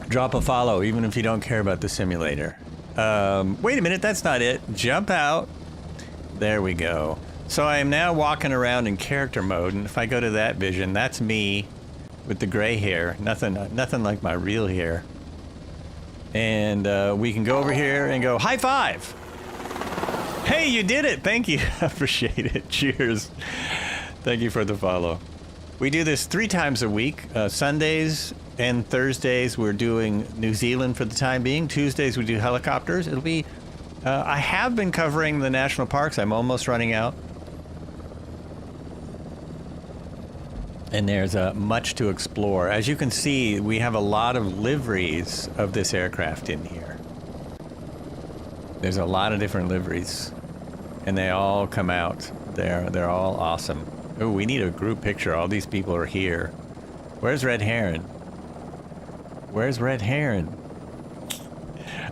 Drop a follow, even if you don't care about the simulator. Wait a minute, that's not it. Jump out. There we go. So I am now walking around in character mode, and if I go to that vision, that's me with the gray hair. Nothing like my real hair. And we can go over here and go, high five! Hey, you did it! Thank you. I appreciate it. Cheers. Thank you for the follow. We do this 3 times a week. Sundays and Thursdays we're doing New Zealand for the time being. Tuesdays we do helicopters. It'll be... I have been covering the national parks. I'm almost running out. And there's much to explore. As you can see, we have a lot of liveries of this aircraft in here. There's a lot of different liveries, and they all come out. They're all awesome. Oh, we need a group picture. All these people are here. Where's Red Heron? Where's Red Heron?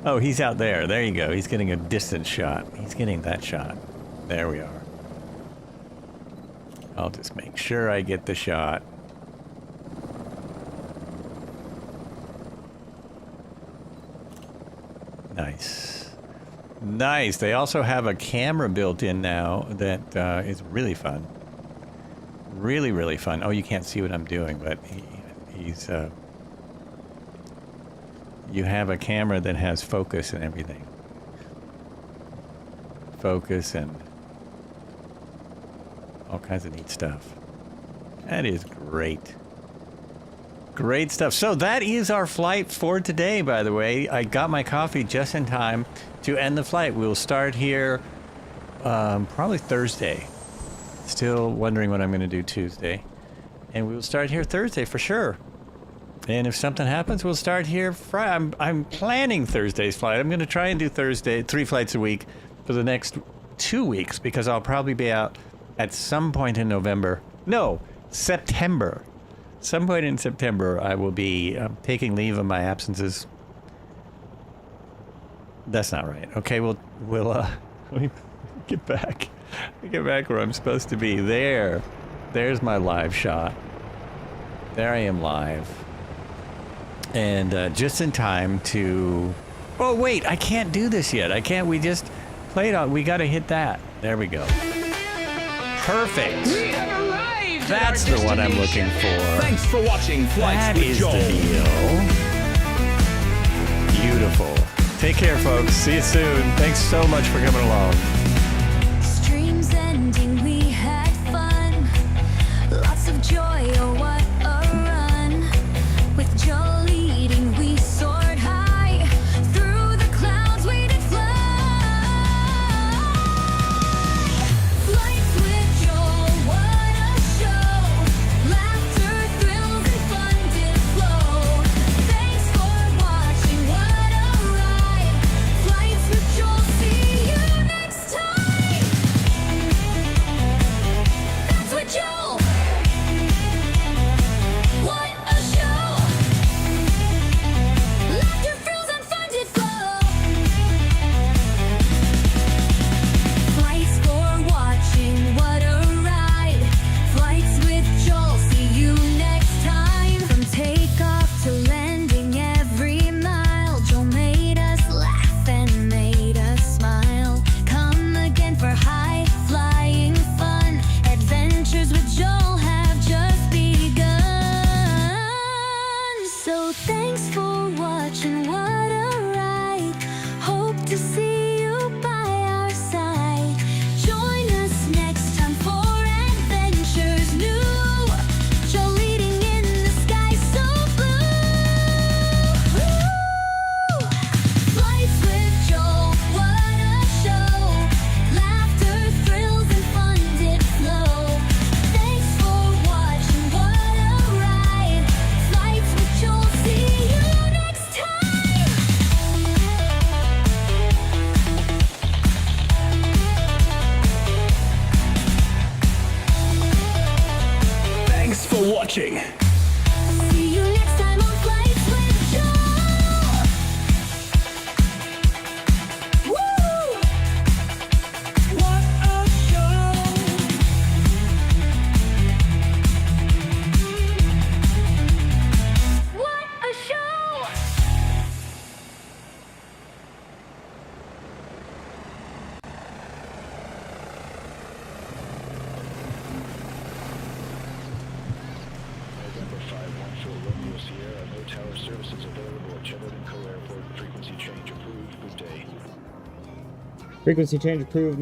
Oh, he's out there. There you go. He's getting a distant shot. He's getting that shot. There we are. I'll just make sure I get the shot. Nice. Nice. They also have a camera built in now that is really fun. Really, really fun. Oh, you can't see what I'm doing, but he's... you have a camera that has focus and everything. Focus and all kinds of neat stuff. That is great. Great stuff. So that is our flight for today, by the way. I got my coffee just in time to end the flight. We'll start here probably Thursday. Still wondering what I'm going to do Tuesday. And we will start here Thursday for sure. And if something happens, we'll start here Friday. I'm planning Thursday's flight. I'm going to try and do 3 flights a week for the next 2 weeks because I'll probably be out at some point in November. No, September. Some point in September, I will be taking leave of my absences. That's not right. Okay, we'll let me get back. Get back where I'm supposed to be. There's my live shot. There I am live. And just in time to... Oh, wait, I can't do this yet. I can't. We just played on... We got to hit that. There we go. Perfect. We have arrived. That's the one I'm looking for. Thanks for watching Flights That with is Joel. the deal. Beautiful. Take care, folks. See you soon. Thanks so much for coming along. Streams ending, we had fun. Lots of joy, oh what a run. With Joe leading, we soared high. Through the clouds, we did fly. Flights with Joel, what a show. Laughter, thrills, and fun did flow. Thanks for watching, what a ride. Flights with Joel, see you next time. That's with Joel. What a show. Laughter, thrills, and fun did flow. Flights for watching, what a ride. Flights with Joel, see you next time. From takeoff to landing, every mile, Joel made us laugh and made us smile. Come again for high flying fun. Adventures with Joel have just begun. So thanks for watching, what a ride. Hope to see you by our side. Join us next time for adventures new. Joel leading in the sky so blue. Flights with Joel, what a show. Laughter, thrills, and fun did flow. Thanks for watching, what a ride. Flights with Joel, see you next time. Thanks for watching. See you next time on Flights with Joel. Woo! What a show. What a show! November 514 Romeo Sierra, no tower services available at Caledonia Airport. Frequency change approved. Good day. Frequency change approved.